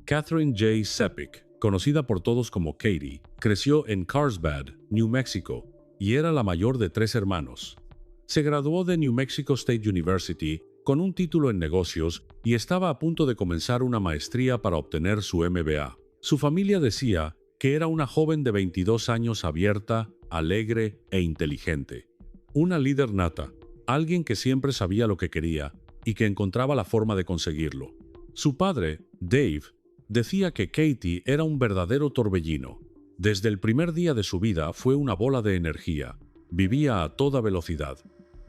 Catherine J. Sepik, conocida por todos como Katie, creció en Carlsbad, New Mexico, y era la mayor de 3 hermanos. Se graduó de New Mexico State University con un título en negocios y estaba a punto de comenzar una maestría para obtener su MBA. Su familia decía que era una joven de 22 años abierta, alegre e inteligente. Una líder nata, alguien que siempre sabía lo que quería y que encontraba la forma de conseguirlo. Su padre, Dave, decía que Katie era un verdadero torbellino. Desde el primer día de su vida fue una bola de energía. Vivía a toda velocidad.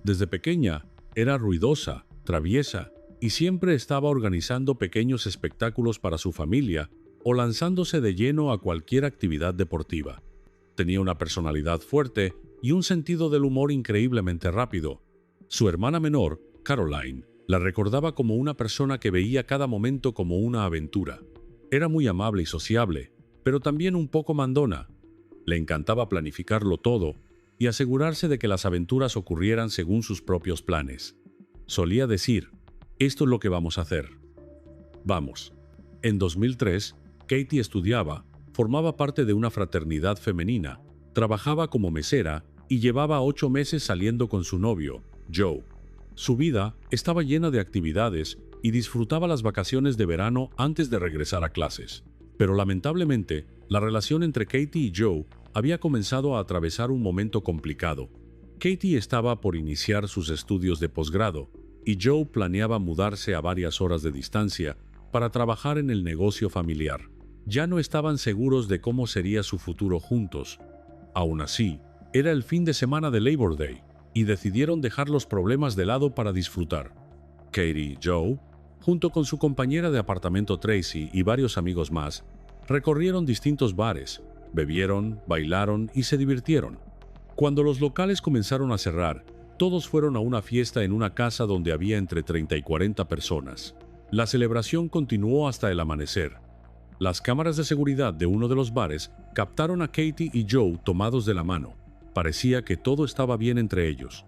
Desde pequeña era ruidosa, traviesa y siempre estaba organizando pequeños espectáculos para su familia o lanzándose de lleno a cualquier actividad deportiva. Tenía una personalidad fuerte y un sentido del humor increíblemente rápido. Su hermana menor, Caroline, la recordaba como una persona que veía cada momento como una aventura. Era muy amable y sociable, pero también un poco mandona. Le encantaba planificarlo todo y asegurarse de que las aventuras ocurrieran según sus propios planes. Solía decir, esto es lo que vamos a hacer. Vamos. En 2003, Katie estudiaba, formaba parte de una fraternidad femenina, trabajaba como mesera y llevaba 8 meses saliendo con su novio, Joe. Su vida estaba llena de actividades y disfrutaba las vacaciones de verano antes de regresar a clases. Pero lamentablemente, la relación entre Katie y Joe había comenzado a atravesar un momento complicado. Katie estaba por iniciar sus estudios de posgrado y Joe planeaba mudarse a varias horas de distancia para trabajar en el negocio familiar. Ya no estaban seguros de cómo sería su futuro juntos. Aún así, era el fin de semana de Labor Day y decidieron dejar los problemas de lado para disfrutar. Katie y Joe, junto con su compañera de apartamento Tracy y varios amigos más, recorrieron distintos bares, bebieron, bailaron y se divirtieron. Cuando los locales comenzaron a cerrar, todos fueron a una fiesta en una casa donde había entre 30 y 40 personas. La celebración continuó hasta el amanecer. Las cámaras de seguridad de uno de los bares captaron a Katie y Joe tomados de la mano. Parecía que todo estaba bien entre ellos.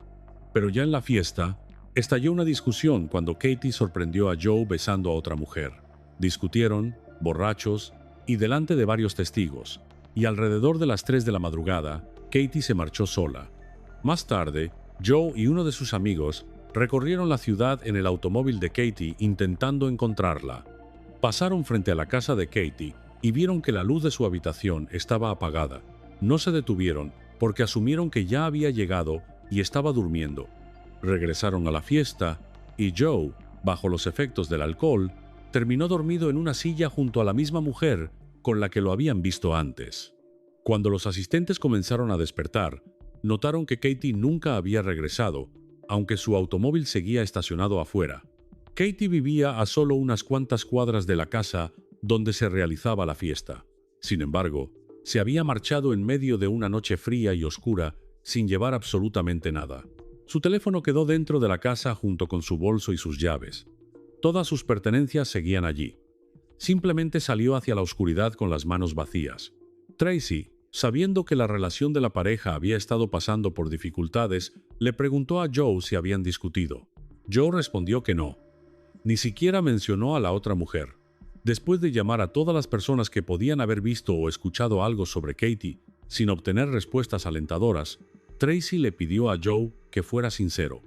Pero ya en la fiesta, estalló una discusión cuando Katie sorprendió a Joe besando a otra mujer. Discutieron, borrachos y delante de varios testigos, y alrededor de las 3 de la madrugada, Katie se marchó sola. Más tarde, Joe y uno de sus amigos recorrieron la ciudad en el automóvil de Katie intentando encontrarla. Pasaron frente a la casa de Katie y vieron que la luz de su habitación estaba apagada. No se detuvieron porque asumieron que ya había llegado y estaba durmiendo. Regresaron a la fiesta y Joe, bajo los efectos del alcohol, terminó dormido en una silla junto a la misma mujer con la que lo habían visto antes. Cuando los asistentes comenzaron a despertar, notaron que Katie nunca había regresado, aunque su automóvil seguía estacionado afuera. Katie vivía a solo unas cuantas cuadras de la casa donde se realizaba la fiesta. Sin embargo, se había marchado en medio de una noche fría y oscura sin llevar absolutamente nada. Su teléfono quedó dentro de la casa junto con su bolso y sus llaves. Todas sus pertenencias seguían allí. Simplemente salió hacia la oscuridad con las manos vacías. Tracy, sabiendo que la relación de la pareja había estado pasando por dificultades, le preguntó a Joe si habían discutido. Joe respondió que no. Ni siquiera mencionó a la otra mujer. Después de llamar a todas las personas que podían haber visto o escuchado algo sobre Katie, sin obtener respuestas alentadoras, Tracy le pidió a Joe que fuera sincero.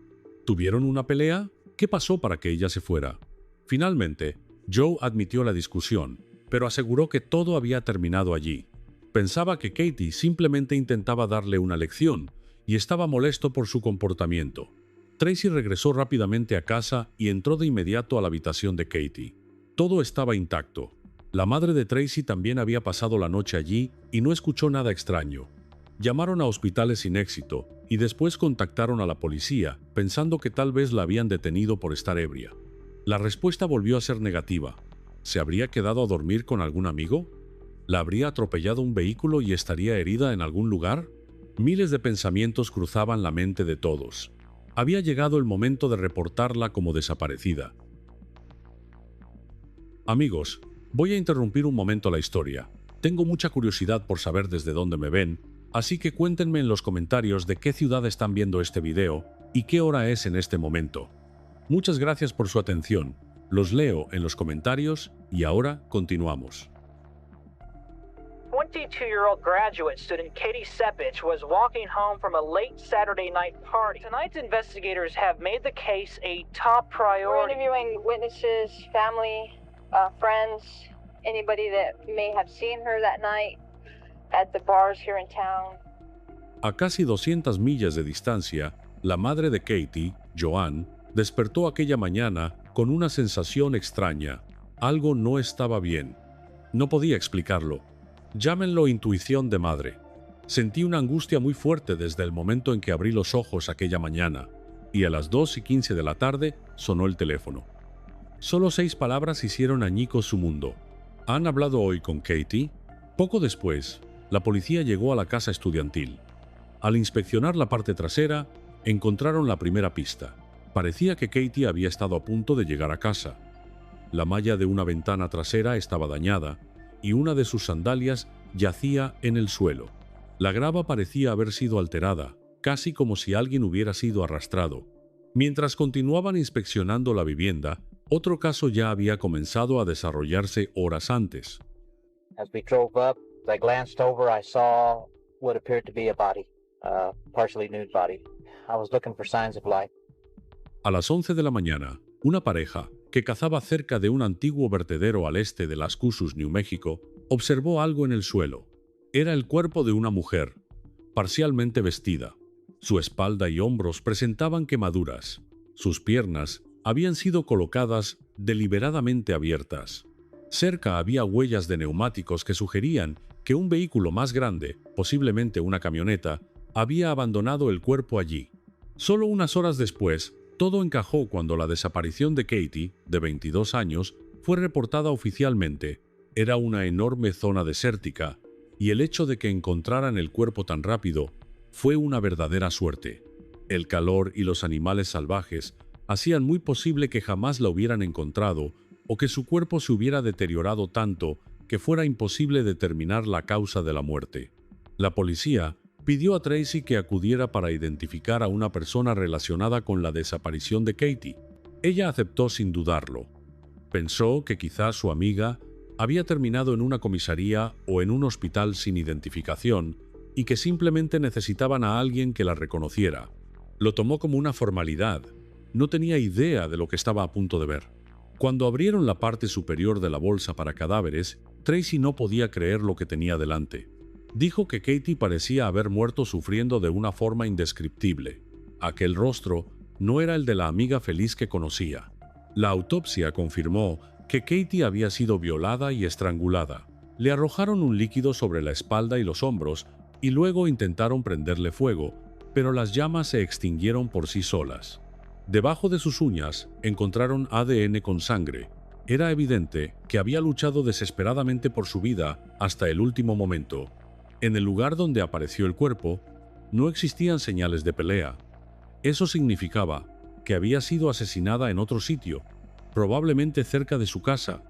¿Tuvieron una pelea? ¿Qué pasó para que ella se fuera? Finalmente, Joe admitió la discusión, pero aseguró que todo había terminado allí. Pensaba que Katie simplemente intentaba darle una lección y estaba molesto por su comportamiento. Tracy regresó rápidamente a casa y entró de inmediato a la habitación de Katie. Todo estaba intacto. La madre de Tracy también había pasado la noche allí y no escuchó nada extraño. Llamaron a hospitales sin éxito y después contactaron a la policía, pensando que tal vez la habían detenido por estar ebria. La respuesta volvió a ser negativa. ¿Se habría quedado a dormir con algún amigo? ¿La habría atropellado un vehículo y estaría herida en algún lugar? Miles de pensamientos cruzaban la mente de todos. Había llegado el momento de reportarla como desaparecida. Amigos, voy a interrumpir un momento la historia. Tengo mucha curiosidad por saber desde dónde me ven, así que cuéntenme en los comentarios de qué ciudad están viendo este video y qué hora es en este momento. Muchas gracias por su atención. Los leo en los comentarios Y ahora continuamos. 22-year-old graduate student Katie Sepich was walking home from a late Saturday night party. Tonight's investigators have made the case a top We're priority. interviewing witnesses, family, friends, anybody that may have seen her that night at the bars here in town. A casi 200 millas de distancia, la madre de Katie, Joanne, despertó aquella mañana con una sensación extraña. Algo no estaba bien. No podía explicarlo. Llámenlo intuición de madre. Sentí una angustia muy fuerte desde el momento en que abrí los ojos aquella mañana, y a las 2:15 de la tarde sonó el teléfono. Solo 6 palabras hicieron añicos su mundo. ¿Han hablado hoy con Katie? Poco después, la policía llegó a la casa estudiantil. Al inspeccionar la parte trasera, encontraron la primera pista. Parecía que Katie había estado a punto de llegar a casa. La malla de una ventana trasera estaba dañada y una de sus sandalias yacía en el suelo. La grava parecía haber sido alterada, casi como si alguien hubiera sido arrastrado. Mientras continuaban inspeccionando la vivienda, otro caso ya había comenzado a desarrollarse horas antes. As we drove up, I glanced over, I saw what appeared to be a body, a partially nude body. I was looking for signs of life. A las 11 de la mañana, una pareja, que cazaba cerca de un antiguo vertedero al este de Las Cruces, New México, observó algo en el suelo. Era el cuerpo de una mujer, parcialmente vestida. Su espalda y hombros presentaban quemaduras. Sus piernas habían sido colocadas deliberadamente abiertas. Cerca había huellas de neumáticos que sugerían que un vehículo más grande, posiblemente una camioneta, había abandonado el cuerpo allí. Solo unas horas después, todo encajó cuando la desaparición de Katie, de 22 años, fue reportada oficialmente. Era una enorme zona desértica, y el hecho de que encontraran el cuerpo tan rápido fue una verdadera suerte. El calor y los animales salvajes hacían muy posible que jamás la hubieran encontrado o que su cuerpo se hubiera deteriorado tanto que fuera imposible determinar la causa de la muerte. La policía pidió a Tracy que acudiera para identificar a una persona relacionada con la desaparición de Katie. Ella aceptó sin dudarlo. Pensó que quizás su amiga había terminado en una comisaría o en un hospital sin identificación y que simplemente necesitaban a alguien que la reconociera. Lo tomó como una formalidad. No tenía idea de lo que estaba a punto de ver. Cuando abrieron la parte superior de la bolsa para cadáveres, Tracy no podía creer lo que tenía delante. Dijo que Katie parecía haber muerto sufriendo de una forma indescriptible. Aquel rostro no era el de la amiga feliz que conocía. La autopsia confirmó que Katie había sido violada y estrangulada. Le arrojaron un líquido sobre la espalda y los hombros y luego intentaron prenderle fuego, pero las llamas se extinguieron por sí solas. Debajo de sus uñas encontraron ADN con sangre. Era evidente que había luchado desesperadamente por su vida hasta el último momento. En el lugar donde apareció el cuerpo, no existían señales de pelea. Eso significaba que había sido asesinada en otro sitio, probablemente cerca de su casa.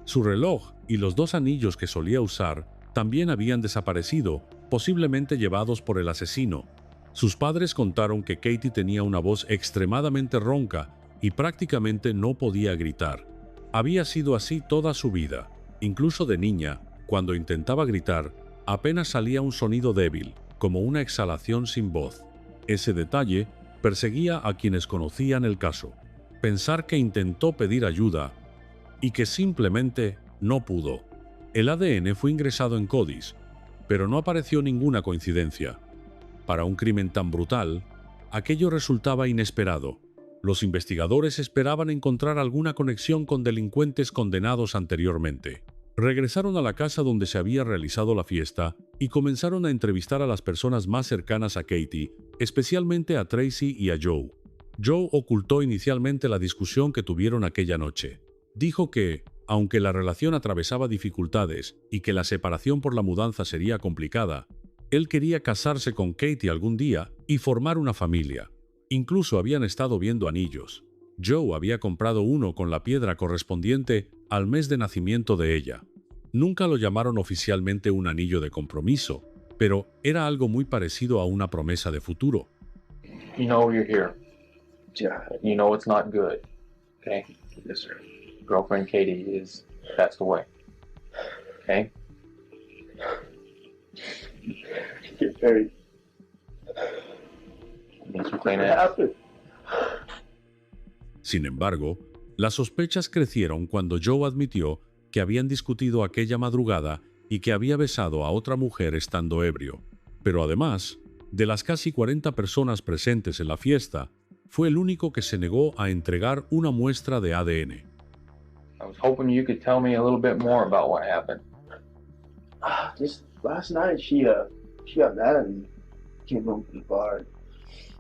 Su reloj y los 2 anillos que solía usar también habían desaparecido, posiblemente llevados por el asesino. Sus padres contaron que Katie tenía una voz extremadamente ronca y prácticamente no podía gritar. Había sido así toda su vida. Incluso de niña, cuando intentaba gritar, apenas salía un sonido débil, como una exhalación sin voz. Ese detalle perseguía a quienes conocían el caso. Pensar que intentó pedir ayuda y que simplemente no pudo. El ADN fue ingresado en CODIS, pero no apareció ninguna coincidencia. Para un crimen tan brutal, aquello resultaba inesperado. Los investigadores esperaban encontrar alguna conexión con delincuentes condenados anteriormente. Regresaron a la casa donde se había realizado la fiesta y comenzaron a entrevistar a las personas más cercanas a Katie, especialmente a Tracy y a Joe. Joe ocultó inicialmente la discusión que tuvieron aquella noche. Dijo que, aunque la relación atravesaba dificultades y que la separación por la mudanza sería complicada, él quería casarse con Katie algún día y formar una familia. Incluso habían estado viendo anillos. Joe había comprado uno con la piedra correspondiente al mes de nacimiento de ella. Nunca lo llamaron oficialmente un anillo de compromiso, pero era algo muy parecido a una promesa de futuro. You know you're here. Yeah. You know it's not good. Okay? Yes, sir. Girlfriend Katie is That's the way. Okay? Get married. Need some clean ass. Sin embargo, las sospechas crecieron cuando Joe admitió que habían discutido aquella madrugada y que había besado a otra mujer estando ebrio. Pero además, de las casi 40 personas presentes en la fiesta, fue el único que se negó a entregar una muestra de ADN. I was hoping you could tell me a little bit more about what happened. Just last night, she got mad at me. Came home from the bar.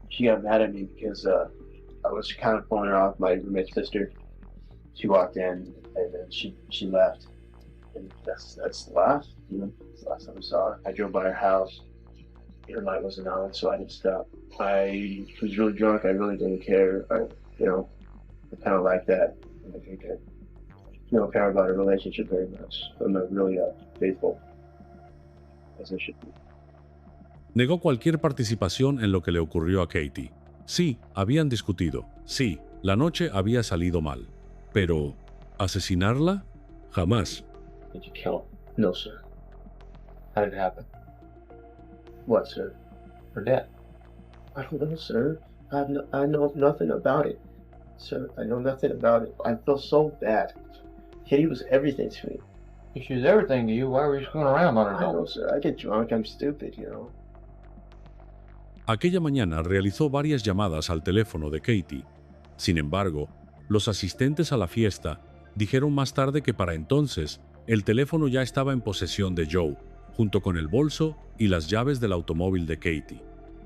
She got mad at me because I was kind of pulling her off, my roommate's sister. She walked in and then she left. And that's the last, that's the last time I saw her. I drove by her house. Her light wasn't on, so I didn't stop. I was really drunk. I really didn't care. I kind of like that. I think I don't care about a relationship very much. I'm not really faithful as I should be. Negó cualquier participación en lo que le ocurrió a Katie. Sí, habían discutido. Sí, la noche había salido mal. Pero, ¿asesinarla? Jamás. Did you kill her? No, sir. How did it happen? What, sir? Her death. I don't know, sir. I know nothing about it. Sir, I know nothing about it. I feel so bad. Katie was everything to me. If she was everything to you, why were you screwing around on her I know, nose? sir. I get drunk. I'm stupid, Aquella mañana realizó varias llamadas al teléfono de Katie. Sin embargo, los asistentes a la fiesta dijeron más tarde que para entonces el teléfono ya estaba en posesión de Joe, junto con el bolso y las llaves del automóvil de Katie.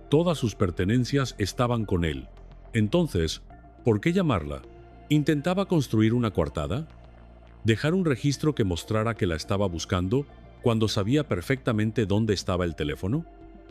Todas sus pertenencias estaban con él. Entonces, ¿por qué llamarla? ¿Intentaba construir una coartada? ¿Dejar un registro que mostrara que la estaba buscando cuando sabía perfectamente dónde estaba el teléfono?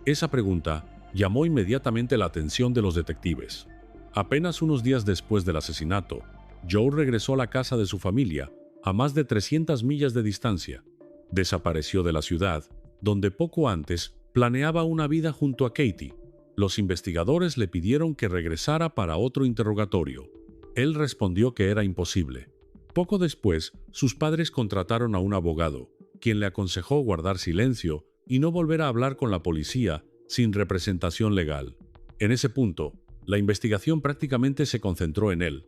Esa pregunta llamó inmediatamente la atención de los detectives. Apenas unos días después del asesinato, Joe regresó a la casa de su familia, a más de 300 millas de distancia. Desapareció de la ciudad, donde poco antes planeaba una vida junto a Katie. Los investigadores le pidieron que regresara para otro interrogatorio. Él respondió que era imposible. Poco después, sus padres contrataron a un abogado, quien le aconsejó guardar silencio y no volver a hablar con la policía sin representación legal. En ese punto, la investigación prácticamente se concentró en él.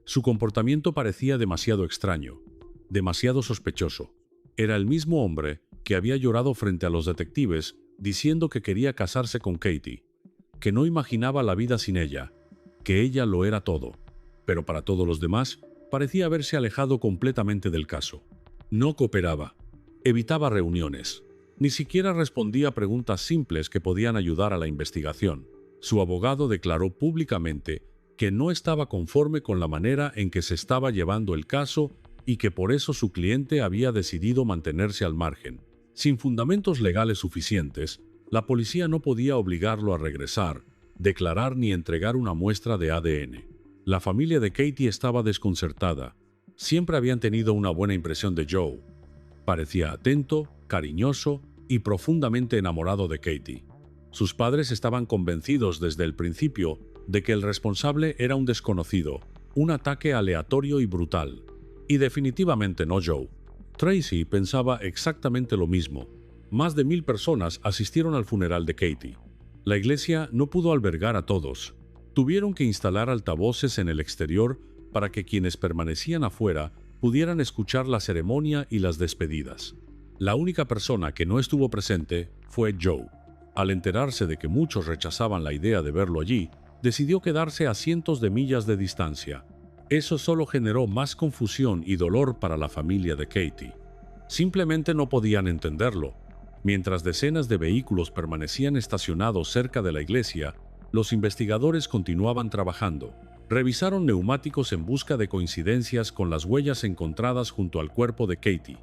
Su comportamiento parecía demasiado extraño, demasiado sospechoso. Era el mismo hombre que había llorado frente a los detectives diciendo que quería casarse con Katie, que no imaginaba la vida sin ella, que ella lo era todo. Pero para todos los demás, parecía haberse alejado completamente del caso. No cooperaba, evitaba reuniones, ni siquiera respondía a preguntas simples que podían ayudar a la investigación. Su abogado declaró públicamente que no estaba conforme con la manera en que se estaba llevando el caso y que por eso su cliente había decidido mantenerse al margen. Sin fundamentos legales suficientes, la policía no podía obligarlo a regresar, declarar ni entregar una muestra de ADN. La familia de Katie estaba desconcertada. Siempre habían tenido una buena impresión de Joe. Parecía atento, cariñoso y profundamente enamorado de Katie. Sus padres estaban convencidos desde el principio de que el responsable era un desconocido, un ataque aleatorio y brutal. Y definitivamente no Joe. Tracy pensaba exactamente lo mismo. Más de 1000 personas asistieron al funeral de Katie. La iglesia no pudo albergar a todos. Tuvieron que instalar altavoces en el exterior para que quienes permanecían afuera pudieran escuchar la ceremonia y las despedidas. La única persona que no estuvo presente fue Joe. Al enterarse de que muchos rechazaban la idea de verlo allí, decidió quedarse a cientos de millas de distancia. Eso solo generó más confusión y dolor para la familia de Katie. Simplemente no podían entenderlo. Mientras decenas de vehículos permanecían estacionados cerca de la iglesia, los investigadores continuaban trabajando. Revisaron neumáticos en busca de coincidencias con las huellas encontradas junto al cuerpo de Katie.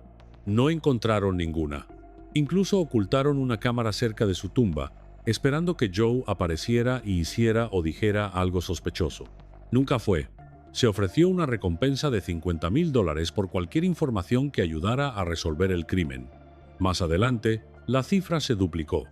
No encontraron ninguna. Incluso ocultaron una cámara cerca de su tumba, esperando que Joe apareciera y hiciera o dijera algo sospechoso. Nunca fue. Se ofreció una recompensa de $50,000 por cualquier información que ayudara a resolver el crimen. Más adelante, la cifra se duplicó,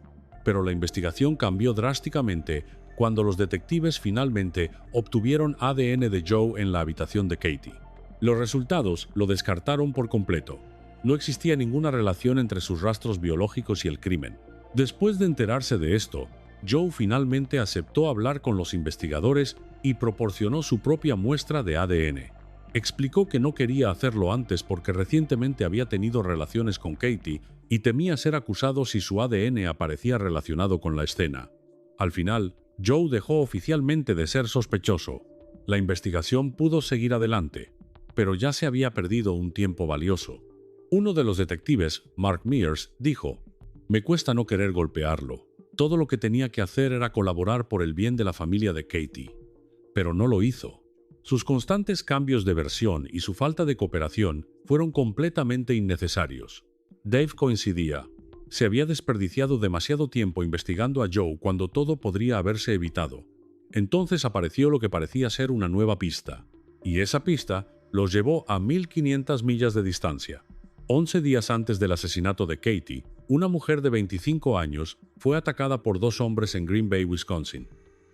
pero la investigación cambió drásticamente cuando los detectives finalmente obtuvieron ADN de Joe en la habitación de Katie. Los resultados lo descartaron por completo. No existía ninguna relación entre sus rastros biológicos y el crimen. Después de enterarse de esto, Joe finalmente aceptó hablar con los investigadores y proporcionó su propia muestra de ADN. Explicó que no quería hacerlo antes porque recientemente había tenido relaciones con Katie y temía ser acusado si su ADN aparecía relacionado con la escena. Al final, Joe dejó oficialmente de ser sospechoso. La investigación pudo seguir adelante, pero ya se había perdido un tiempo valioso. Uno de los detectives, Mark Mears, dijo: «Me cuesta no querer golpearlo. Todo lo que tenía que hacer era colaborar por el bien de la familia de Katie». Pero no lo hizo. Sus constantes cambios de versión y su falta de cooperación fueron completamente innecesarios. Dave coincidía. Se había desperdiciado demasiado tiempo investigando a Joe cuando todo podría haberse evitado. Entonces apareció lo que parecía ser una nueva pista. Y esa pista los llevó a 1500 millas de distancia. 11 días antes del asesinato de Katie, una mujer de 25 años fue atacada por 2 hombres en Green Bay, Wisconsin.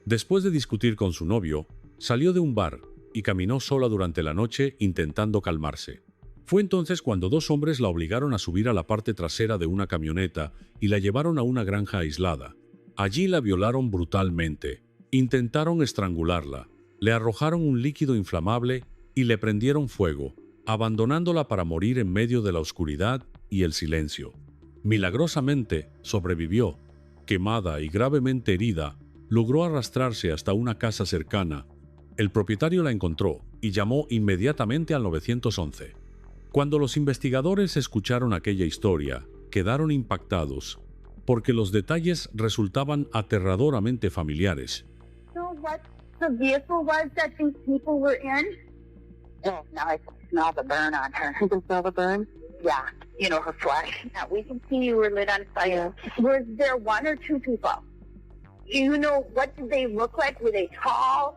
Después de discutir con su novio, salió de un bar y caminó sola durante la noche intentando calmarse. Fue entonces cuando 2 hombres la obligaron a subir a la parte trasera de una camioneta y la llevaron a una granja aislada. Allí la violaron brutalmente, intentaron estrangularla, le arrojaron un líquido inflamable y le prendieron fuego, abandonándola para morir en medio de la oscuridad y el silencio. Milagrosamente sobrevivió. Quemada y gravemente herida, logró arrastrarse hasta una casa cercana. El propietario la encontró y llamó inmediatamente al 911. Cuando los investigadores escucharon aquella historia, quedaron impactados, porque los detalles resultaban aterradoramente familiares. So what the vehicle was that these people were in? Oh, now I can smell the burn on her. You can smell the burn? Yeah, you know, her flesh. Yeah, we can see you were lit on fire. Was there 1 or 2 people? Do you know, what did they look like? Were they tall?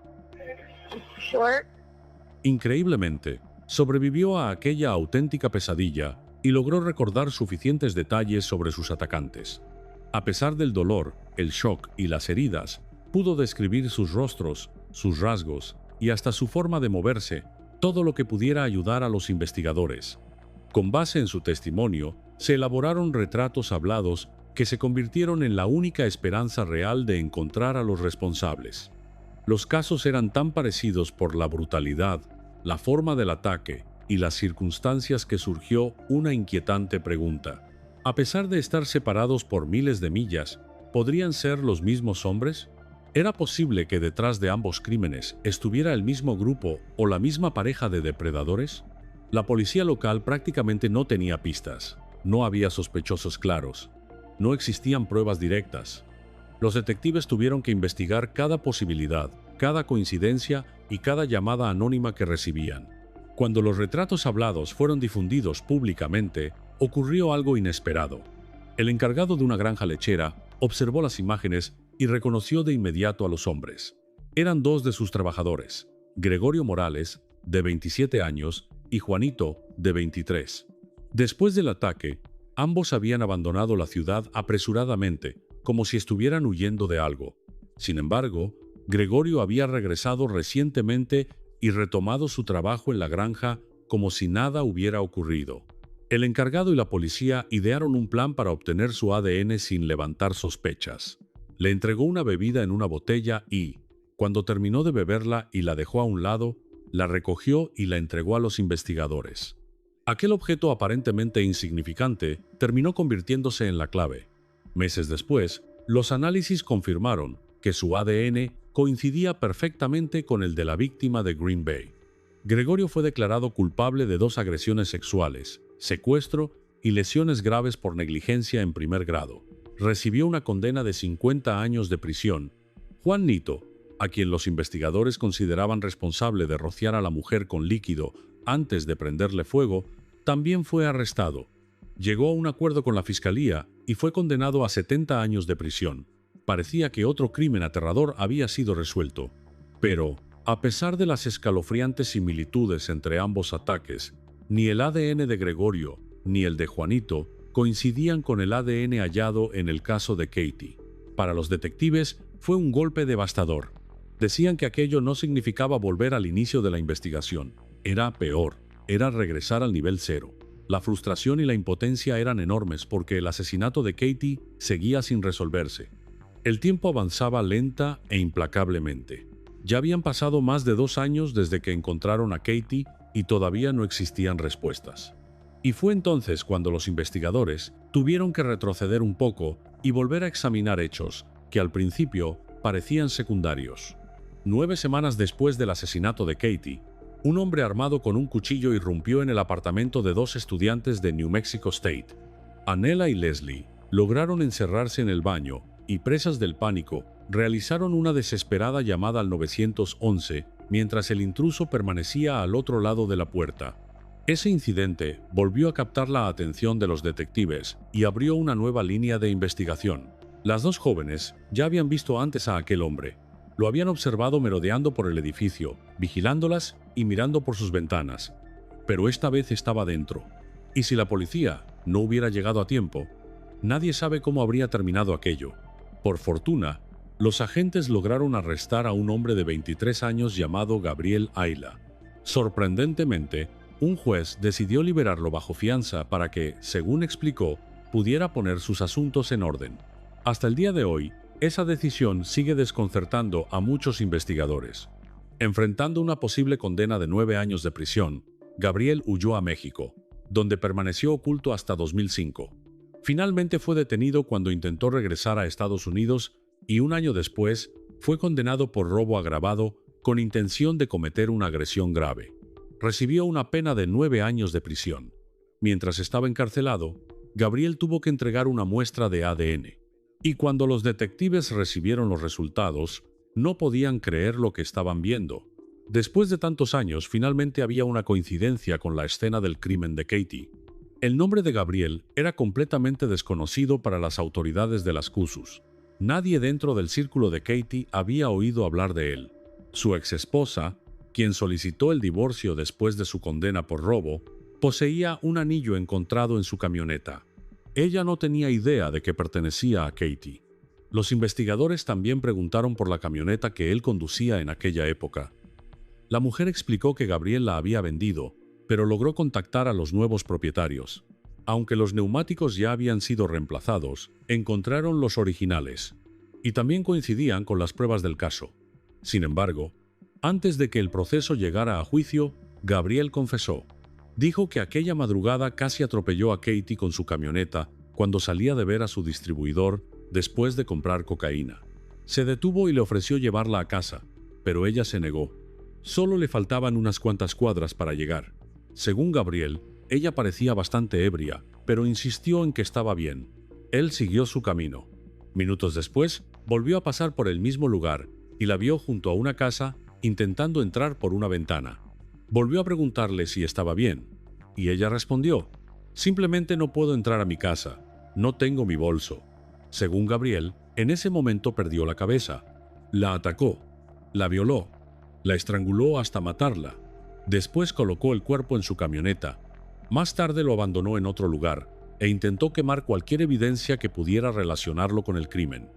Short? Increíblemente, sobrevivió a aquella auténtica pesadilla y logró recordar suficientes detalles sobre sus atacantes. A pesar del dolor, el shock y las heridas, pudo describir sus rostros, sus rasgos y hasta su forma de moverse, todo lo que pudiera ayudar a los investigadores. Con base en su testimonio, se elaboraron retratos hablados que se convirtieron en la única esperanza real de encontrar a los responsables. Los casos eran tan parecidos por la brutalidad, la forma del ataque y las circunstancias que surgió una inquietante pregunta. A pesar de estar separados por miles de millas, ¿podrían ser los mismos hombres? ¿Era posible que detrás de ambos crímenes estuviera el mismo grupo o la misma pareja de depredadores? La policía local prácticamente no tenía pistas. No había sospechosos claros. No existían pruebas directas. Los detectives tuvieron que investigar cada posibilidad, cada coincidencia y cada llamada anónima que recibían. Cuando los retratos hablados fueron difundidos públicamente, ocurrió algo inesperado. El encargado de una granja lechera observó las imágenes y reconoció de inmediato a los hombres. Eran 2 de sus trabajadores, Gregorio Morales, de 27 años, y Juanito, de 23. Después del ataque, ambos habían abandonado la ciudad apresuradamente, como si estuvieran huyendo de algo. Sin embargo, Gregorio había regresado recientemente y retomado su trabajo en la granja como si nada hubiera ocurrido. El encargado y la policía idearon un plan para obtener su ADN sin levantar sospechas. Le entregó una bebida en una botella y, cuando terminó de beberla y la dejó a un lado, la recogió y la entregó a los investigadores. Aquel objeto aparentemente insignificante terminó convirtiéndose en la clave. Meses después, los análisis confirmaron que su ADN coincidía perfectamente con el de la víctima de Green Bay. Gregorio fue declarado culpable de 2 agresiones sexuales, secuestro y lesiones graves por negligencia en primer grado. Recibió una condena de 50 años de prisión. Juan Nito, a quien los investigadores consideraban responsable de rociar a la mujer con líquido antes de prenderle fuego, también fue arrestado. Llegó a un acuerdo con la fiscalía y fue condenado a 70 años de prisión. Parecía que otro crimen aterrador había sido resuelto. Pero, a pesar de las escalofriantes similitudes entre ambos ataques, ni el ADN de Gregorio ni el de Juanito coincidían con el ADN hallado en el caso de Katie. Para los detectives fue un golpe devastador. Decían que aquello no significaba volver al inicio de la investigación. Era peor. era regresar al nivel cero. La frustración y la impotencia eran enormes porque el asesinato de Katie seguía sin resolverse. El tiempo avanzaba lenta e implacablemente. Ya habían pasado más de 2 años desde que encontraron a Katie y todavía no existían respuestas. Y fue entonces cuando los investigadores tuvieron que retroceder un poco y volver a examinar hechos que al principio parecían secundarios. 9 semanas después del asesinato de Katie, un hombre armado con un cuchillo irrumpió en el apartamento de 2 estudiantes de New Mexico State. Anela y Leslie lograron encerrarse en el baño y, presas del pánico, realizaron una desesperada llamada al 911 mientras el intruso permanecía al otro lado de la puerta. Ese incidente volvió a captar la atención de los detectives y abrió una nueva línea de investigación. Las 2 jóvenes ya habían visto antes a aquel hombre. Lo habían observado merodeando por el edificio, vigilándolas y mirando por sus ventanas. Pero esta vez estaba dentro. Y si la policía no hubiera llegado a tiempo, nadie sabe cómo habría terminado aquello. Por fortuna, los agentes lograron arrestar a un hombre de 23 años llamado Gabriel Ayla. Sorprendentemente, un juez decidió liberarlo bajo fianza para que, según explicó, pudiera poner sus asuntos en orden. Hasta el día de hoy, esa decisión sigue desconcertando a muchos investigadores. Enfrentando una posible condena de 9 años de prisión, Gabriel huyó a México, donde permaneció oculto hasta 2005. Finalmente fue detenido cuando intentó regresar a Estados Unidos y 1 año después fue condenado por robo agravado con intención de cometer una agresión grave. Recibió una pena de 9 años de prisión. Mientras estaba encarcelado, Gabriel tuvo que entregar una muestra de ADN. Y cuando los detectives recibieron los resultados, no podían creer lo que estaban viendo. Después de tantos años, finalmente había una coincidencia con la escena del crimen de Katie. El nombre de Gabriel era completamente desconocido para las autoridades de las CUSUS. Nadie dentro del círculo de Katie había oído hablar de él. Su exesposa, quien solicitó el divorcio después de su condena por robo, poseía un anillo encontrado en su camioneta. Ella no tenía idea de que pertenecía a Katie. Los investigadores también preguntaron por la camioneta que él conducía en aquella época. La mujer explicó que Gabriel la había vendido, pero logró contactar a los nuevos propietarios. Aunque los neumáticos ya habían sido reemplazados, encontraron los originales, y también coincidían con las pruebas del caso. Sin embargo, antes de que el proceso llegara a juicio, Gabriel confesó. Dijo que aquella madrugada casi atropelló a Katie con su camioneta cuando salía de ver a su distribuidor después de comprar cocaína. Se detuvo y le ofreció llevarla a casa, pero ella se negó. Solo le faltaban unas cuantas cuadras para llegar. Según Gabriel, ella parecía bastante ebria, pero insistió en que estaba bien. Él siguió su camino. Minutos después, volvió a pasar por el mismo lugar y la vio junto a una casa intentando entrar por una ventana. Volvió a preguntarle si estaba bien, y ella respondió, «Simplemente no puedo entrar a mi casa, no tengo mi bolso». Según Gabriel, en ese momento perdió la cabeza. La atacó, la violó, la estranguló hasta matarla. Después colocó el cuerpo en su camioneta. Más tarde lo abandonó en otro lugar e intentó quemar cualquier evidencia que pudiera relacionarlo con el crimen.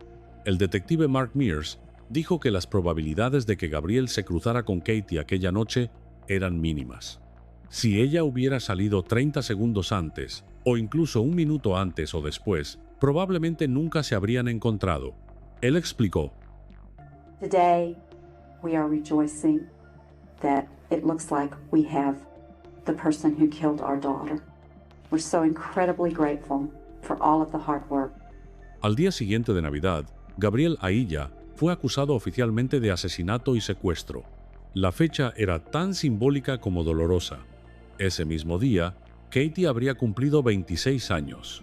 El detective Mark Mears dijo que las probabilidades de que Gabriel se cruzara con Katie aquella noche eran mínimas. Si ella hubiera salido 30 segundos antes, o incluso 1 minuto antes o después, probablemente nunca se habrían encontrado. Él explicó, Today, we are rejoicing that it looks like we have the person who killed our daughter. We're so incredibly grateful for all of the hard work. Al día siguiente de Navidad, Gabriel Ayla fue acusado oficialmente de asesinato y secuestro. La fecha era tan simbólica como dolorosa. Ese mismo día, Katie habría cumplido 26 años.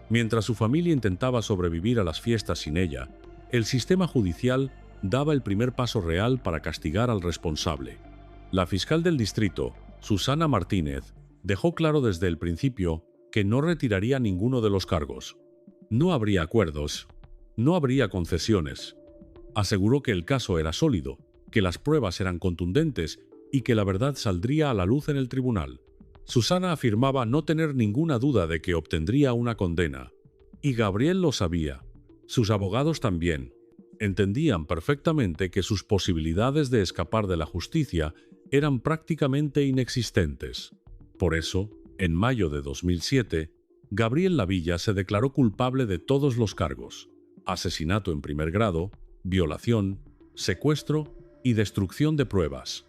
Mientras su familia intentaba sobrevivir a las fiestas sin ella, el sistema judicial daba el primer paso real para castigar al responsable. La fiscal del distrito, Susana Martínez, dejó claro desde el principio que no retiraría ninguno de los cargos. No habría acuerdos, no habría concesiones. Aseguró que el caso era sólido, que las pruebas eran contundentes y que la verdad saldría a la luz en el tribunal. Susana afirmaba no tener ninguna duda de que obtendría una condena. Y Gabriel lo sabía. Sus abogados también. Entendían perfectamente que sus posibilidades de escapar de la justicia eran prácticamente inexistentes. Por eso, en mayo de 2007, Gabriel Lavilla se declaró culpable de todos los cargos: asesinato en primer grado, violación, secuestro y destrucción de pruebas.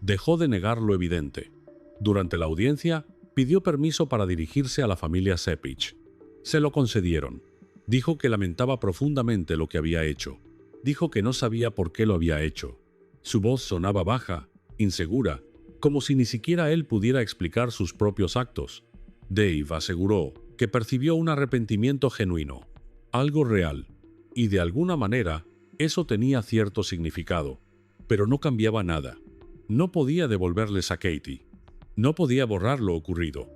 Dejó de negar lo evidente. Durante la audiencia, pidió permiso para dirigirse a la familia Sepich. Se lo concedieron. Dijo que lamentaba profundamente lo que había hecho. Dijo que no sabía por qué lo había hecho. Su voz sonaba baja, insegura, como si ni siquiera él pudiera explicar sus propios actos. Dave aseguró que percibió un arrepentimiento genuino, algo real, y de alguna manera eso tenía cierto significado, pero no cambiaba nada. No podía devolverles a Katie. No podía borrar lo ocurrido.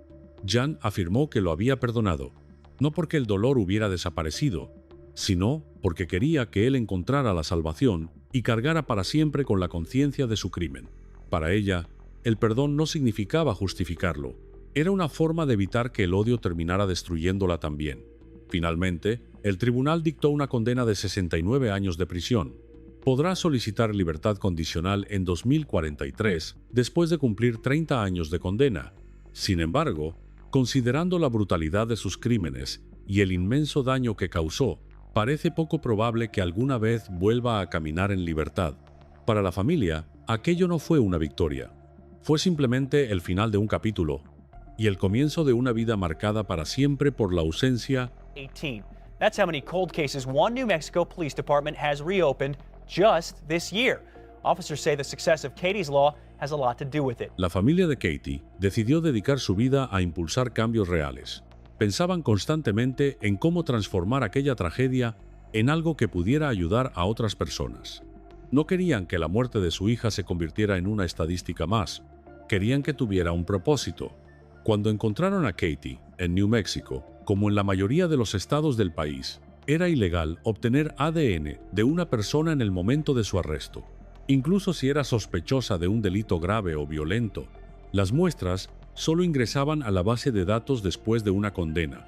Jan afirmó que lo había perdonado, no porque el dolor hubiera desaparecido, sino porque quería que él encontrara la salvación y cargara para siempre con la conciencia de su crimen. Para ella, el perdón no significaba justificarlo. Era una forma de evitar que el odio terminara destruyéndola también. Finalmente, el tribunal dictó una condena de 69 años de prisión. Podrá solicitar libertad condicional en 2043, después de cumplir 30 años de condena. Sin embargo, considerando la brutalidad de sus crímenes y el inmenso daño que causó, parece poco probable que alguna vez vuelva a caminar en libertad. Para la familia, aquello no fue una victoria. Fue simplemente el final de un capítulo y el comienzo de una vida marcada para siempre por la ausencia. 18. That's how many cold cases one New Mexico police department has reopened just this year. Officers say the success of Katie's Law has a lot to do with it. La familia de Katie decidió dedicar su vida a impulsar cambios reales. Pensaban constantemente en cómo transformar aquella tragedia en algo que pudiera ayudar a otras personas. No querían que la muerte de su hija se convirtiera en una estadística más. Querían que tuviera un propósito. Cuando encontraron a Katie en New Mexico, como en la mayoría de los estados del país, era ilegal obtener ADN de una persona en el momento de su arresto. Incluso si era sospechosa de un delito grave o violento, las muestras solo ingresaban a la base de datos después de una condena.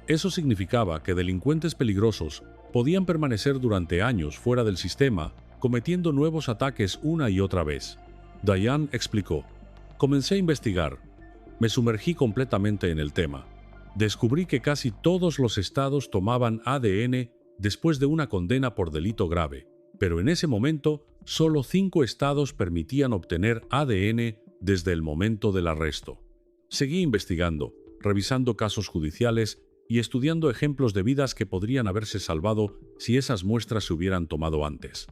Eso significaba que delincuentes peligrosos podían permanecer durante años fuera del sistema, cometiendo nuevos ataques una y otra vez. Diane explicó: comencé a investigar. Me sumergí completamente en el tema. Descubrí que casi todos los estados tomaban ADN después de una condena por delito grave, pero en ese momento solo 5 estados permitían obtener ADN desde el momento del arresto. Seguí investigando, revisando casos judiciales y estudiando ejemplos de vidas que podrían haberse salvado si esas muestras se hubieran tomado antes.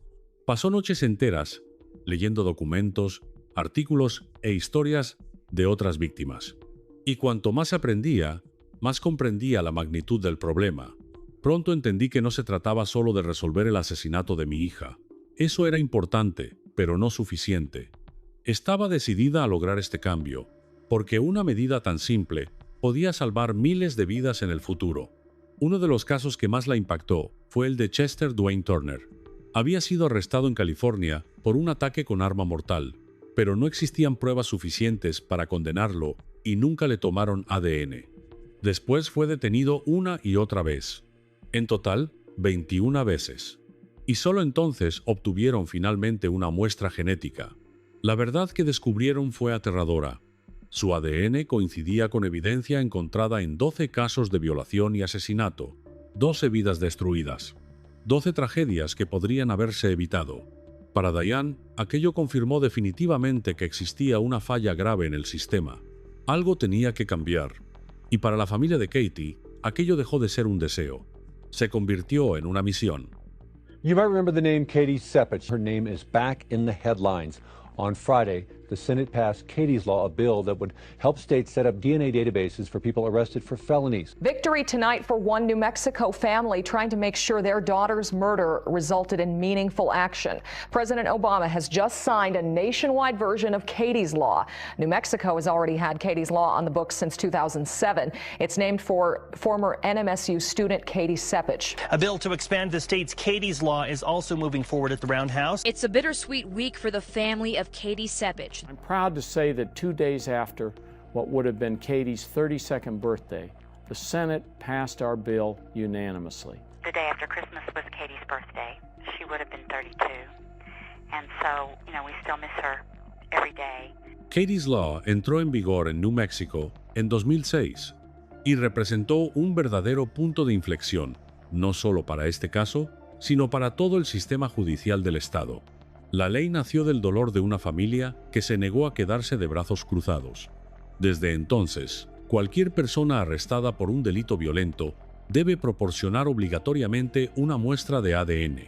Pasó noches enteras leyendo documentos, artículos e historias de otras víctimas. Y cuanto más aprendía, más comprendía la magnitud del problema. Pronto entendí que no se trataba solo de resolver el asesinato de mi hija. Eso era importante, pero no suficiente. Estaba decidida a lograr este cambio, porque una medida tan simple podía salvar miles de vidas en el futuro. Uno de los casos que más la impactó fue el de Chester Dwayne Turner. Había sido arrestado en California por un ataque con arma mortal, pero no existían pruebas suficientes para condenarlo y nunca le tomaron ADN. Después fue detenido una y otra vez. En total, 21 veces. Y solo entonces obtuvieron finalmente una muestra genética. La verdad que descubrieron fue aterradora. Su ADN coincidía con evidencia encontrada en 12 casos de violación y asesinato, 12 vidas destruidas, 12 tragedias que podrían haberse evitado. Para Diane, aquello confirmó definitivamente que existía una falla grave en el sistema. Algo tenía que cambiar. Y para la familia de Katie, aquello dejó de ser un deseo. Se convirtió en una misión. You might remember the name Katie Sepich. Her name is back in the headlines. On Friday, the Senate passed Katie's Law, a bill that would help states set up DNA databases for people arrested for felonies. Victory tonight for one New Mexico family trying to make sure their daughter's murder resulted in meaningful action. President Obama has just signed a nationwide version of Katie's Law. New Mexico has already had Katie's Law on the books since 2007. It's named for former NMSU student Katie Sepich. A bill to expand the state's Katie's Law is also moving forward at the Roundhouse. It's a bittersweet week for the family of Katie Sepich. I'm proud to say that 2 days after what would have been Katie's 32nd birthday, the Senate passed our bill unanimously. The day after Christmas was Katie's birthday. She would have been 32. And so, we still miss her every day. Katie's Law entró en vigor en New Mexico en 2006 y representó un verdadero punto de inflexión, no solo para este caso, sino para todo el sistema judicial del estado. La ley nació del dolor de una familia que se negó a quedarse de brazos cruzados. Desde entonces, cualquier persona arrestada por un delito violento debe proporcionar obligatoriamente una muestra de ADN.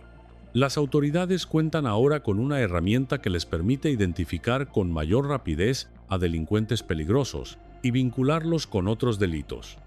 Las autoridades cuentan ahora con una herramienta que les permite identificar con mayor rapidez a delincuentes peligrosos y vincularlos con otros delitos.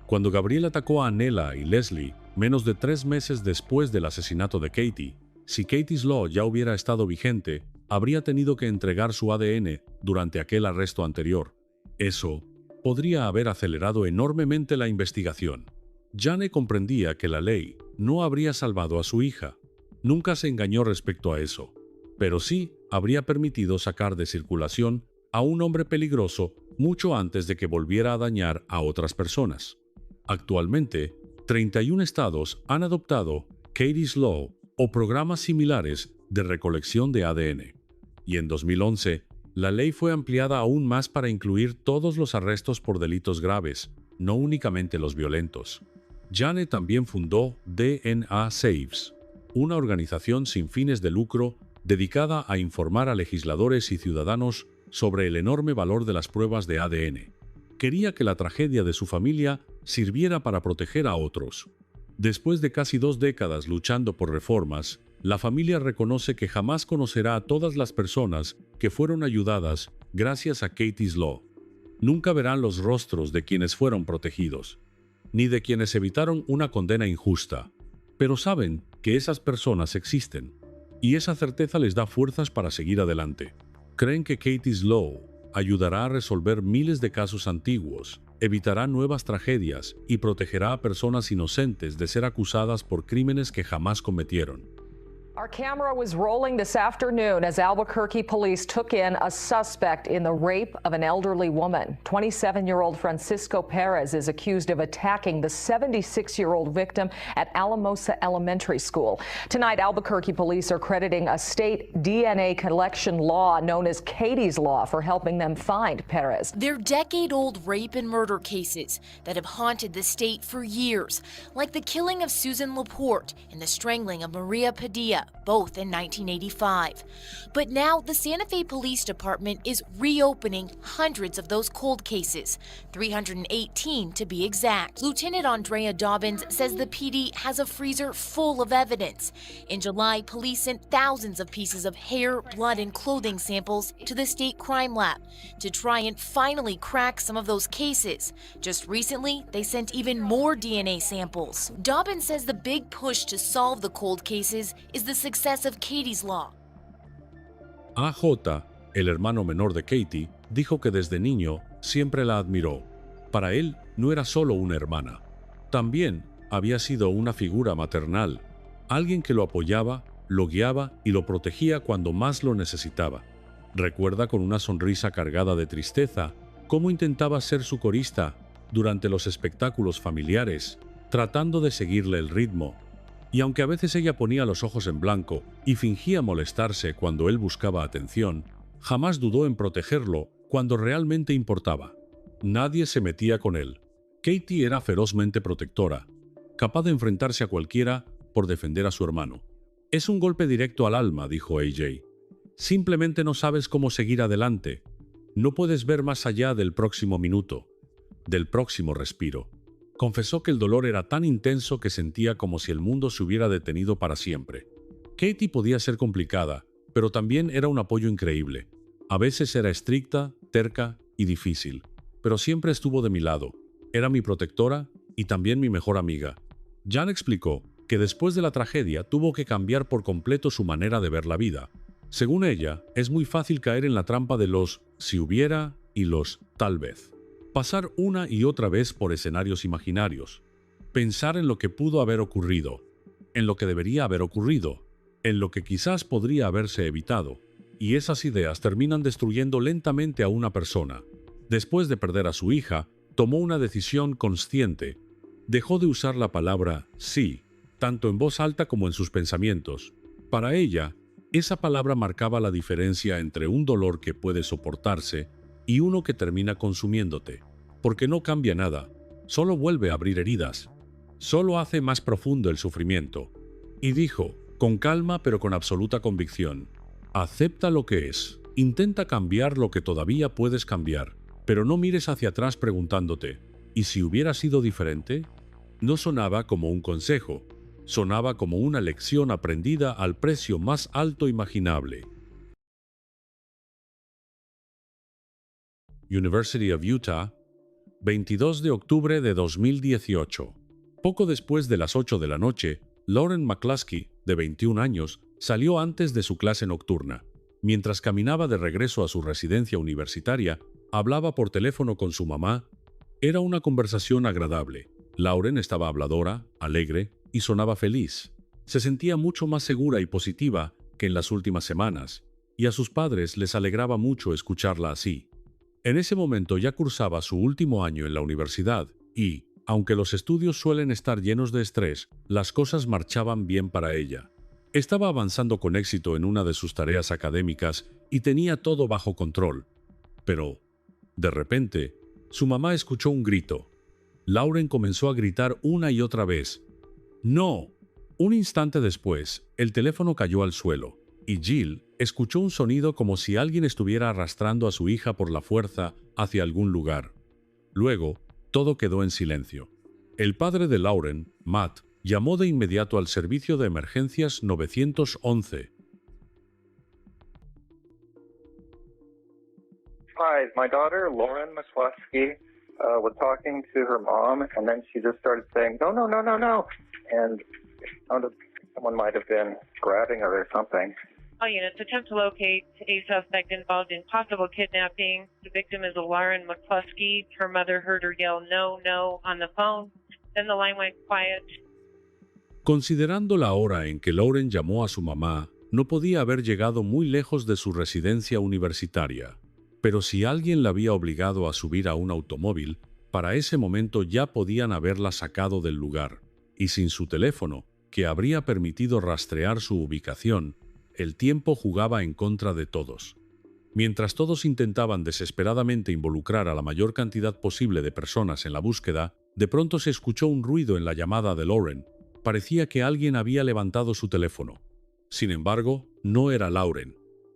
Cuando Gabriel atacó a Nella y Leslie, menos de 3 meses después del asesinato de Katie, si Katie's Law ya hubiera estado vigente, habría tenido que entregar su ADN durante aquel arresto anterior. Eso podría haber acelerado enormemente la investigación. Jane comprendía que la ley no habría salvado a su hija. Nunca se engañó respecto a eso, pero sí habría permitido sacar de circulación a un hombre peligroso mucho antes de que volviera a dañar a otras personas. Actualmente, 31 estados han adoptado Katie's Law o programas similares de recolección de ADN. Y en 2011, la ley fue ampliada aún más para incluir todos los arrestos por delitos graves, no únicamente los violentos. Jane también fundó DNA Saves, una organización sin fines de lucro dedicada a informar a legisladores y ciudadanos sobre el enorme valor de las pruebas de ADN. Quería que la tragedia de su familia sirviera para proteger a otros. Después de casi 2 décadas luchando por reformas, la familia reconoce que jamás conocerá a todas las personas que fueron ayudadas gracias a Katie's Law. Nunca verán los rostros de quienes fueron protegidos, ni de quienes evitaron una condena injusta, pero saben que esas personas existen, y esa certeza les da fuerzas para seguir adelante. Creen que Katie's Law ayudará a resolver miles de casos antiguos, evitará nuevas tragedias y protegerá a personas inocentes de ser acusadas por crímenes que jamás cometieron. Our camera was rolling this afternoon as Albuquerque police took in a suspect in the rape of an elderly woman. 27-year-old Francisco Perez is accused of attacking the 76-year-old victim at Alamosa Elementary School. Tonight, Albuquerque police are crediting a state DNA collection law known as Katie's Law for helping them find Perez. They're decade-old rape and murder cases that have haunted the state for years, like the killing of Susan Laporte and the strangling of Maria Padilla, both in 1985. But now the Santa Fe Police Department is reopening hundreds of those cold cases, 318 to be exact. Lieutenant Andrea Dobbins says the PD has a freezer full of evidence. In July, police sent thousands of pieces of hair, blood, and clothing samples to the state crime lab to try and finally crack some of those cases. Just recently, they sent even more DNA samples. Dobbins says the big push to solve the cold cases is the success of Katie's Law. AJ, el hermano menor de Katie, dijo que desde niño siempre la admiró. Para él no era solo una hermana, también había sido una figura maternal, alguien que lo apoyaba, lo guiaba y lo protegía cuando más lo necesitaba. Recuerda con una sonrisa cargada de tristeza cómo intentaba ser su corista durante los espectáculos familiares, tratando de seguirle el ritmo. Y aunque a veces ella ponía los ojos en blanco y fingía molestarse cuando él buscaba atención, jamás dudó en protegerlo cuando realmente importaba. Nadie se metía con él. Katie era ferozmente protectora, capaz de enfrentarse a cualquiera por defender a su hermano. Es un golpe directo al alma, dijo AJ. Simplemente no sabes cómo seguir adelante. No puedes ver más allá del próximo minuto, del próximo respiro. Confesó que el dolor era tan intenso que sentía como si el mundo se hubiera detenido para siempre. Katie podía ser complicada, pero también era un apoyo increíble. A veces era estricta, terca y difícil, pero siempre estuvo de mi lado. Era mi protectora y también mi mejor amiga. Jan explicó que después de la tragedia tuvo que cambiar por completo su manera de ver la vida. Según ella, es muy fácil caer en la trampa de los si hubiera y los tal vez. Pasar una y otra vez por escenarios imaginarios. Pensar en lo que pudo haber ocurrido, en lo que debería haber ocurrido, en lo que quizás podría haberse evitado. Y esas ideas terminan destruyendo lentamente a una persona. Después de perder a su hija, tomó una decisión consciente. Dejó de usar la palabra sí, tanto en voz alta como en sus pensamientos. Para ella, Esa palabra marcaba la diferencia entre un dolor que puede soportarse y uno que termina consumiéndote, porque no cambia nada, solo vuelve a abrir heridas, solo hace más profundo el sufrimiento. Y dijo, con calma pero con absoluta convicción, acepta lo que es, intenta cambiar lo que todavía puedes cambiar, pero no mires hacia atrás preguntándote, ¿y si hubiera sido diferente? No sonaba como un consejo, sonaba como una lección aprendida al precio más alto imaginable. University of Utah, 22 de octubre de 2018. Poco después de las 8 de la noche, Lauren McCluskey, de 21 años, salió antes de su clase nocturna. Mientras caminaba de regreso a su residencia universitaria, hablaba por teléfono con su mamá. Era una conversación agradable. Lauren estaba habladora, alegre y sonaba feliz. Se sentía mucho más segura y positiva que en las últimas semanas, y a sus padres les alegraba mucho escucharla así. En ese momento ya cursaba su último año en la universidad y, aunque los estudios suelen estar llenos de estrés, las cosas marchaban bien para ella. Estaba avanzando con éxito en una de sus tareas académicas y tenía todo bajo control. Pero, de repente, su mamá escuchó un grito. Lauren comenzó a gritar una y otra vez. ¡No! Un instante después, el teléfono cayó al suelo, y Jill escuchó un sonido como si alguien estuviera arrastrando a su hija por la fuerza hacia algún lugar. Luego, todo quedó en silencio. El padre de Lauren, Matt, llamó de inmediato al servicio de emergencias 911. Hi, my daughter, Lauren McCluskey, was talking to her mom, and then she just started saying, no, no, no, no, no. And it sounded someone might have been grabbing her or something. All units attempt to locate a suspect involved in possible kidnapping. The victim is Lauren McCluskey. Her mother heard her yell, no, no, on the phone. Then the line went quiet. Considerando la hora en que Lauren llamó a su mamá, no podía haber llegado muy lejos de su residencia universitaria. Pero si alguien la había obligado a subir a un automóvil, para ese momento ya podían haberla sacado del lugar. Y sin su teléfono, que habría permitido rastrear su ubicación, el tiempo jugaba en contra de todos. Mientras todos intentaban desesperadamente involucrar a la mayor cantidad posible de personas en la búsqueda, de pronto se escuchó un ruido en la llamada de Lauren. Parecía que alguien había levantado su teléfono. Sin embargo, no era Lauren.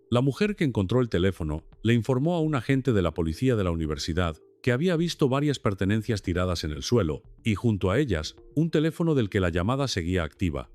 La mujer que encontró el teléfono le informó a un agente de la policía de la universidad que había visto varias pertenencias tiradas en el suelo y, junto a ellas, un teléfono del que la llamada seguía activa.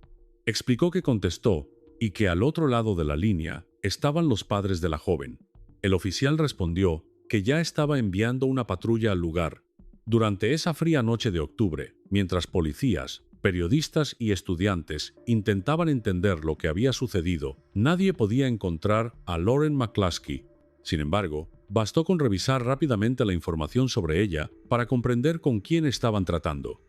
Explicó que contestó y que al otro lado de la línea estaban los padres de la joven. El oficial respondió que ya estaba enviando una patrulla al lugar. Durante esa fría noche de octubre, mientras policías, periodistas y estudiantes intentaban entender lo que había sucedido, nadie podía encontrar a Lauren McCluskey. Sin embargo, bastó con revisar rápidamente la información sobre ella para comprender con quién estaban tratando.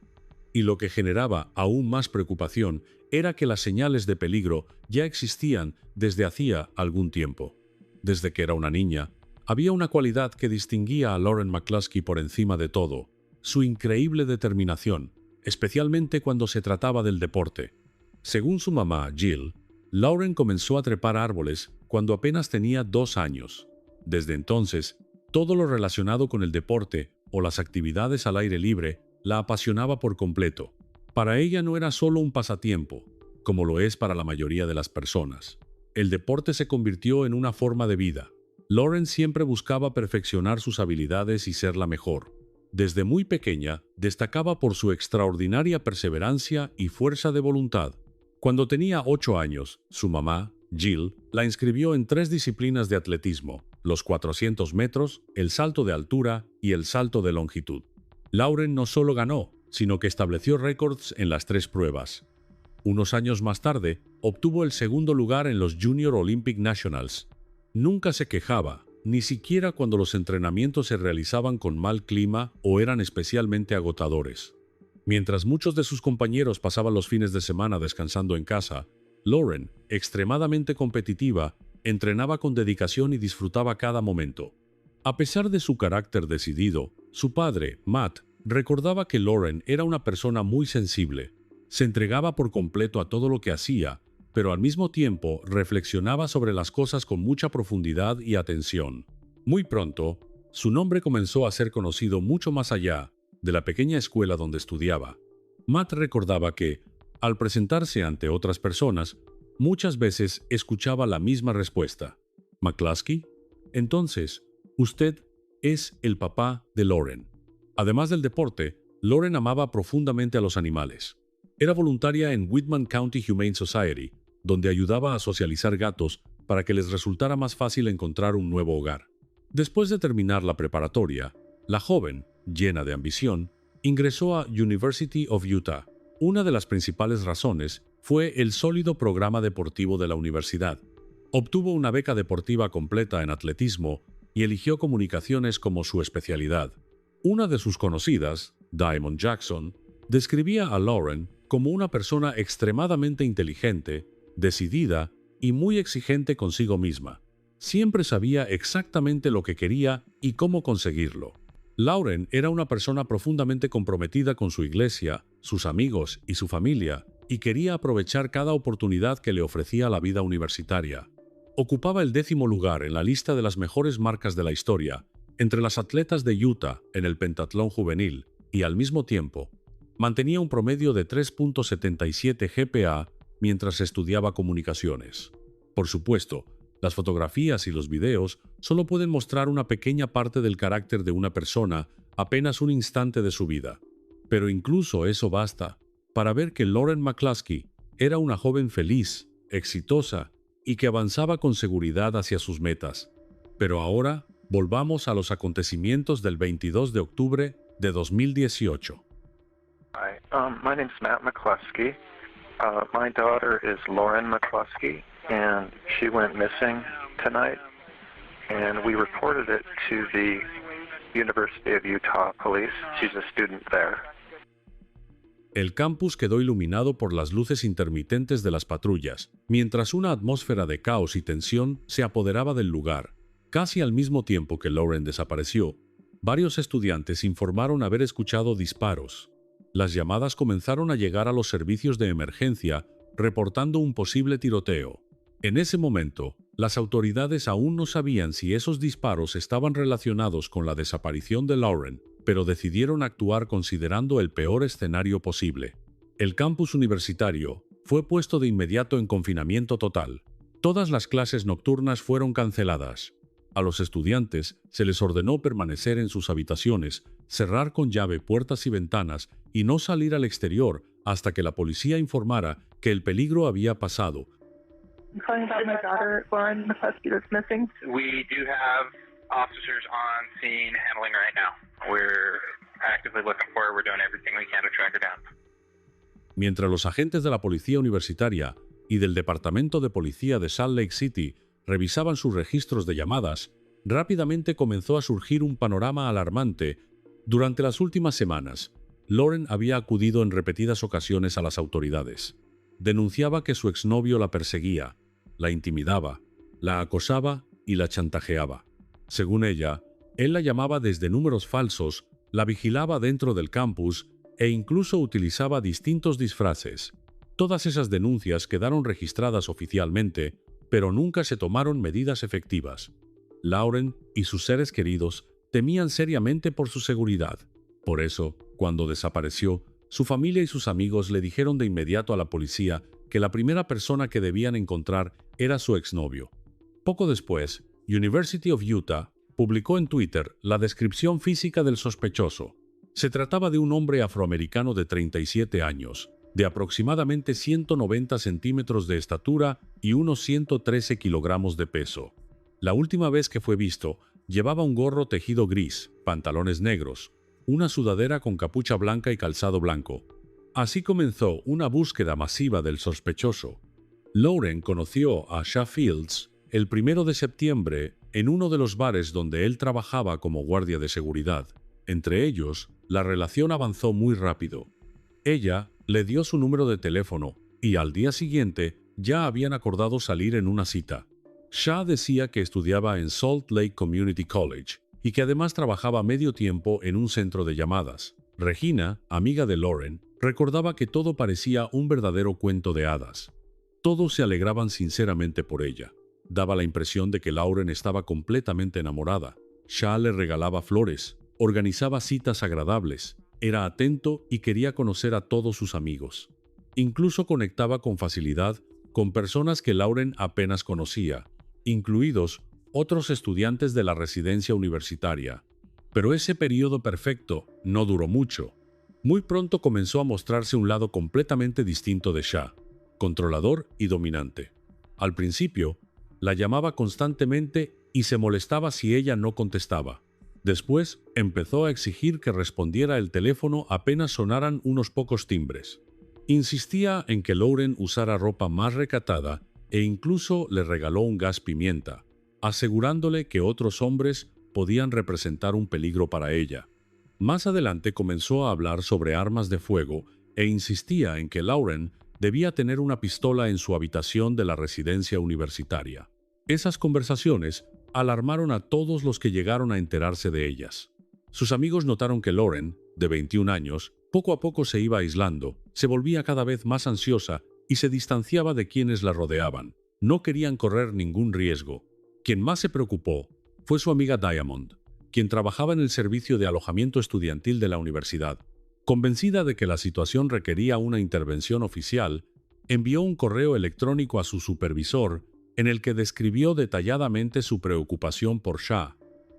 Y lo que generaba aún más preocupación era que las señales de peligro ya existían desde hacía algún tiempo. Desde que era una niña, había una cualidad que distinguía a Lauren McCluskey por encima de todo: su increíble determinación, especialmente cuando se trataba del deporte. Según su mamá, Jill, Lauren comenzó a trepar árboles cuando apenas tenía 2 años. Desde entonces, todo lo relacionado con el deporte o las actividades al aire libre la apasionaba por completo. Para ella no era solo un pasatiempo, como lo es para la mayoría de las personas. El deporte se convirtió en una forma de vida. Lauren siempre buscaba perfeccionar sus habilidades y ser la mejor. Desde muy pequeña, destacaba por su extraordinaria perseverancia y fuerza de voluntad. Cuando tenía 8 años, su mamá, Jill, la inscribió en 3 disciplinas de atletismo: los 400 metros, el salto de altura y el salto de longitud. Lauren no solo ganó, sino que estableció récords en las 3 pruebas. Unos años más tarde, obtuvo el segundo lugar en los Junior Olympic Nationals. Nunca se quejaba, ni siquiera cuando los entrenamientos se realizaban con mal clima o eran especialmente agotadores. Mientras muchos de sus compañeros pasaban los fines de semana descansando en casa, Lauren, extremadamente competitiva, entrenaba con dedicación y disfrutaba cada momento. A pesar de su carácter decidido, su padre, Matt, recordaba que Lauren era una persona muy sensible. Se entregaba por completo a todo lo que hacía pero al mismo tiempo reflexionaba sobre las cosas con mucha profundidad y atención. Muy pronto, su nombre comenzó a ser conocido mucho más allá de la pequeña escuela donde estudiaba. Matt recordaba que, al presentarse ante otras personas, muchas veces escuchaba la misma respuesta. ¿McCluskey? Entonces, usted es el papá de Lauren. Además del deporte, Lauren amaba profundamente a los animales. Era voluntaria en Whitman County Humane Society, donde ayudaba a socializar gatos para que les resultara más fácil encontrar un nuevo hogar. Después de terminar la preparatoria, la joven, llena de ambición, ingresó a University of Utah. Una de las principales razones fue el sólido programa deportivo de la universidad. Obtuvo una beca deportiva completa en atletismo y eligió comunicaciones como su especialidad. Una de sus conocidas, Diamond Jackson, describía a Lauren como una persona extremadamente inteligente, decidida y muy exigente consigo misma. Siempre sabía exactamente lo que quería y cómo conseguirlo. Lauren era una persona profundamente comprometida con su iglesia, sus amigos y su familia, y quería aprovechar cada oportunidad que le ofrecía la vida universitaria. Ocupaba el 10º lugar en la lista de las mejores marcas de la historia, entre las atletas de Utah en el pentatlón juvenil, y al mismo tiempo, mantenía un promedio de 3.77 GPA mientras estudiaba comunicaciones. Por supuesto, las fotografías y los videos solo pueden mostrar una pequeña parte del carácter de una persona apenas un instante de su vida. Pero incluso eso basta para ver que Lauren McCluskey era una joven feliz, exitosa y que avanzaba con seguridad hacia sus metas. Pero ahora, volvamos a los acontecimientos del 22 de octubre de 2018. Hi, my name's Matt McCluskey. My daughter is Lauren McCluskey, and she went missing tonight, and we reported it to the University of Utah Police. She's a student there. El campus quedó iluminado por las luces intermitentes de las patrullas, mientras una atmósfera de caos y tensión se apoderaba del lugar. Casi al mismo tiempo que Lauren desapareció, varios estudiantes informaron haber escuchado disparos. Las llamadas comenzaron a llegar a los servicios de emergencia, reportando un posible tiroteo. En ese momento, las autoridades aún no sabían si esos disparos estaban relacionados con la desaparición de Lauren, pero decidieron actuar considerando el peor escenario posible. El campus universitario fue puesto de inmediato en confinamiento total. Todas las clases nocturnas fueron canceladas. A los estudiantes se les ordenó permanecer en sus habitaciones, cerrar con llave puertas y ventanas y no salir al exterior hasta que la policía informara que el peligro había pasado. I'm calling about my daughter, Lauren McCluskey, that's missing. We do have officers on scene handling right now. We're actively looking for her. We're doing everything we can to track her down. Mientras los agentes de la policía universitaria y del Departamento de Policía de Salt Lake City revisaban sus registros de llamadas, rápidamente comenzó a surgir un panorama alarmante. Durante las últimas semanas, Lauren había acudido en repetidas ocasiones a las autoridades. Denunciaba que su exnovio la perseguía, la intimidaba, la acosaba y la chantajeaba. Según ella, él la llamaba desde números falsos, la vigilaba dentro del campus e incluso utilizaba distintos disfraces. Todas esas denuncias quedaron registradas oficialmente, pero nunca se tomaron medidas efectivas. Lauren y sus seres queridos temían seriamente por su seguridad. Por eso, cuando desapareció, su familia y sus amigos le dijeron de inmediato a la policía que la primera persona que debían encontrar era su exnovio. Poco después, University of Utah publicó en Twitter la descripción física del sospechoso. Se trataba de un hombre afroamericano de 37 años, de aproximadamente 190 centímetros de estatura y unos 113 kilogramos de peso. La última vez que fue visto, llevaba un gorro tejido gris, pantalones negros, una sudadera con capucha blanca y calzado blanco. Así comenzó una búsqueda masiva del sospechoso. Lauren conoció a Sha Fields el 1 de septiembre en uno de los bares donde él trabajaba como guardia de seguridad. Entre ellos, la relación avanzó muy rápido. Ella le dio su número de teléfono y al día siguiente ya habían acordado salir en una cita. Sha decía que estudiaba en Salt Lake Community College y que además trabajaba medio tiempo en un centro de llamadas. Regina, amiga de Lauren, recordaba que todo parecía un verdadero cuento de hadas. Todos se alegraban sinceramente por ella. Daba la impresión de que Lauren estaba completamente enamorada. Shah le regalaba flores, organizaba citas agradables, era atento y quería conocer a todos sus amigos. Incluso conectaba con facilidad con personas que Lauren apenas conocía, incluidos otros estudiantes de la residencia universitaria. Pero ese periodo perfecto no duró mucho. Muy pronto comenzó a mostrarse un lado completamente distinto de Shah, controlador y dominante. Al principio, la llamaba constantemente y se molestaba si ella no contestaba. Después, empezó a exigir que respondiera el teléfono apenas sonaran unos pocos timbres. Insistía en que Lauren usara ropa más recatada e incluso le regaló un gas pimienta, asegurándole que otros hombres podían representar un peligro para ella. Más adelante comenzó a hablar sobre armas de fuego e insistía en que Lauren debía tener una pistola en su habitación de la residencia universitaria. Esas conversaciones alarmaron a todos los que llegaron a enterarse de ellas. Sus amigos notaron que Lauren, de 21 años, poco a poco se iba aislando, se volvía cada vez más ansiosa y se distanciaba de quienes la rodeaban. No querían correr ningún riesgo. Quien más se preocupó fue su amiga Diamond, quien trabajaba en el servicio de alojamiento estudiantil de la universidad. Convencida de que la situación requería una intervención oficial, envió un correo electrónico a su supervisor en el que describió detalladamente su preocupación por Shah.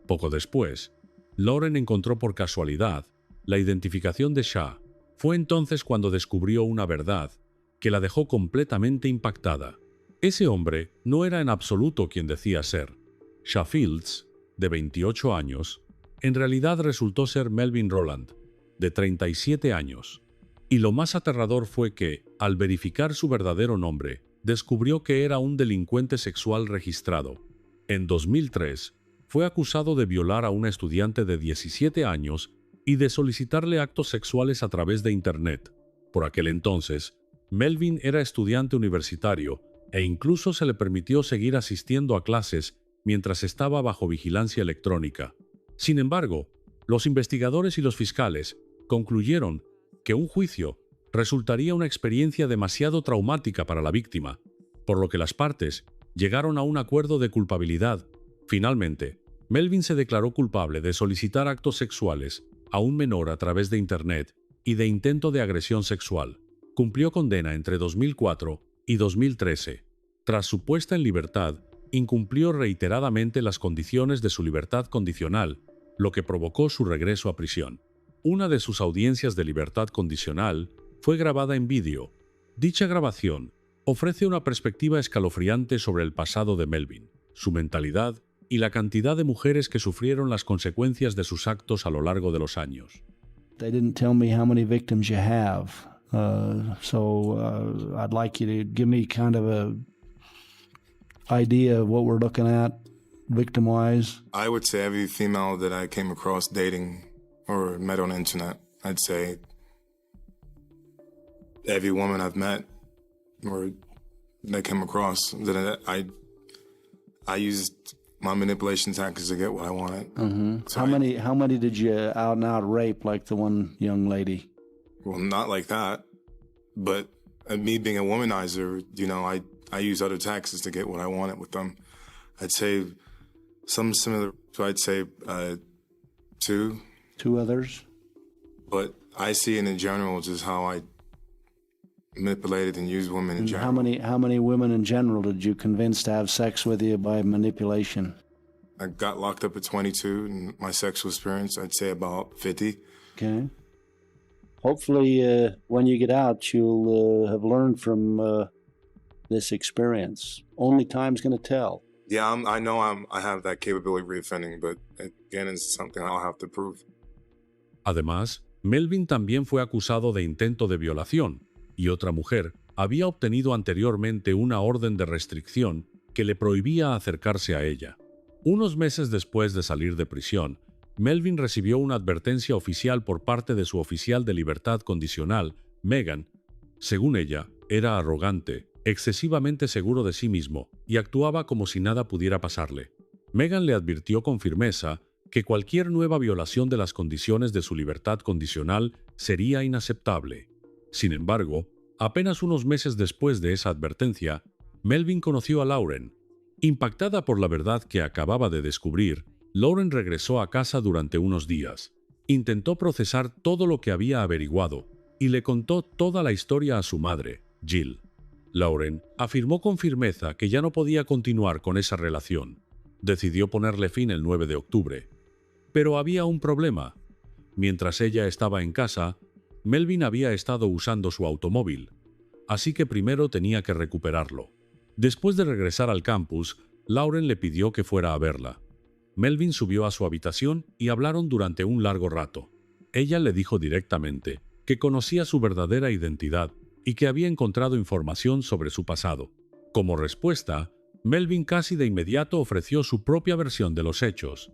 Poco después, Lauren encontró por casualidad la identificación de Shah. Fue entonces cuando descubrió una verdad que la dejó completamente impactada. Ese hombre no era en absoluto quien decía ser. Shah Fields, de 28 años, en realidad resultó ser Melvin Rowland, de 37 años. Y lo más aterrador fue que, al verificar su verdadero nombre, descubrió que era un delincuente sexual registrado. En 2003, fue acusado de violar a una estudiante de 17 años y de solicitarle actos sexuales a través de Internet. Por aquel entonces, Melvin era estudiante universitario e incluso se le permitió seguir asistiendo a clases mientras estaba bajo vigilancia electrónica. Sin embargo, los investigadores y los fiscales concluyeron que un juicio resultaría una experiencia demasiado traumática para la víctima, por lo que las partes llegaron a un acuerdo de culpabilidad. Finalmente, Melvin se declaró culpable de solicitar actos sexuales a un menor a través de Internet y de intento de agresión sexual. Cumplió condena entre 2004 y 2013. Tras su puesta en libertad, incumplió reiteradamente las condiciones de su libertad condicional, lo que provocó su regreso a prisión. Una de sus audiencias de libertad condicional fue grabada en vídeo. Dicha grabación ofrece una perspectiva escalofriante sobre el pasado de Melvin, su mentalidad y la cantidad de mujeres que sufrieron las consecuencias de sus actos a lo largo de los años. They didn't tell me how many victims you have, so I'd like you to give me kind of a idea of what we're looking at victim-wise. I would say every female that I came across dating or met on the internet, I'd say every woman I've met or that came across, that I used my manipulation tactics to get what I wanted. Mm-hmm. So how many did you out and out rape like the one young lady? Well, not like that, but me being a womanizer, you know, I use other tactics to get what I wanted with them. I'd say some similar, so I'd say two. Two others? But I see it in general just how I manipulated and used women in And general. how many women in general did you convince to have sex with you by manipulation? I got locked up at 22, and my sexual experience, I'd say about 50. Okay. Hopefully, when you get out, you'll have learned from this experience. Only time's going to tell. Yeah, I know I have that capability of reoffending, but again, it's something I'll have to prove. Además, Melvin también fue acusado de intento de violación, y otra mujer había obtenido anteriormente una orden de restricción que le prohibía acercarse a ella. Unos meses después de salir de prisión, Melvin recibió una advertencia oficial por parte de su oficial de libertad condicional, Megan. Según ella, era arrogante, excesivamente seguro de sí mismo y actuaba como si nada pudiera pasarle. Megan le advirtió con firmeza que cualquier nueva violación de las condiciones de su libertad condicional sería inaceptable. Sin embargo, Apenas unos meses después de esa advertencia, Melvin conoció a Lauren. Impactada por la verdad que acababa de descubrir, Lauren regresó a casa durante unos días. Intentó procesar todo lo que había averiguado y le contó toda la historia a su madre, Jill. Lauren afirmó con firmeza que ya no podía continuar con esa relación. Decidió ponerle fin el 9 de octubre. Pero había un problema. Mientras ella estaba en casa, Melvin había estado usando su automóvil, así que primero tenía que recuperarlo. Después de regresar al campus, Lauren le pidió que fuera a verla. Melvin subió a su habitación y hablaron durante un largo rato. Ella le dijo directamente que conocía su verdadera identidad y que había encontrado información sobre su pasado. Como respuesta, Melvin casi de inmediato ofreció su propia versión de los hechos.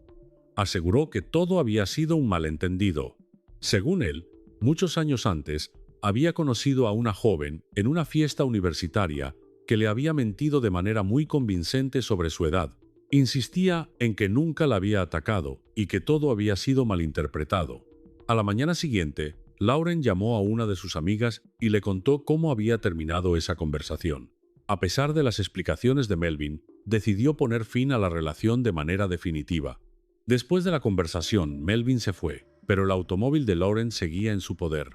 Aseguró que todo había sido un malentendido. Según él, muchos años antes, había conocido a una joven en una fiesta universitaria que le había mentido de manera muy convincente sobre su edad. Insistía en que nunca la había atacado y que todo había sido malinterpretado. A la mañana siguiente, Lauren llamó a una de sus amigas y le contó cómo había terminado esa conversación. A pesar de las explicaciones de Melvin, decidió poner fin a la relación de manera definitiva. Después de la conversación, Melvin se fue, pero el automóvil de Lauren seguía en su poder.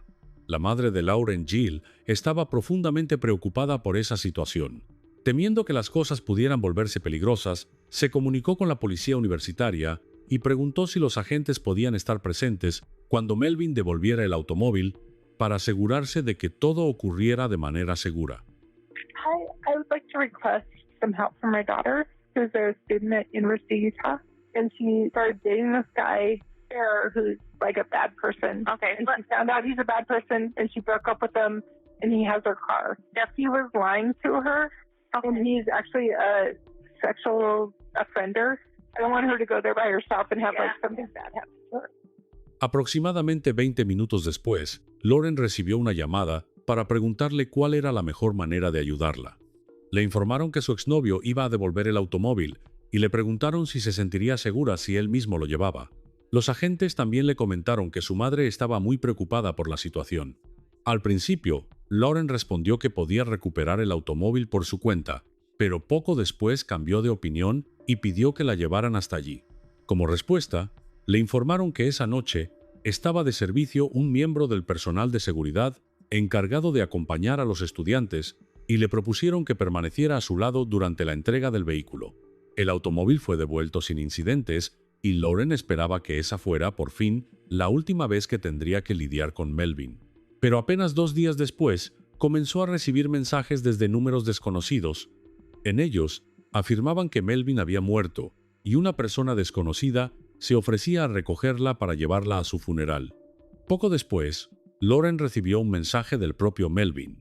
La madre de Lauren, Jill, estaba profundamente preocupada por esa situación. Temiendo que las cosas pudieran volverse peligrosas, se comunicó con la policía universitaria y preguntó si los agentes podían estar presentes cuando Melvin devolviera el automóvil para asegurarse de que todo ocurriera de manera segura. Hi, I would like to request some help for my daughter, who's a student at University of Utah, and she started dating this guy there who's like a bad person. Okay. And she found out he's a bad person, and she broke up with him, and he has her car. If he was lying to her, and he's actually a sexual offender, I don't want her to go there by herself and have like something bad happen to her. Aproximadamente 20 minutos después, Lauren recibió una llamada para preguntarle cuál era la mejor manera de ayudarla. Le informaron que su exnovio iba a devolver el automóvil y le preguntaron si se sentiría segura si él mismo lo llevaba. Los agentes también le comentaron que su madre estaba muy preocupada por la situación. Al principio, Lauren respondió que podía recuperar el automóvil por su cuenta, pero poco después cambió de opinión y pidió que la llevaran hasta allí. Como respuesta, le informaron que esa noche estaba de servicio un miembro del personal de seguridad encargado de acompañar a los estudiantes y le propusieron que permaneciera a su lado durante la entrega del vehículo. El automóvil fue devuelto sin incidentes y Lauren esperaba que esa fuera, por fin, la última vez que tendría que lidiar con Melvin. Pero apenas 2 días después, comenzó a recibir mensajes desde números desconocidos. En ellos, afirmaban que Melvin había muerto y una persona desconocida se ofrecía a recogerla para llevarla a su funeral. Poco después, Lauren recibió un mensaje del propio Melvin.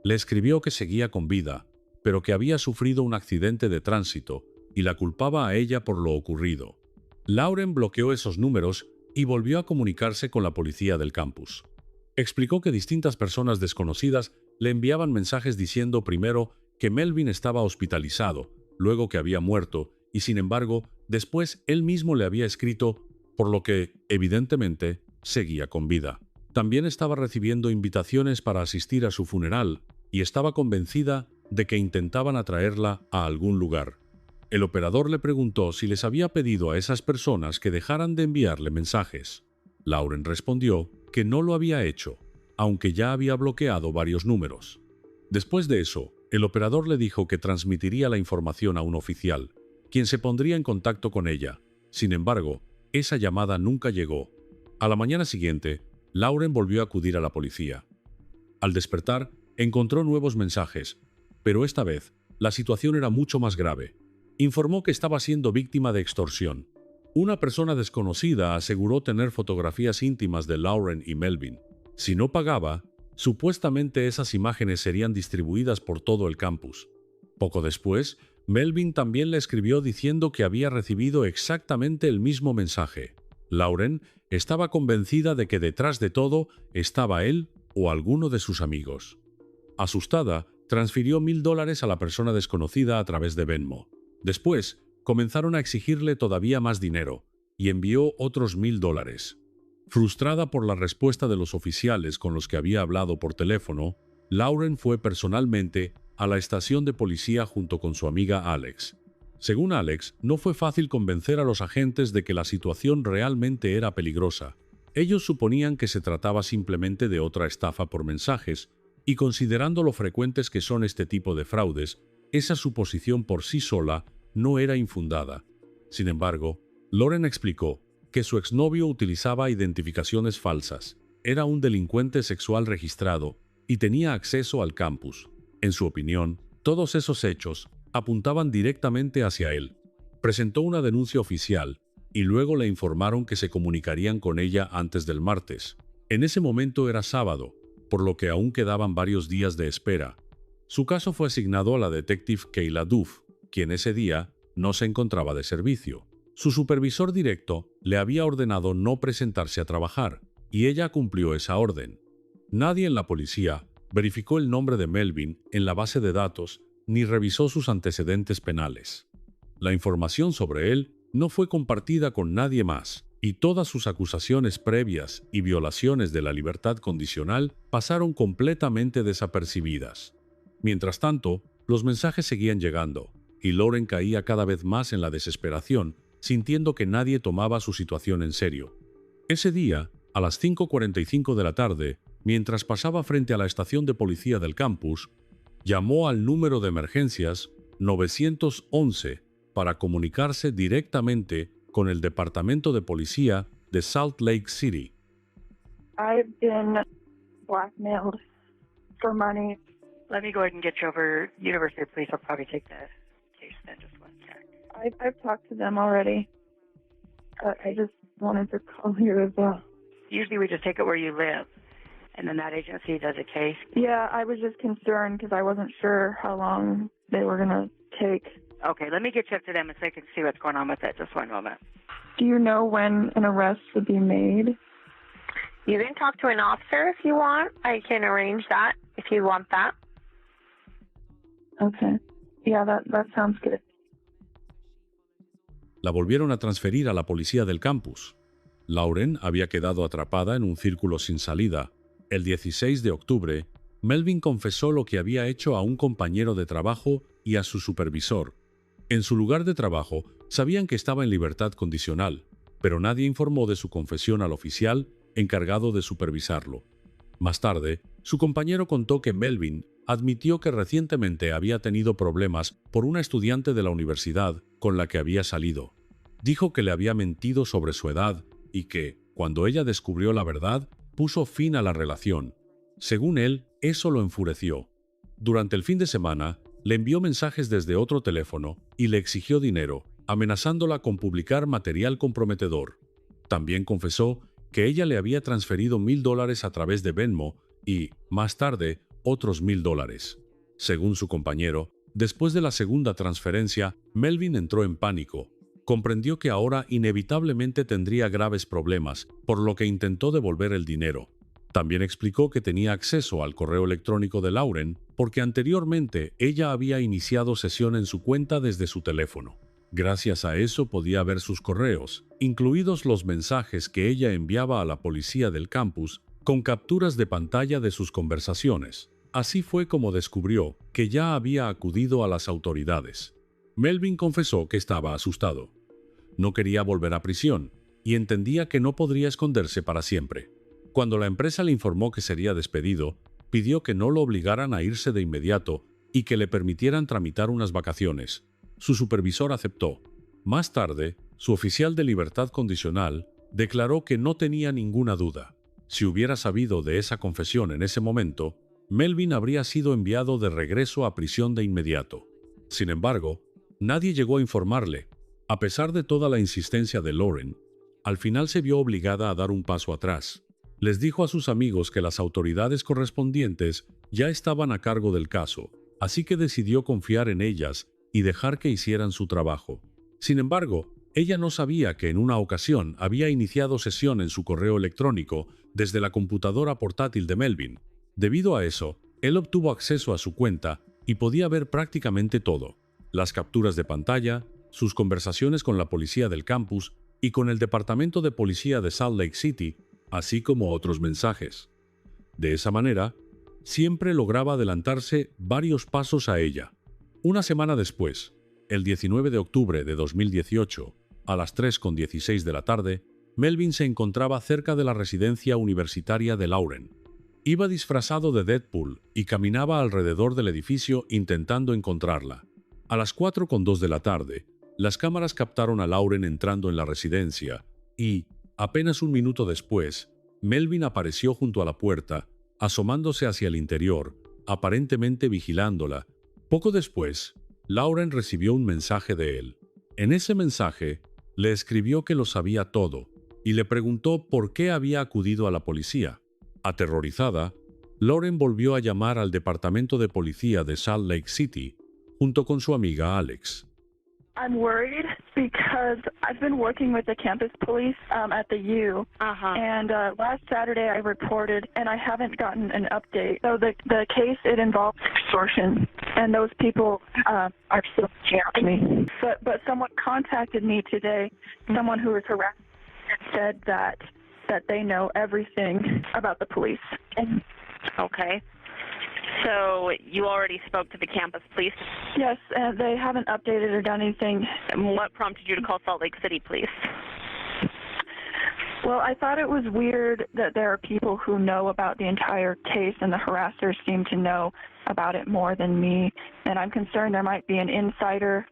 Le escribió que seguía con vida, pero que había sufrido un accidente de tránsito y la culpaba a ella por lo ocurrido. Lauren bloqueó esos números y volvió a comunicarse con la policía del campus. Explicó que distintas personas desconocidas le enviaban mensajes diciendo primero que Melvin estaba hospitalizado, luego que había muerto, y sin embargo, después él mismo le había escrito, por lo que, evidentemente, seguía con vida. También estaba recibiendo invitaciones para asistir a su funeral y estaba convencida de que intentaban atraerla a algún lugar. El operador le preguntó si les había pedido a esas personas que dejaran de enviarle mensajes. Lauren respondió que no lo había hecho, aunque ya había bloqueado varios números. Después de eso, el operador le dijo que transmitiría la información a un oficial, quien se pondría en contacto con ella. Sin embargo, esa llamada nunca llegó. A la mañana siguiente, Lauren volvió a acudir a la policía. Al despertar, encontró nuevos mensajes, pero esta vez, la situación era mucho más grave. Informó que estaba siendo víctima de extorsión. Una persona desconocida aseguró tener fotografías íntimas de Lauren y Melvin. Si no pagaba, supuestamente esas imágenes serían distribuidas por todo el campus. Poco después, Melvin también le escribió diciendo que había recibido exactamente el mismo mensaje. Lauren estaba convencida de que detrás de todo estaba él o alguno de sus amigos. Asustada, transfirió $1,000 a la persona desconocida a través de Venmo. Después, comenzaron a exigirle todavía más dinero y envió otros $1,000. Frustrada por la respuesta de los oficiales con los que había hablado por teléfono, Lauren fue personalmente a la estación de policía junto con su amiga Alex. Según Alex, no fue fácil convencer a los agentes de que la situación realmente era peligrosa. Ellos suponían que se trataba simplemente de otra estafa por mensajes, y considerando lo frecuentes que son este tipo de fraudes, esa suposición por sí sola no era infundada. Sin embargo, Lauren explicó que su exnovio utilizaba identificaciones falsas, era un delincuente sexual registrado y tenía acceso al campus. En su opinión, todos esos hechos apuntaban directamente hacia él. Presentó una denuncia oficial y luego le informaron que se comunicarían con ella antes del martes. En ese momento era sábado, por lo que aún quedaban varios días de espera. Su caso fue asignado a la detective Kayla Duff, quien ese día no se encontraba de servicio. Su supervisor directo le había ordenado no presentarse a trabajar, y ella cumplió esa orden. Nadie en la policía verificó el nombre de Melvin en la base de datos ni revisó sus antecedentes penales. La información sobre él no fue compartida con nadie más, y todas sus acusaciones previas y violaciones de la libertad condicional pasaron completamente desapercibidas. Mientras tanto, los mensajes seguían llegando, y Lauren caía cada vez más en la desesperación, sintiendo que nadie tomaba su situación en serio. Ese día, a las 5:45 de la tarde, mientras pasaba frente a la estación de policía del campus, llamó al número de emergencias 911 para comunicarse directamente con el departamento de policía de Salt Lake City. I've been blackmailed for money. Let me go ahead and get you over. University Police will probably take the case then. Just one sec. I've talked to them already. I just wanted to call you as well. Usually we just take it where you live, and then that agency does a case. Yeah, I was just concerned because I wasn't sure how long they were going to take. Okay, let me get you up to them so they can see what's going on with it. Just one moment. Do you know when an arrest would be made? You can talk to an officer if you want. I can arrange that if you want that. Okay. Yeah, that sounds good. La volvieron a transferir a la policía del campus. Lauren había quedado atrapada en un círculo sin salida. El 16 de octubre, Melvin confesó lo que había hecho a un compañero de trabajo y a su supervisor. En su lugar de trabajo, sabían que estaba en libertad condicional, pero nadie informó de su confesión al oficial encargado de supervisarlo. Más tarde, su compañero contó que Melvin admitió que recientemente había tenido problemas por una estudiante de la universidad con la que había salido. Dijo que le había mentido sobre su edad y que, cuando ella descubrió la verdad, puso fin a la relación. Según él, eso lo enfureció. Durante el fin de semana, le envió mensajes desde otro teléfono y le exigió dinero, amenazándola con publicar material comprometedor. También confesó que ella le había transferido $1,000 a través de Venmo y, más tarde, otros $1,000. Según su compañero, después de la segunda transferencia, Melvin entró en pánico. Comprendió que ahora inevitablemente tendría graves problemas, por lo que intentó devolver el dinero. También explicó que tenía acceso al correo electrónico de Lauren porque anteriormente ella había iniciado sesión en su cuenta desde su teléfono. Gracias a eso podía ver sus correos, incluidos los mensajes que ella enviaba a la policía del campus con capturas de pantalla de sus conversaciones. Así fue como descubrió que ya había acudido a las autoridades. Melvin confesó que estaba asustado. No quería volver a prisión y entendía que no podría esconderse para siempre. Cuando la empresa le informó que sería despedido, pidió que no lo obligaran a irse de inmediato y que le permitieran tramitar unas vacaciones. Su supervisor aceptó. Más tarde, su oficial de libertad condicional declaró que no tenía ninguna duda. Si hubiera sabido de esa confesión en ese momento, Melvin habría sido enviado de regreso a prisión de inmediato. Sin embargo, nadie llegó a informarle. A pesar de toda la insistencia de Lauren, al final se vio obligada a dar un paso atrás. Les dijo a sus amigos que las autoridades correspondientes ya estaban a cargo del caso, así que decidió confiar en ellas y dejar que hicieran su trabajo. Sin embargo, ella no sabía que en una ocasión había iniciado sesión en su correo electrónico desde la computadora portátil de Melvin. Debido a eso, él obtuvo acceso a su cuenta y podía ver prácticamente todo: las capturas de pantalla, sus conversaciones con la policía del campus y con el departamento de policía de Salt Lake City, así como otros mensajes. De esa manera, siempre lograba adelantarse varios pasos a ella. Una semana después, el 19 de octubre de 2018, a las 3:16 de la tarde, Melvin se encontraba cerca de la residencia universitaria de Lauren. Iba disfrazado de Deadpool y caminaba alrededor del edificio intentando encontrarla. A las 4:02 de la tarde, las cámaras captaron a Lauren entrando en la residencia y, apenas un minuto después, Melvin apareció junto a la puerta, asomándose hacia el interior, aparentemente vigilándola. Poco después, Lauren recibió un mensaje de él. En ese mensaje, le escribió que lo sabía todo y le preguntó por qué había acudido a la policía. Aterrorizada, Lauren volvió a llamar al departamento de policía de Salt Lake City junto con su amiga Alex. I'm worried because I've been working with the campus police at the U, and last Saturday I reported, and I haven't gotten an update. So the case, it involves extortion, and those people are still scaring me. But someone contacted me today, someone who was harassed, and said that they know everything about the police. Okay. So you already spoke to the campus police? Yes, they haven't updated or done anything. And what prompted you to call Salt Lake City Police? Well, I thought it was weird that there are people who know about the entire case, and the harassers seem to know about it more than me. And I'm concerned there might be an insider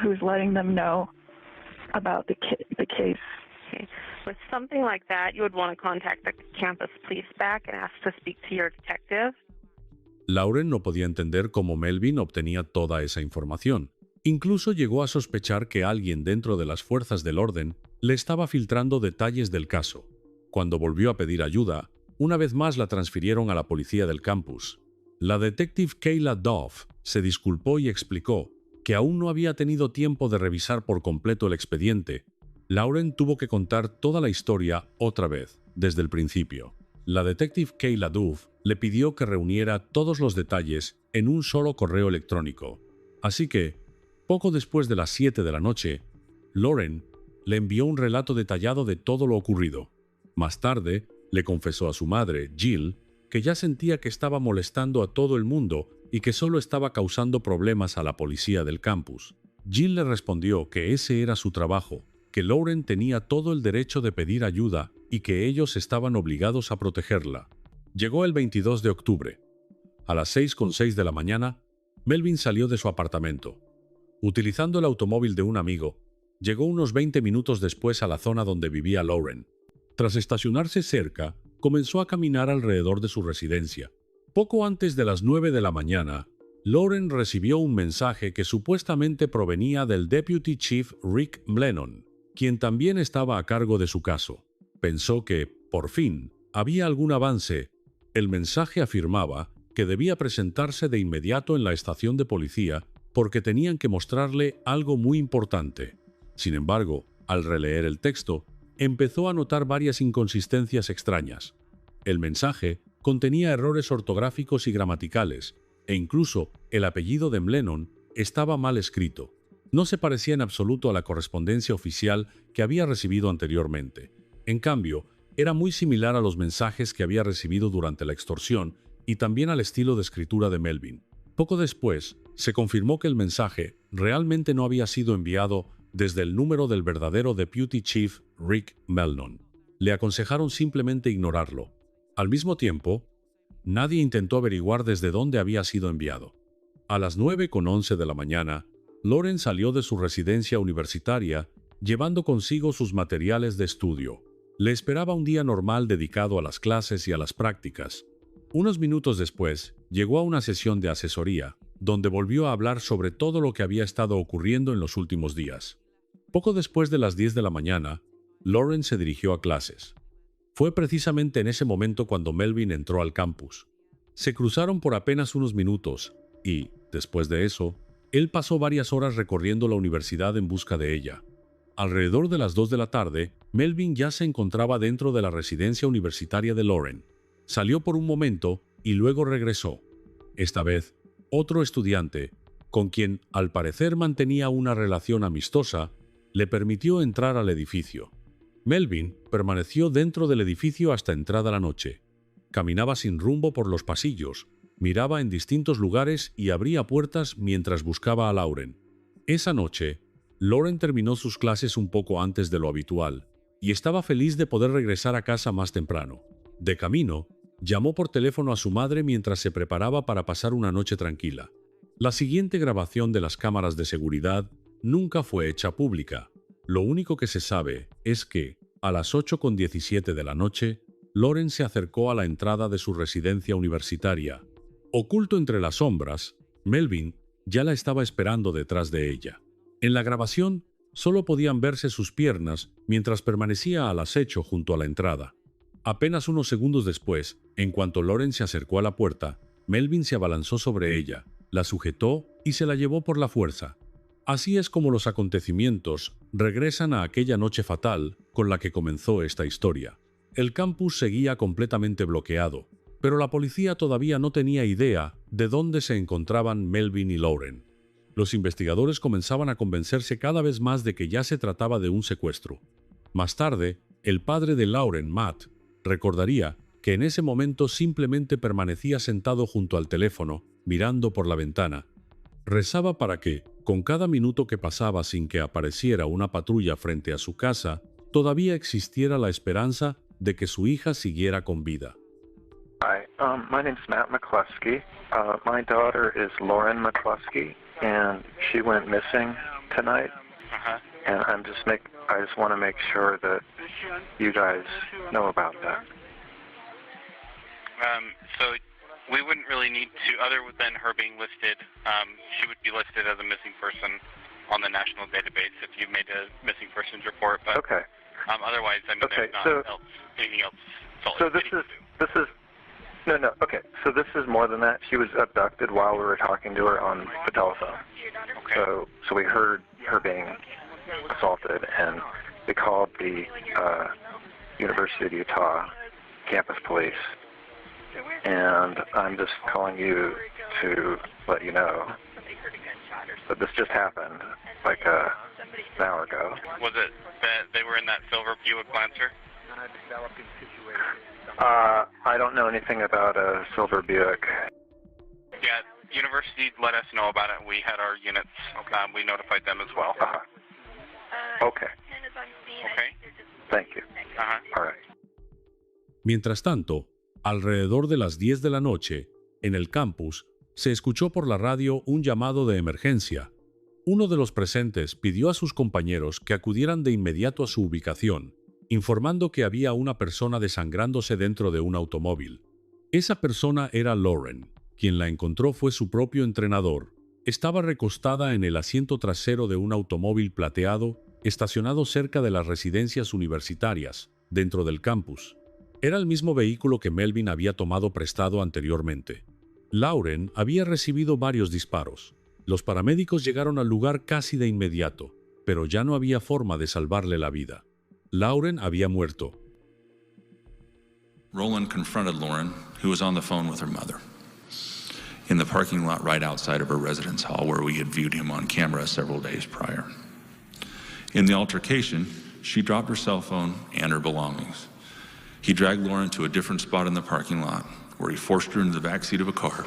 who's letting them know about the case. Okay. With something like that, you would want to contact the campus police back and ask to speak to your detective. Lauren no podía entender cómo Melvin obtenía toda esa información. Incluso llegó a sospechar que alguien dentro de las fuerzas del orden le estaba filtrando detalles del caso. Cuando volvió a pedir ayuda, una vez más la transfirieron a la policía del campus. La detective Kayla Dove se disculpó y explicó que aún no había tenido tiempo de revisar por completo el expediente. Lauren tuvo que contar toda la historia otra vez, desde el principio. La detective Kayla Dove le pidió que reuniera todos los detalles en un solo correo electrónico. Así que, poco después de las 7 de la noche, Lauren le envió un relato detallado de todo lo ocurrido. Más tarde, le confesó a su madre, Jill, que ya sentía que estaba molestando a todo el mundo y que solo estaba causando problemas a la policía del campus. Jill le respondió que ese era su trabajo, que Lauren tenía todo el derecho de pedir ayuda y que ellos estaban obligados a protegerla. Llegó el 22 de octubre. A las 6:06 de la mañana, Melvin salió de su apartamento. Utilizando el automóvil de un amigo, llegó unos 20 minutos después a la zona donde vivía Lauren. Tras estacionarse cerca, comenzó a caminar alrededor de su residencia. Poco antes de las 9 de la mañana, Lauren recibió un mensaje que supuestamente provenía del Deputy Chief Rick Mlennon, quien también estaba a cargo de su caso. Pensó que, por fin, había algún avance. El mensaje afirmaba que debía presentarse de inmediato en la estación de policía porque tenían que mostrarle algo muy importante. Sin embargo, al releer el texto, empezó a notar varias inconsistencias extrañas. El mensaje contenía errores ortográficos y gramaticales, e incluso el apellido de Mlennon estaba mal escrito. No se parecía en absoluto a la correspondencia oficial que había recibido anteriormente. En cambio, era muy similar a los mensajes que había recibido durante la extorsión y también al estilo de escritura de Melvin. Poco después, se confirmó que el mensaje realmente no había sido enviado desde el número del verdadero Deputy Chief Rick Mlennon. Le aconsejaron simplemente ignorarlo. Al mismo tiempo, nadie intentó averiguar desde dónde había sido enviado. A las 9:11 de la mañana, Lauren salió de su residencia universitaria llevando consigo sus materiales de estudio. Le esperaba un día normal dedicado a las clases y a las prácticas. Unos minutos después, llegó a una sesión de asesoría, donde volvió a hablar sobre todo lo que había estado ocurriendo en los últimos días. Poco después de las 10 de la mañana, Lauren se dirigió a clases. Fue precisamente en ese momento cuando Melvin entró al campus. Se cruzaron por apenas unos minutos y, después de eso, él pasó varias horas recorriendo la universidad en busca de ella. Alrededor de las 2 de la tarde, Melvin ya se encontraba dentro de la residencia universitaria de Lauren. Salió por un momento y luego regresó. Esta vez, otro estudiante, con quien al parecer mantenía una relación amistosa, le permitió entrar al edificio. Melvin permaneció dentro del edificio hasta entrada la noche. Caminaba sin rumbo por los pasillos, miraba en distintos lugares y abría puertas mientras buscaba a Lauren. Esa noche, Lauren terminó sus clases un poco antes de lo habitual y estaba feliz de poder regresar a casa más temprano. De camino, llamó por teléfono a su madre mientras se preparaba para pasar una noche tranquila. La siguiente grabación de las cámaras de seguridad nunca fue hecha pública. Lo único que se sabe es que, a las 8:17 de la noche, Lauren se acercó a la entrada de su residencia universitaria. Oculto entre las sombras, Melvin ya la estaba esperando detrás de ella. En la grabación, solo podían verse sus piernas mientras permanecía al acecho junto a la entrada. Apenas unos segundos después, en cuanto Lauren se acercó a la puerta, Melvin se abalanzó sobre ella, la sujetó y se la llevó por la fuerza. Así es como los acontecimientos regresan a aquella noche fatal con la que comenzó esta historia. El campus seguía completamente bloqueado, pero la policía todavía no tenía idea de dónde se encontraban Melvin y Lauren. Los investigadores comenzaban a convencerse cada vez más de que ya se trataba de un secuestro. Más tarde, el padre de Lauren, Matt, recordaría que en ese momento simplemente permanecía sentado junto al teléfono, mirando por la ventana. Rezaba para que, con cada minuto que pasaba sin que apareciera una patrulla frente a su casa, todavía existiera la esperanza de que su hija siguiera con vida. Hi, my name's Matt McCluskey. My daughter is Lauren McCluskey, and she went missing tonight. And I just want to make sure that you guys know about that. So we wouldn't really need to, other than her being listed, she would be listed as a missing person on the national database if you made a missing persons report. But okay. Otherwise, I mean, Okay, there's not anything else. So this is no. Okay, so this is more than that. She was abducted while we were talking to her on the telephone. Okay. So we heard her being assaulted, and we called the University of Utah campus police. And I'm just calling you to let you know that this just happened like an hour ago. Was it that they were in that silver Buick Lancer? I don't know anything about a silver Buick. Yeah, university let us know about it. We had our units. We notified them as well. Okay. Okay. Thank you. All right. Mientras tanto, alrededor de las 10 de la noche, en el campus, se escuchó por la radio un llamado de emergencia. Uno de los presentes pidió a sus compañeros que acudieran de inmediato a su ubicación, informando que había una persona desangrándose dentro de un automóvil. Esa persona era Lauren. Quien la encontró fue su propio entrenador. Estaba recostada en el asiento trasero de un automóvil plateado estacionado cerca de las residencias universitarias, dentro del campus. Era el mismo vehículo que Melvin había tomado prestado anteriormente. Lauren había recibido varios disparos. Los paramédicos llegaron al lugar casi de inmediato, pero ya no había forma de salvarle la vida. Lauren había muerto. Roland confronted Lauren, who was on the phone with her mother, in the parking lot right outside of her residence hall where we had viewed him on camera several days prior. In the altercation, she dropped her cell phone and her belongings. He dragged Lauren to a different spot in the parking lot where he forced her into the backseat of a car.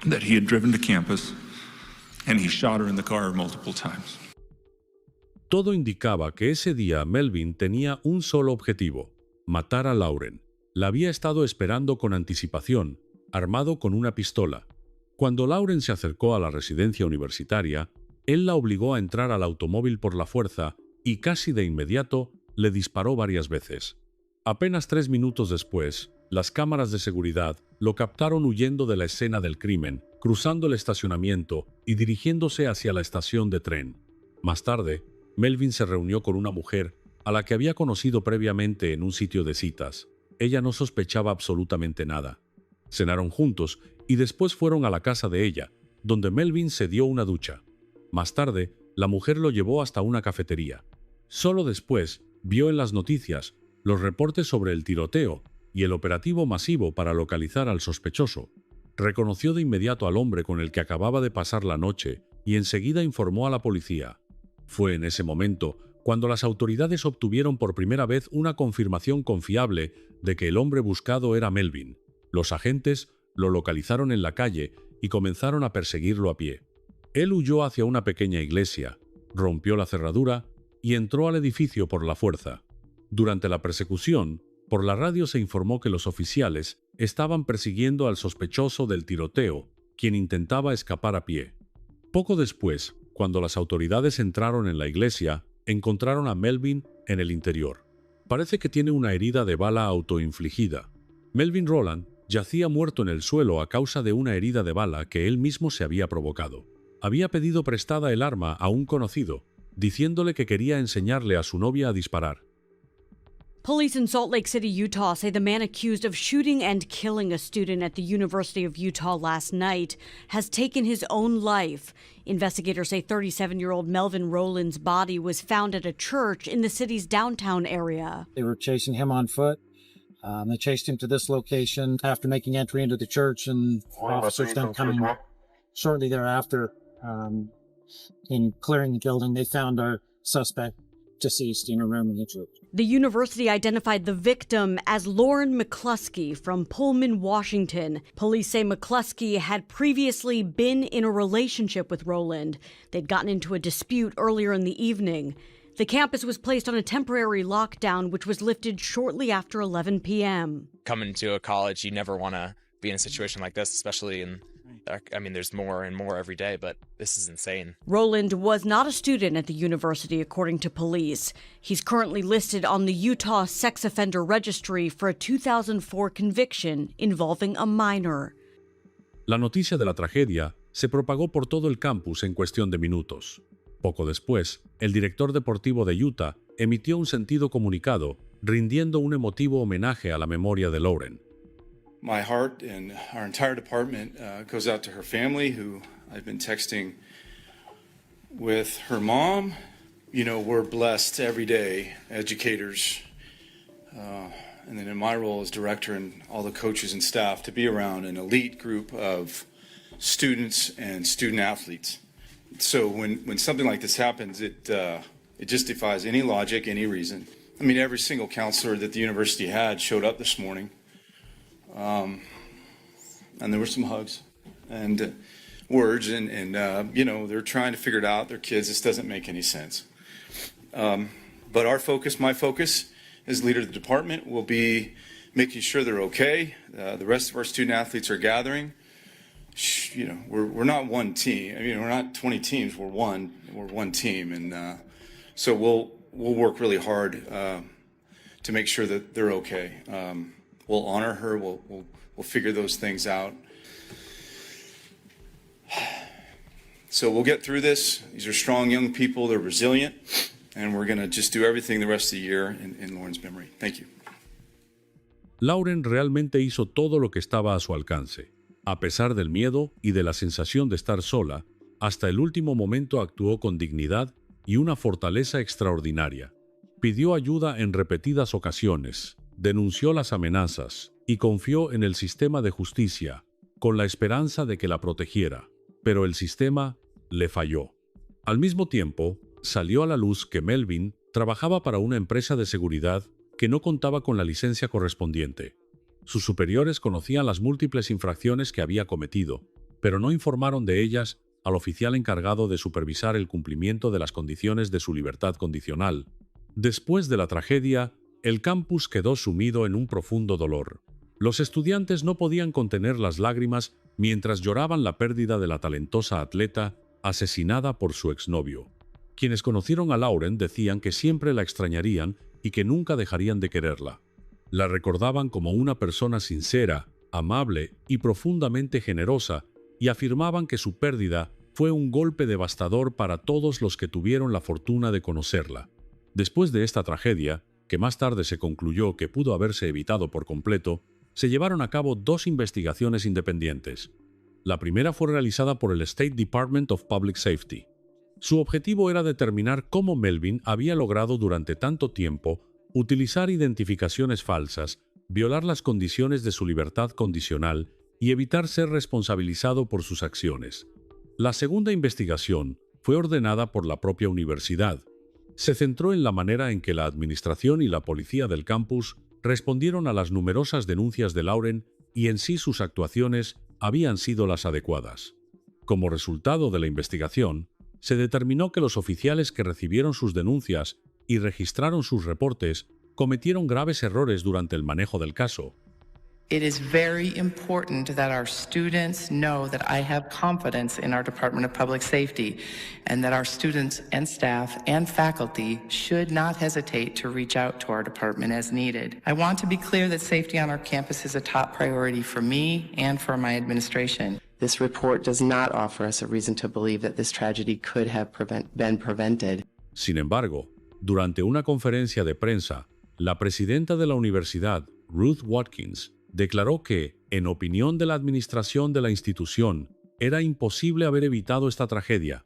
That he had driven to campus, and he shot her in the car multiple times. Todo indicaba que ese día Melvin tenía un solo objetivo: matar a Lauren. La había estado esperando con anticipación, armado con una pistola. Cuando Lauren se acercó a la residencia universitaria, él la obligó a entrar al automóvil por la fuerza y casi de inmediato le disparó varias veces. Apenas 3 minutos después, las cámaras de seguridad lo captaron huyendo de la escena del crimen, cruzando el estacionamiento y dirigiéndose hacia la estación de tren. Más tarde, Melvin se reunió con una mujer a la que había conocido previamente en un sitio de citas. Ella no sospechaba absolutamente nada. Cenaron juntos y después fueron a la casa de ella, donde Melvin se dio una ducha. Más tarde, la mujer lo llevó hasta una cafetería. Solo después vio en las noticias los reportes sobre el tiroteo y el operativo masivo para localizar al sospechoso. Reconoció de inmediato al hombre con el que acababa de pasar la noche y enseguida informó a la policía. Fue en ese momento cuando las autoridades obtuvieron por primera vez una confirmación confiable de que el hombre buscado era Melvin. Los agentes lo localizaron en la calle y comenzaron a perseguirlo a pie. Él huyó hacia una pequeña iglesia, rompió la cerradura y entró al edificio por la fuerza. Durante la persecución, por la radio se informó que los oficiales estaban persiguiendo al sospechoso del tiroteo, quien intentaba escapar a pie. Poco después, cuando las autoridades entraron en la iglesia, encontraron a Melvin en el interior. Parece que tiene una herida de bala autoinfligida. Melvin Rowland yacía muerto en el suelo a causa de una herida de bala que él mismo se había provocado. Había pedido prestada el arma a un conocido, diciéndole que quería enseñarle a su novia a disparar. Police in Salt Lake City, Utah say the man accused of shooting and killing a student at the University of Utah last night has taken his own life. Investigators say 37-year-old Melvin Rowland's body was found at a church in the city's downtown area. They were chasing him on foot. They chased him to this location after making entry into the church, and officers then coming shortly thereafter in clearing the building, they found our suspect deceased in a room in the church. The university identified the victim as Lauren McCluskey from Pullman, Washington. Police say McCluskey had previously been in a relationship with Rowland. They'd gotten into a dispute earlier in the evening. The campus was placed on a temporary lockdown, which was lifted shortly after 11 p.m. Coming to a college, you never want to be in a situation like this, especially in, I mean, there's more and more every day, but this is insane. Rowland was not a student at the university, according to police. He's currently listed on the Utah Sex Offender Registry for a 2004 conviction involving a minor. La noticia de la tragedia se propagó por todo el campus en cuestión de minutos. Poco después, el director deportivo de Utah emitió un sentido comunicado, rindiendo un emotivo homenaje a la memoria de Lauren. My heart and our entire department goes out to her family, who I've been texting with her mom. You know, we're blessed every day, educators, and then in my role as director and all the coaches and staff, to be around an elite group of students and student athletes. So when something like this happens, it just defies any logic, any reason. I mean, every single counselor that the university had showed up this morning. And there were some hugs and words, and you know, they're trying to figure it out. Their kids, this doesn't make any sense. But our focus, my focus as leader of the department, will be making sure they're okay. The rest of our student athletes are gathering. You know, we're not one team. I mean, we're not 20 teams. We're one team, and so we'll work really hard to make sure that they're okay. We'll honor her. We'll figure those things out. So we'll get through this. These are strong young people. They're resilient, and we're going to just do everything the rest of the year in Lauren's memory. Thank you. Lauren realmente hizo todo lo que estaba a su alcance. A pesar del miedo y de la sensación de estar sola, hasta el último momento actuó con dignidad y una fortaleza extraordinaria. Pidió ayuda en repetidas ocasiones, denunció las amenazas y confió en el sistema de justicia, con la esperanza de que la protegiera. Pero el sistema le falló. Al mismo tiempo, salió a la luz que Melvin trabajaba para una empresa de seguridad que no contaba con la licencia correspondiente. Sus superiores conocían las múltiples infracciones que había cometido, pero no informaron de ellas al oficial encargado de supervisar el cumplimiento de las condiciones de su libertad condicional. Después de la tragedia, el campus quedó sumido en un profundo dolor. Los estudiantes no podían contener las lágrimas mientras lloraban la pérdida de la talentosa atleta asesinada por su exnovio. Quienes conocieron a Lauren decían que siempre la extrañarían y que nunca dejarían de quererla. La recordaban como una persona sincera, amable y profundamente generosa, y afirmaban que su pérdida fue un golpe devastador para todos los que tuvieron la fortuna de conocerla. Después de esta tragedia, que más tarde se concluyó que pudo haberse evitado por completo, se llevaron a cabo dos investigaciones independientes. La primera fue realizada por el State Department of Public Safety. Su objetivo era determinar cómo Melvin había logrado durante tanto tiempo utilizar identificaciones falsas, violar las condiciones de su libertad condicional y evitar ser responsabilizado por sus acciones. La segunda investigación fue ordenada por la propia universidad. Se centró en la manera en que la administración y la policía del campus respondieron a las numerosas denuncias de Lauren y en sí sus actuaciones habían sido las adecuadas. Como resultado de la investigación, se determinó que los oficiales que recibieron sus denuncias y registraron sus reportes cometieron graves errores durante el manejo del caso. It is very important that our students know that I have confidence in our Department of Public Safety and that our students and staff and faculty should not hesitate to reach out to our department as needed. I want to be clear that safety on our campus is a top priority for me and for my administration. This report does not offer us a reason to believe that this tragedy could have been prevented. Sin embargo, durante una conferencia de prensa, la presidenta de la universidad, Ruth Watkins, declaró que, en opinión de la administración de la institución, era imposible haber evitado esta tragedia.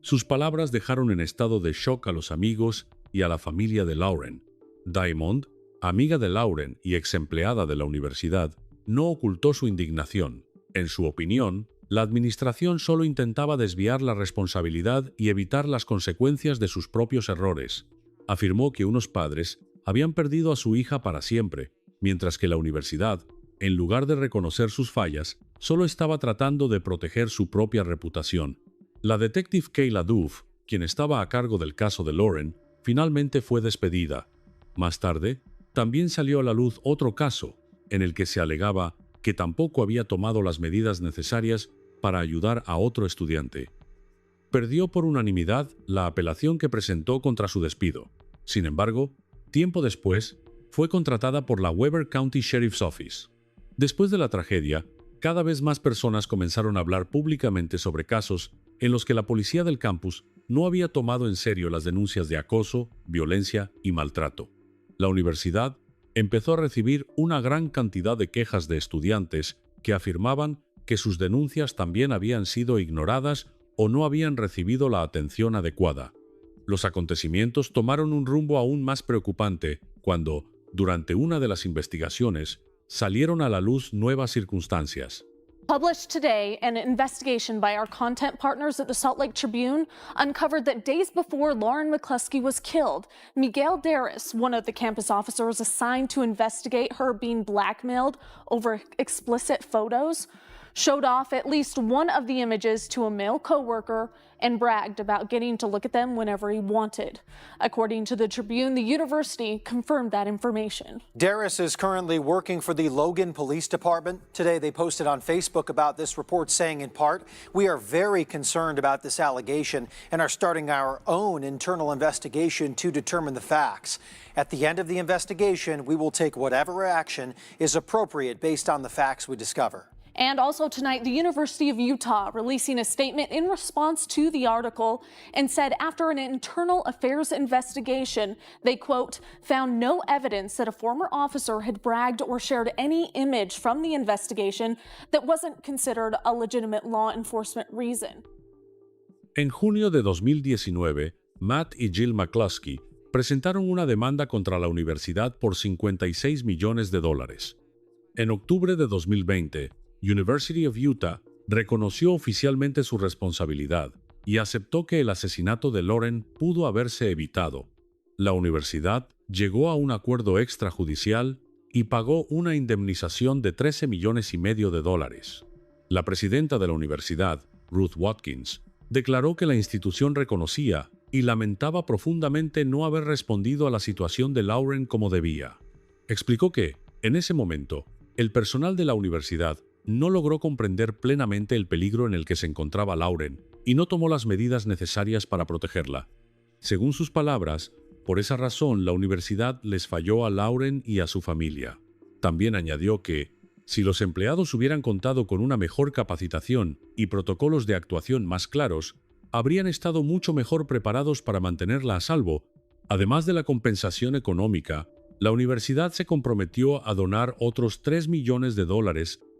Sus palabras dejaron en estado de shock a los amigos y a la familia de Lauren. Diamond, amiga de Lauren y ex empleada de la universidad, no ocultó su indignación. En su opinión, la administración solo intentaba desviar la responsabilidad y evitar las consecuencias de sus propios errores. Afirmó que unos padres habían perdido a su hija para siempre, mientras que la universidad, en lugar de reconocer sus fallas, solo estaba tratando de proteger su propia reputación. La detective Kayla Duff, quien estaba a cargo del caso de Lauren, finalmente fue despedida. Más tarde, también salió a la luz otro caso, en el que se alegaba que tampoco había tomado las medidas necesarias para ayudar a otro estudiante. Perdió por unanimidad la apelación que presentó contra su despido. Sin embargo, tiempo después, fue contratada por la Weber County Sheriff's Office. Después de la tragedia, cada vez más personas comenzaron a hablar públicamente sobre casos en los que la policía del campus no había tomado en serio las denuncias de acoso, violencia y maltrato. La universidad empezó a recibir una gran cantidad de quejas de estudiantes que afirmaban que sus denuncias también habían sido ignoradas o no habían recibido la atención adecuada. Los acontecimientos tomaron un rumbo aún más preocupante cuando, durante una de las investigaciones, salieron a la luz nuevas circunstancias. Published today, an investigation by our content partners at the Salt Lake Tribune uncovered that days before Lauren McCluskey was killed, Miguel Darris, one of the campus officers assigned to investigate her being blackmailed over explicit photos, showed off at least one of the images to a male coworker and bragged about getting to look at them whenever he wanted. According to the Tribune, the university confirmed that information. Darris is currently working for the Logan Police Department. Today, they posted on Facebook about this report, saying in part, "We are very concerned about this allegation and are starting our own internal investigation to determine the facts. At the end of the investigation, we will take whatever action is appropriate based on the facts we discover." And also tonight, the University of Utah releasing a statement in response to the article and said after an internal affairs investigation, they, quote, found no evidence that a former officer had bragged or shared any image from the investigation that wasn't considered a legitimate law enforcement reason. En junio de 2019, Matt y Jill McCluskey presentaron una demanda contra la universidad por $56 millones. En octubre de 2020, University of Utah reconoció oficialmente su responsabilidad y aceptó que el asesinato de Lauren pudo haberse evitado. La universidad llegó a un acuerdo extrajudicial y pagó una indemnización de $13,5 millones. La presidenta de la universidad, Ruth Watkins, declaró que la institución reconocía y lamentaba profundamente no haber respondido a la situación de Lauren como debía. Explicó que, en ese momento, el personal de la universidad no logró comprender plenamente el peligro en el que se encontraba Lauren y no tomó las medidas necesarias para protegerla. Según sus palabras, por esa razón la universidad les falló a Lauren y a su familia. También añadió que, si los empleados hubieran contado con una mejor capacitación y protocolos de actuación más claros, habrían estado mucho mejor preparados para mantenerla a salvo. Además de la compensación económica, la universidad se comprometió a donar otros $3 millones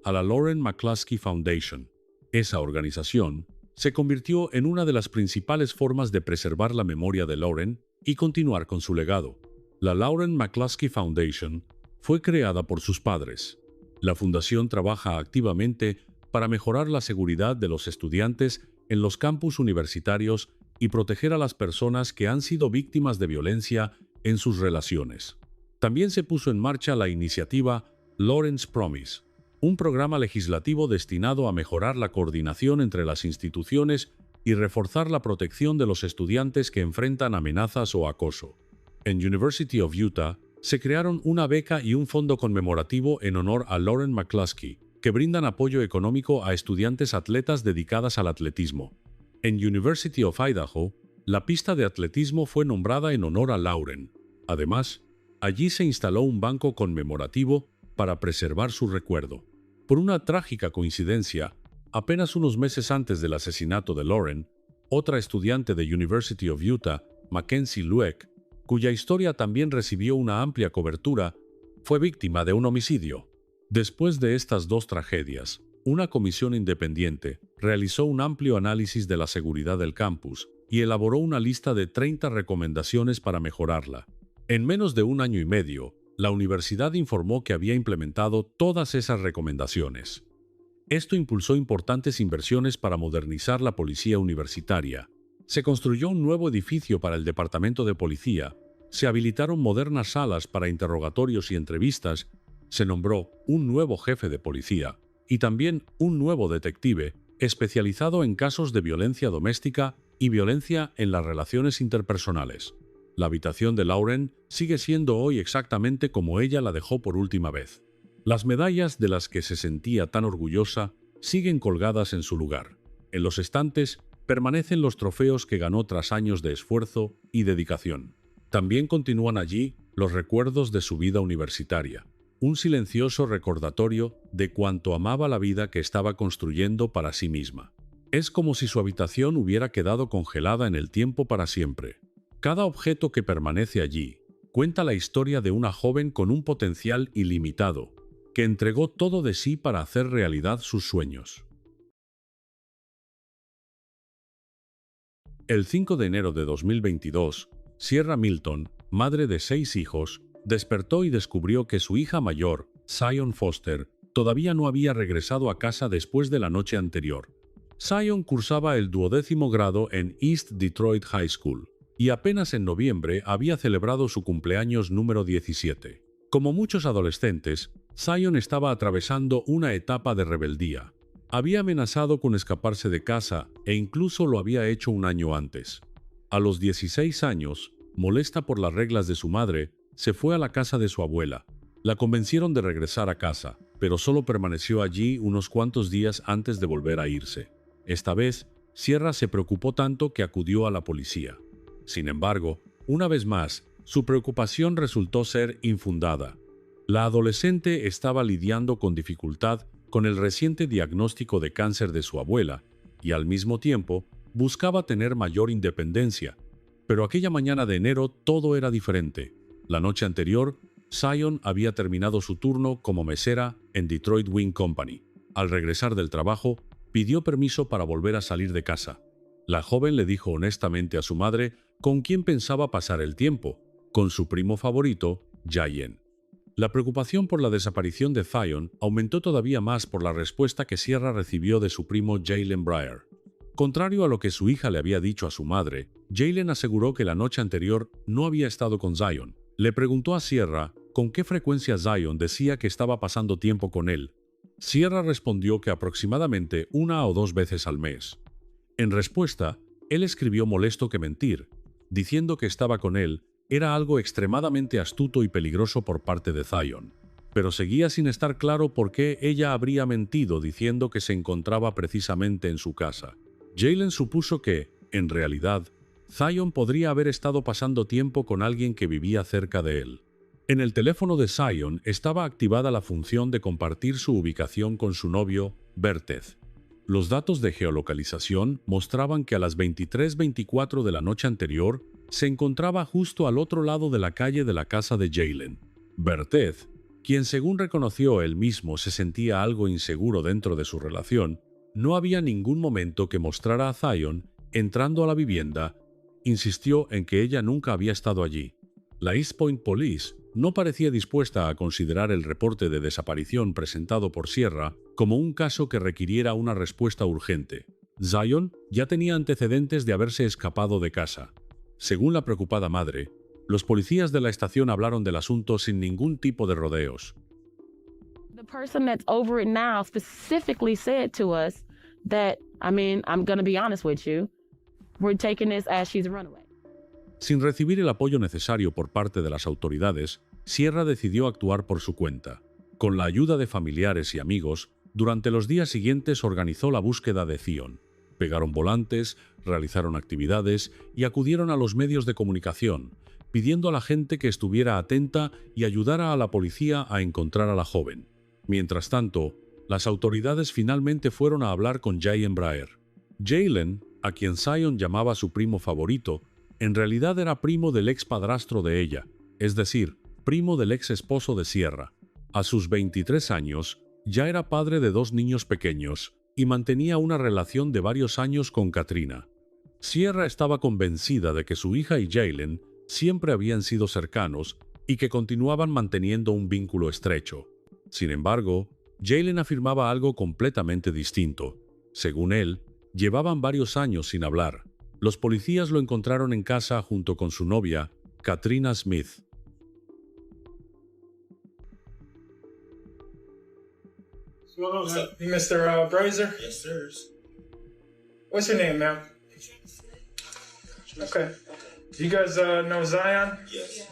a la Lauren McCluskey Foundation. Esa organización se convirtió en una de las principales formas de preservar la memoria de Lauren y continuar con su legado. La Lauren McCluskey Foundation fue creada por sus padres. La fundación trabaja activamente para mejorar la seguridad de los estudiantes en los campus universitarios y proteger a las personas que han sido víctimas de violencia en sus relaciones. También se puso en marcha la iniciativa Lauren's Promise, un programa legislativo destinado a mejorar la coordinación entre las instituciones y reforzar la protección de los estudiantes que enfrentan amenazas o acoso. En University of Utah se crearon una beca y un fondo conmemorativo en honor a Lauren McCluskey, que brindan apoyo económico a estudiantes atletas dedicadas al atletismo. En University of Idaho, la pista de atletismo fue nombrada en honor a Lauren. Además, allí se instaló un banco conmemorativo para preservar su recuerdo. Por una trágica coincidencia, apenas unos meses antes del asesinato de Lauren, otra estudiante de University of Utah, Mackenzie Lueck, cuya historia también recibió una amplia cobertura, fue víctima de un homicidio. Después de estas dos tragedias, una comisión independiente realizó un amplio análisis de la seguridad del campus y elaboró una lista de 30 recomendaciones para mejorarla. En menos de un año y medio, la universidad informó que había implementado todas esas recomendaciones. Esto impulsó importantes inversiones para modernizar la policía universitaria. Se construyó un nuevo edificio para el departamento de policía, se habilitaron modernas salas para interrogatorios y entrevistas, se nombró un nuevo jefe de policía y también un nuevo detective especializado en casos de violencia doméstica y violencia en las relaciones interpersonales. La habitación de Lauren sigue siendo hoy exactamente como ella la dejó por última vez. Las medallas de las que se sentía tan orgullosa siguen colgadas en su lugar. En los estantes permanecen los trofeos que ganó tras años de esfuerzo y dedicación. También continúan allí los recuerdos de su vida universitaria, un silencioso recordatorio de cuánto amaba la vida que estaba construyendo para sí misma. Es como si su habitación hubiera quedado congelada en el tiempo para siempre. Cada objeto que permanece allí cuenta la historia de una joven con un potencial ilimitado, que entregó todo de sí para hacer realidad sus sueños. El 5 de enero de 2022, Sierra Milton, madre de 6 hijos, despertó y descubrió que su hija mayor, Zion Foster, todavía no había regresado a casa después de la noche anterior. Zion cursaba el 12º grado en East Detroit High School y apenas en noviembre había celebrado su cumpleaños número 17. Como muchos adolescentes, Zion estaba atravesando una etapa de rebeldía. Había amenazado con escaparse de casa e incluso lo había hecho un año antes. A los 16 años, molesta por las reglas de su madre, se fue a la casa de su abuela. La convencieron de regresar a casa, pero solo permaneció allí unos cuantos días antes de volver a irse. Esta vez, Sierra se preocupó tanto que acudió a la policía. Sin embargo, una vez más, su preocupación resultó ser infundada. La adolescente estaba lidiando con dificultad con el reciente diagnóstico de cáncer de su abuela y al mismo tiempo buscaba tener mayor independencia. Pero aquella mañana de enero todo era diferente. La noche anterior, Zion había terminado su turno como mesera en Detroit Wing Company. Al regresar del trabajo, pidió permiso para volver a salir de casa. La joven le dijo honestamente a su madre con quién pensaba pasar el tiempo, con su primo favorito, Jayen. La preocupación por la desaparición de Zion aumentó todavía más por la respuesta que Sierra recibió de su primo Jalen Breyer. Contrario a lo que su hija le había dicho a su madre, Jalen aseguró que la noche anterior no había estado con Zion. Le preguntó a Sierra con qué frecuencia Zion decía que estaba pasando tiempo con él. Sierra respondió que aproximadamente 1 o 2 veces al mes. En respuesta, él escribió molesto que mentir, diciendo que estaba con él era algo extremadamente astuto y peligroso por parte de Zion. Pero seguía sin estar claro por qué ella habría mentido diciendo que se encontraba precisamente en su casa. Jalen supuso que, en realidad, Zion podría haber estado pasando tiempo con alguien que vivía cerca de él. En el teléfono de Zion estaba activada la función de compartir su ubicación con su novio, Bertez. Los datos de geolocalización mostraban que a las 23:24 de la noche anterior se encontraba justo al otro lado de la calle de la casa de Jalen. Bertez, quien según reconoció él mismo se sentía algo inseguro dentro de su relación, no había ningún momento que mostrara a Zion entrando a la vivienda, insistió en que ella nunca había estado allí. La East Point Police no parecía dispuesta a considerar el reporte de desaparición presentado por Sierra como un caso que requiriera una respuesta urgente. Zion ya tenía antecedentes de haberse escapado de casa. Según la preocupada madre, los policías de la estación hablaron del asunto sin ningún tipo de rodeos. The person that's over it now specifically said to us that, I'm going to be honest with you, we're taking this as she's a runaway. Sin recibir el apoyo necesario por parte de las autoridades, Sierra decidió actuar por su cuenta. Con la ayuda de familiares y amigos, durante los días siguientes organizó la búsqueda de Zion. Pegaron volantes, realizaron actividades y acudieron a los medios de comunicación, pidiendo a la gente que estuviera atenta y ayudara a la policía a encontrar a la joven. Mientras tanto, las autoridades finalmente fueron a hablar con Jaylen Braer. Jaylen, a quien Zion llamaba su primo favorito, en realidad era primo del ex padrastro de ella, es decir, primo del ex esposo de Sierra. A sus 23 años, ya era padre de 2 niños pequeños y mantenía una relación de varios años con Katrina. Sierra estaba convencida de que su hija y Jaylen siempre habían sido cercanos y que continuaban manteniendo un vínculo estrecho. Sin embargo, Jaylen afirmaba algo completamente distinto. Según él, llevaban varios años sin hablar. Los policías lo encontraron en casa junto con su novia, Katrina Smith. What's up? You Mr. Brazier? Yes, sir. What's your name, ma'am? Okay. You guys know Zion? Yes.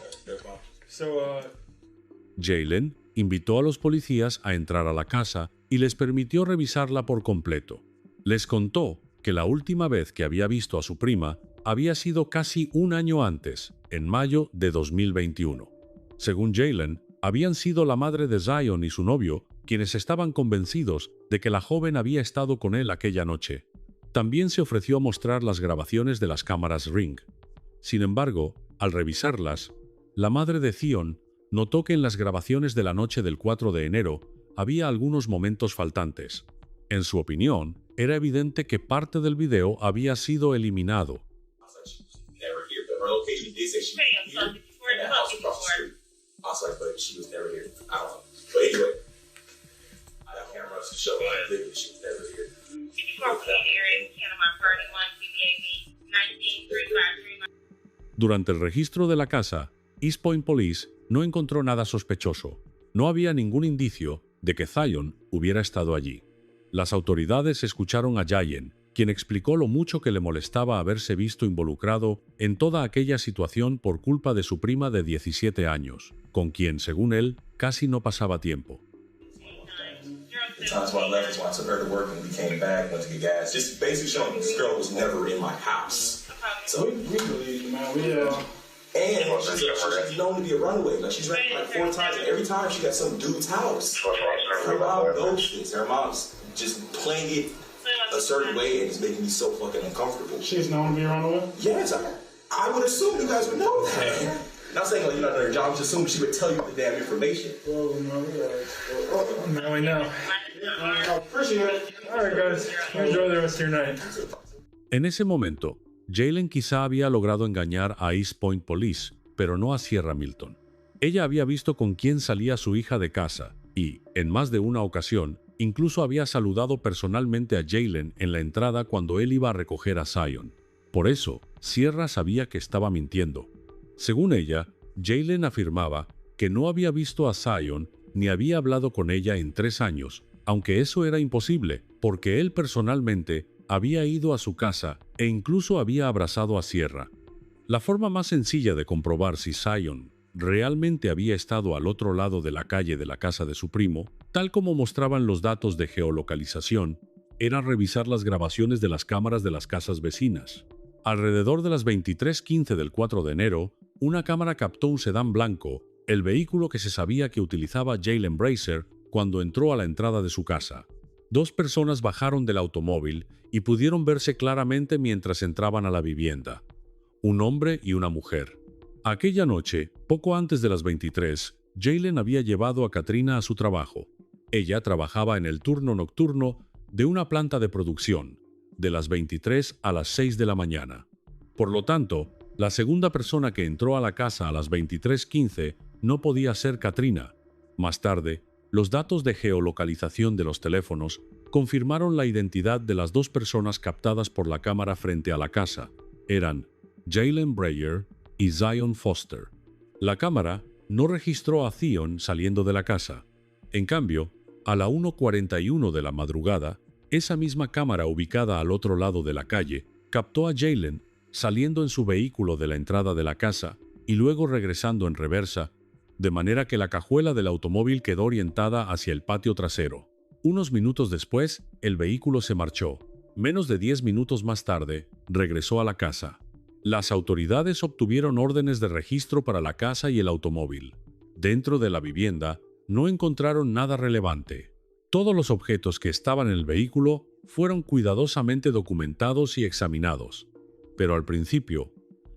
Jaylen invitó a los policías a entrar a la casa y les permitió revisarla por completo. Les contó que la última vez que había visto a su prima había sido casi un año antes, en mayo de 2021. Según Jaylen, habían sido la madre de Zion y su novio quienes estaban convencidos de que la joven había estado con él aquella noche. También se ofreció a mostrar las grabaciones de las cámaras Ring. Sin embargo, al revisarlas, la madre de Zion notó que en las grabaciones de la noche del 4 de enero había algunos momentos faltantes. En su opinión, era evidente que parte del video había sido eliminado. Durante el registro de la casa, East Point Police no encontró nada sospechoso. No había ningún indicio de que Zion hubiera estado allí. Las autoridades escucharon a Jaylen, quien explicó lo mucho que le molestaba haberse visto involucrado en toda aquella situación por culpa de su prima de 17 años, con quien, según él, casi no pasaba tiempo. The times when I left is when I took her to work and we came back, went to get gas. Just basically showing this girl was never in my house. So we believe you, man. And she's known to be a runaway. Like she's ran like 4 times, and every time she got some dude's house. Her mom knows this. Her mom's just playing it a certain way, and it's making me so fucking uncomfortable. She's known to be a runaway? Yes, I would assume you guys would know that. Not saying like you're not doing your job, just assume she would tell you the damn information. Well, now we know. I appreciate it. All right, guys. Enjoy the rest of your night. En ese momento, Jaylen quizá había logrado engañar a East Point Police, pero no a Sierra Milton. Ella había visto con quién salía su hija de casa y, en más de una ocasión, incluso había saludado personalmente a Jaylen en la entrada cuando él iba a recoger a Zion. Por eso, Sierra sabía que estaba mintiendo. Según ella, Jaylen afirmaba que no había visto a Zion ni había hablado con ella en 3 años, aunque eso era imposible, porque él personalmente había ido a su casa e incluso había abrazado a Sierra. La forma más sencilla de comprobar si Zion realmente había estado al otro lado de la calle de la casa de su primo, tal como mostraban los datos de geolocalización, era revisar las grabaciones de las cámaras de las casas vecinas. Alrededor de las 23:15 del 4 de enero, una cámara captó un sedán blanco, el vehículo que se sabía que utilizaba Jaylen Brazier cuando entró a la entrada de su casa. 2 personas bajaron del automóvil y pudieron verse claramente mientras entraban a la vivienda. Un hombre y una mujer. Aquella noche, poco antes de las 23, Jaylen había llevado a Katrina a su trabajo. Ella trabajaba en el turno nocturno de una planta de producción, de las 23 a las 6 de la mañana. Por lo tanto, la segunda persona que entró a la casa a las 23:15 no podía ser Katrina. Más tarde, los datos de geolocalización de los teléfonos confirmaron la identidad de las dos personas captadas por la cámara frente a la casa. Eran Jaylen Breyer y Zion Foster. La cámara no registró a Zion saliendo de la casa. En cambio, a la 1:41 de la madrugada, esa misma cámara ubicada al otro lado de la calle captó a Jaylen saliendo en su vehículo de la entrada de la casa y luego regresando en reversa, de manera que la cajuela del automóvil quedó orientada hacia el patio trasero. Unos minutos después, el vehículo se marchó. Menos de 10 minutos más tarde, regresó a la casa. Las autoridades obtuvieron órdenes de registro para la casa y el automóvil. Dentro de la vivienda, no encontraron nada relevante. Todos los objetos que estaban en el vehículo fueron cuidadosamente documentados y examinados. Pero al principio,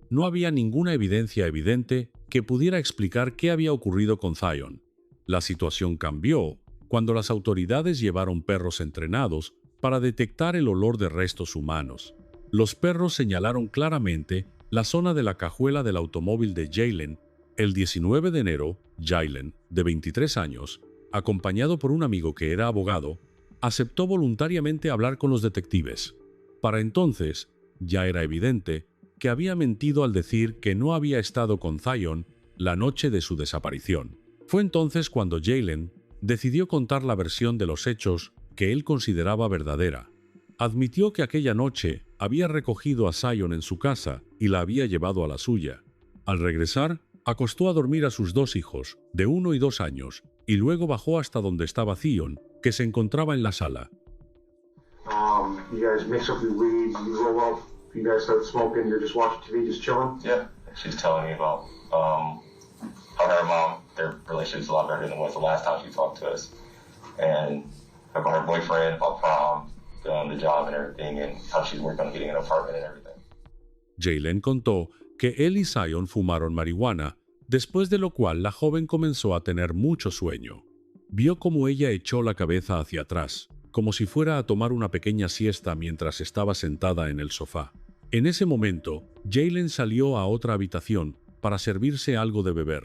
no había ninguna evidencia evidente que pudiera explicar qué había ocurrido con Zion. La situación cambió cuando las autoridades llevaron perros entrenados para detectar el olor de restos humanos. Los perros señalaron claramente la zona de la cajuela del automóvil de Jaylen. El 19 de enero, Jaylen, de 23 años, acompañado por un amigo que era abogado, aceptó voluntariamente hablar con los detectives. Para entonces, ya era evidente que había mentido al decir que no había estado con Zion la noche de su desaparición. Fue entonces cuando Jaylen decidió contar la versión de los hechos que él consideraba verdadera. Admitió que aquella noche había recogido a Zion en su casa y la había llevado a la suya. Al regresar, acostó a dormir a sus dos hijos, de 1 y 2 años, y luego bajó hasta donde estaba Zion, que se encontraba en la sala. You guys mix up your weed, you roll up, you guys start smoking, you're just watching TV, just chilling? Yeah, she's telling me about how her and mom, their relationship's a lot better than it was the last time she talked to us. And about her boyfriend, about prom, the job and everything, and how she's working on getting an apartment and everything. Jaylen contó que él y Zion fumaron marihuana, después de lo cual la joven comenzó a tener mucho sueño. Vio cómo ella echó la cabeza hacia atrás, como si fuera a tomar una pequeña siesta mientras estaba sentada en el sofá. En ese momento, Jaylen salió a otra habitación para servirse algo de beber.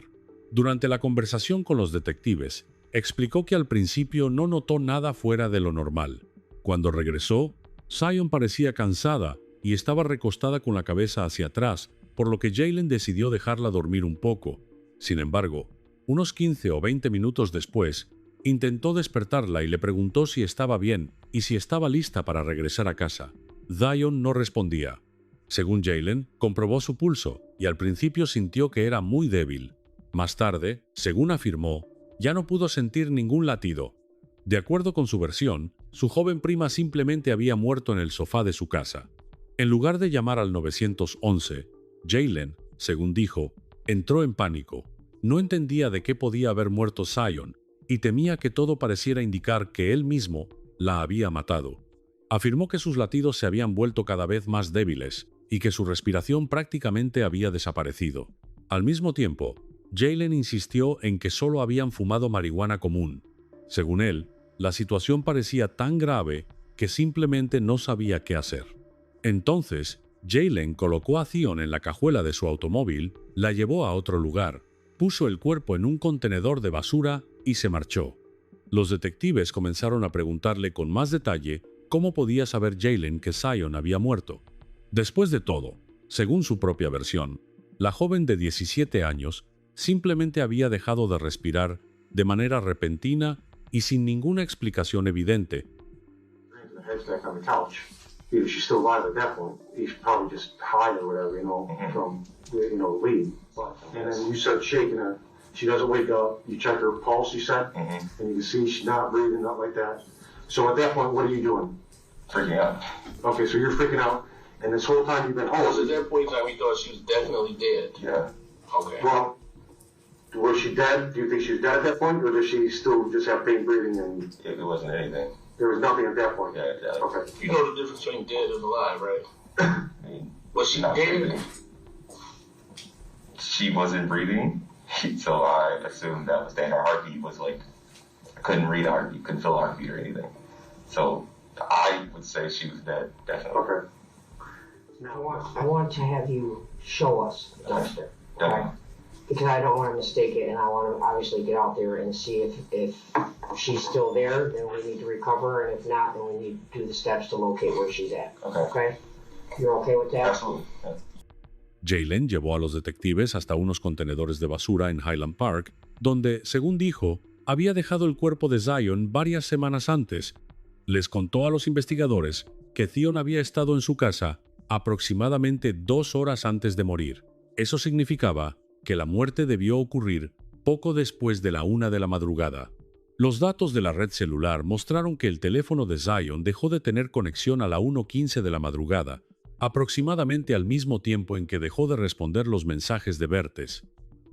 Durante la conversación con los detectives, explicó que al principio no notó nada fuera de lo normal. Cuando regresó, Zion parecía cansada y estaba recostada con la cabeza hacia atrás, por lo que Jaylen decidió dejarla dormir un poco. Sin embargo, unos 15 o 20 minutos después, intentó despertarla y le preguntó si estaba bien y si estaba lista para regresar a casa. Zion no respondía. Según Jaylen, comprobó su pulso y al principio sintió que era muy débil. Más tarde, según afirmó, ya no pudo sentir ningún latido. De acuerdo con su versión, su joven prima simplemente había muerto en el sofá de su casa. En lugar de llamar al 911, Jaylen, según dijo, entró en pánico. No entendía de qué podía haber muerto Zion y temía que todo pareciera indicar que él mismo la había matado. Afirmó que sus latidos se habían vuelto cada vez más débiles y que su respiración prácticamente había desaparecido. Al mismo tiempo, Jaylen insistió en que solo habían fumado marihuana común. Según él, la situación parecía tan grave que simplemente no sabía qué hacer. Entonces, Jaylen colocó a Zion en la cajuela de su automóvil, la llevó a otro lugar, puso el cuerpo en un contenedor de basura y se marchó. Los detectives comenzaron a preguntarle con más detalle cómo podía saber Jaylen que Zion había muerto. Después de todo, según su propia versión, la joven de 17 años simplemente había dejado de respirar de manera repentina y sin ninguna explicación evidente. She's still alive at that point. He's probably just high or whatever, from the weed. And then you start shaking her. She doesn't wake up. You check her pulse, you said, and you can see she's not breathing, not like that. So at that point, what are you doing? Freaking out. Okay, so you're freaking out, and this whole time you've been home. So at that point in time, we thought she was definitely dead. Yeah. Okay. Well, was she dead? Do you think she was dead at that point, or does she still just have pain breathing? And It wasn't anything. there was nothing at that point. Yeah. Okay. You know the difference between dead and alive, right? I mean, Was she not dead? breathing. She wasn't breathing, so I assumed that was dead. Her heartbeat was like, I couldn't read a heartbeat, couldn't feel a heartbeat or anything. So I would say she was dead, definitely. Okay. I want to have you show us the dumpster. Definitely. Because I don't want to mistake it, and I want to obviously get out there and see if If she's still there, then we need to recover, and if not, then we need to do the steps to locate where she's at. Okay? You're okay with that? Absolutely. Yeah. Jaylen llevó a los detectives hasta unos contenedores de basura en Highland Park, donde, según dijo, había dejado el cuerpo de Zion varias semanas antes. Les contó a los investigadores que Zion había estado en su casa aproximadamente 2 horas antes de morir. Eso significaba que la muerte debió ocurrir poco después de la 1 de la madrugada. Los datos de la red celular mostraron que el teléfono de Zion dejó de tener conexión a la 1:15 de la madrugada, aproximadamente al mismo tiempo en que dejó de responder los mensajes de Bertes.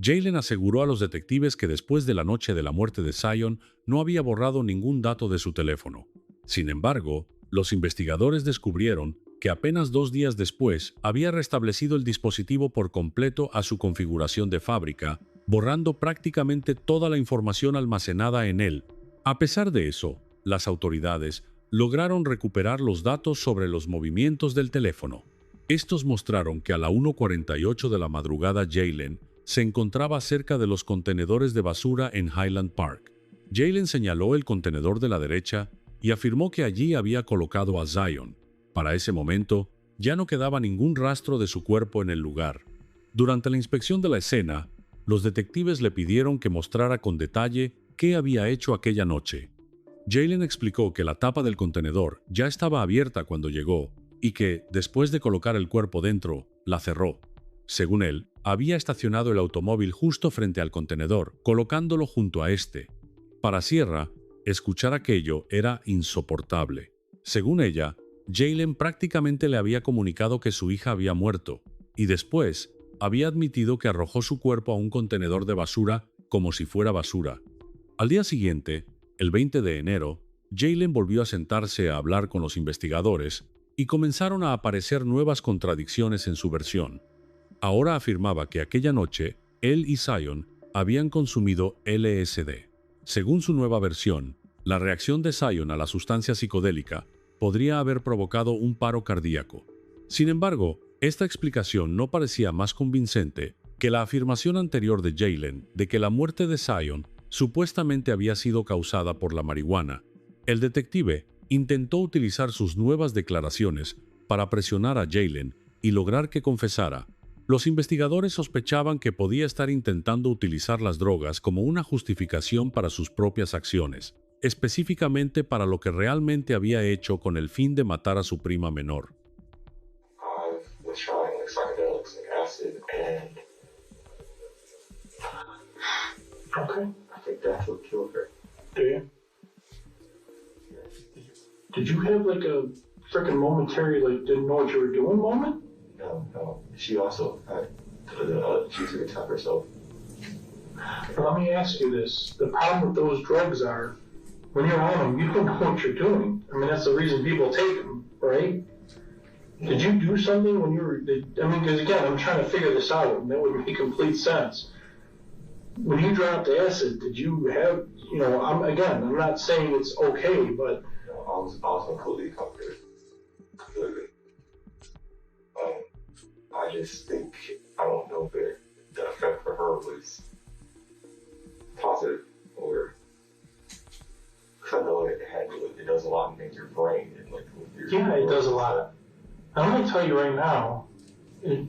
Jaylen aseguró a los detectives que después de la noche de la muerte de Zion no había borrado ningún dato de su teléfono. Sin embargo, los investigadores descubrieron que apenas 2 días después había restablecido el dispositivo por completo a su configuración de fábrica, borrando prácticamente toda la información almacenada en él. A pesar de eso, las autoridades lograron recuperar los datos sobre los movimientos del teléfono. Estos mostraron que a la 1:48 de la madrugada Jaylen se encontraba cerca de los contenedores de basura en Highland Park. Jaylen señaló el contenedor de la derecha y afirmó que allí había colocado a Zion. Para ese momento, ya no quedaba ningún rastro de su cuerpo en el lugar. Durante la inspección de la escena, los detectives le pidieron que mostrara con detalle qué había hecho aquella noche. Jaylen explicó que la tapa del contenedor ya estaba abierta cuando llegó y que, después de colocar el cuerpo dentro, la cerró. Según él, había estacionado el automóvil justo frente al contenedor, colocándolo junto a este. Para Sierra, escuchar aquello era insoportable. Según ella, Jaylen prácticamente le había comunicado que su hija había muerto, y después había admitido que arrojó su cuerpo a un contenedor de basura como si fuera basura. Al día siguiente, el 20 de enero, Jaylen volvió a sentarse a hablar con los investigadores y comenzaron a aparecer nuevas contradicciones en su versión. Ahora afirmaba que aquella noche él y Zion habían consumido LSD. Según su nueva versión, la reacción de Zion a la sustancia psicodélica podría haber provocado un paro cardíaco. Sin embargo, esta explicación no parecía más convincente que la afirmación anterior de Jaylen de que la muerte de Zion supuestamente había sido causada por la marihuana. El detective intentó utilizar sus nuevas declaraciones para presionar a Jaylen y lograr que confesara. Los investigadores sospechaban que podía estar intentando utilizar las drogas como una justificación para sus propias acciones, específicamente para lo que realmente había hecho con el fin de matar a su prima menor. Okay. I think that's what killed her. Do you? Did you have like a freaking momentary, like, didn't know what you were doing moment? No. She also she took a time herself. But let me ask you this. The problem with those drugs are, when you're on them, you don't know what you're doing. I mean, that's the reason people take them, right? Did you do something when you were, because again, I'm trying to figure this out, and that would make complete sense. When you dropped acid, did you have, I'm not saying it's okay, but... No, I was completely comforted. Completely. I just think, I don't know if the effect for her was positive or... Because I know it does a lot in your brain. And like, yeah, it does a lot. I'm going to tell you right now, it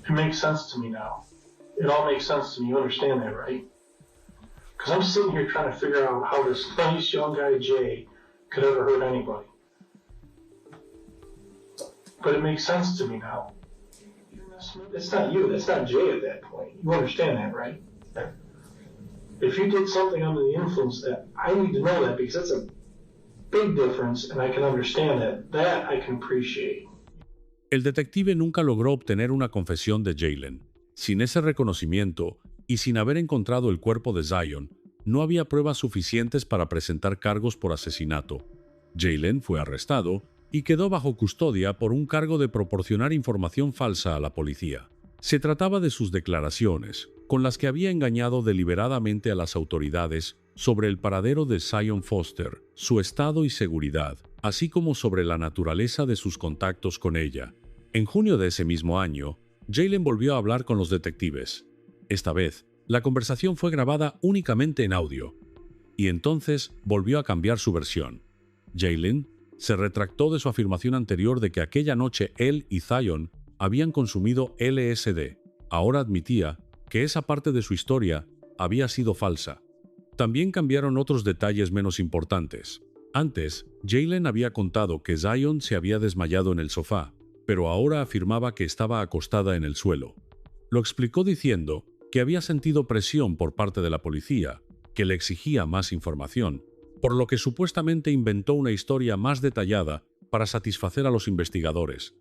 makes sense to me now. It all makes sense to me. You understand that, right? Because I'm sitting here trying to figure out how this nice young guy, Jay, could ever hurt anybody. But it makes sense to me now. It's not you. That's not Jay at that point. You understand that, right? If you did something under the influence, that I need to know that, because that's a big difference, and I can understand that. That I can appreciate. El detective nunca logró obtener una confesión de Jaylen. Sin ese reconocimiento y sin haber encontrado el cuerpo de Zion, no había pruebas suficientes para presentar cargos por asesinato. Jaylen fue arrestado y quedó bajo custodia por un cargo de proporcionar información falsa a la policía. Se trataba de sus declaraciones, con las que había engañado deliberadamente a las autoridades sobre el paradero de Zion Foster, su estado y seguridad, así como sobre la naturaleza de sus contactos con ella. En junio de ese mismo año, Jaylen volvió a hablar con los detectives. Esta vez, la conversación fue grabada únicamente en audio. y entonces volvió a cambiar su versión. Jaylen se retractó de su afirmación anterior de que aquella noche él y Zion habían consumido LSD. Ahora admitía que esa parte de su historia había sido falsa. También cambiaron otros detalles menos importantes. Antes, Jaylen había contado que Zion se había desmayado en el sofá, pero ahora afirmaba que estaba acostada en el suelo. Lo explicó diciendo que había sentido presión por parte de la policía, que le exigía más información, por lo que supuestamente inventó una historia más detallada para satisfacer a los investigadores.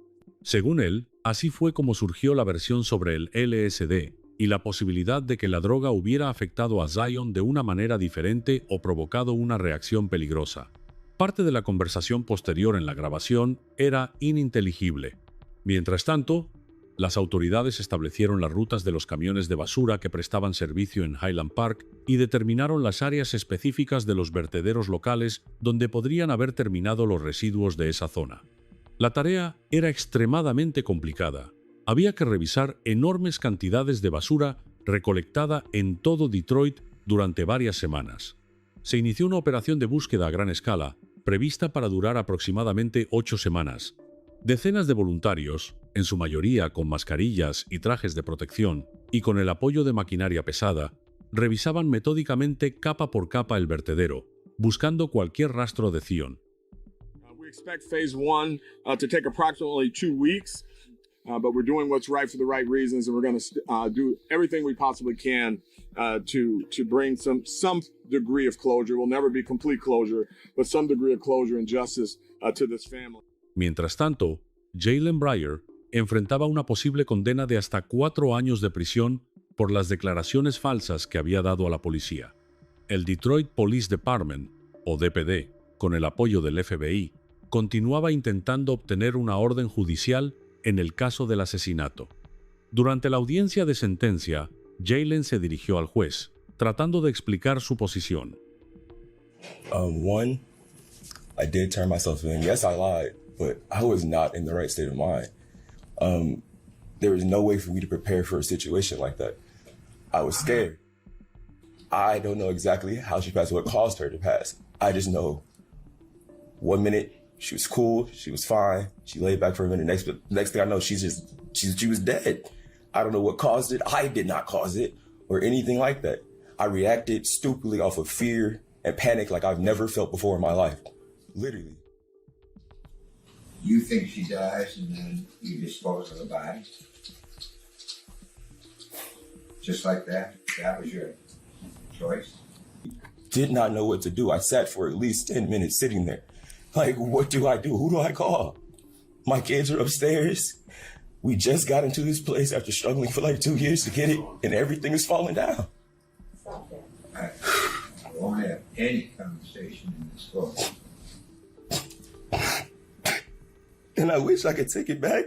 Según él, así fue como surgió la versión sobre el LSD y la posibilidad de que la droga hubiera afectado a Zion de una manera diferente o provocado una reacción peligrosa. Parte de la conversación posterior en la grabación era ininteligible. Mientras tanto, las autoridades establecieron las rutas de los camiones de basura que prestaban servicio en Highland Park y determinaron las áreas específicas de los vertederos locales donde podrían haber terminado los residuos de esa zona. La tarea era extremadamente complicada. Había que revisar enormes cantidades de basura recolectada en todo Detroit durante varias semanas. Se inició una operación de búsqueda a gran escala, prevista para durar aproximadamente 8 semanas. Decenas de voluntarios, en su mayoría con mascarillas y trajes de protección, y con el apoyo de maquinaria pesada, revisaban metódicamente capa por capa el vertedero, buscando cualquier rastro de Zion. We expect phase 1 to take approximately 2 weeks, but we're doing what's right for the right reasons, and we're going to do everything we possibly can to bring some degree of closure. Will never be complete closure, but some degree of closure and justice to this family. Mientras tanto, Jaylen Breyer enfrentaba una posible condena de hasta 4 años de prisión por las declaraciones falsas que había dado a la policía. El Detroit Police Department, o DPD, con el apoyo del FBI, continuaba intentando obtener una orden judicial en el caso del asesinato. Durante la audiencia de sentencia, Jaylen se dirigió al juez, tratando de explicar su posición. One, I did turn myself in. Yes, I lied, but I was not in the right state of mind. There was no way for me to prepare for a situation like that. I was scared. I don't know exactly how she passed, what caused her to pass. I just know 1 minute she was cool, she was fine, she laid back for a minute. Next thing I know, she was dead. I don't know what caused it. I did not cause it or anything like that. I reacted stupidly off of fear and panic like I've never felt before in my life. Literally. You think she dies and then you dispose of the body? Just like that? That was your choice? Did not know what to do. I sat for at least 10 minutes sitting there. Like, what do I do? Who do I call? My kids are upstairs. We just got into this place after struggling for like 2 years to get it, and everything is falling down. I won't have any conversation in this court. And I wish I could take it back.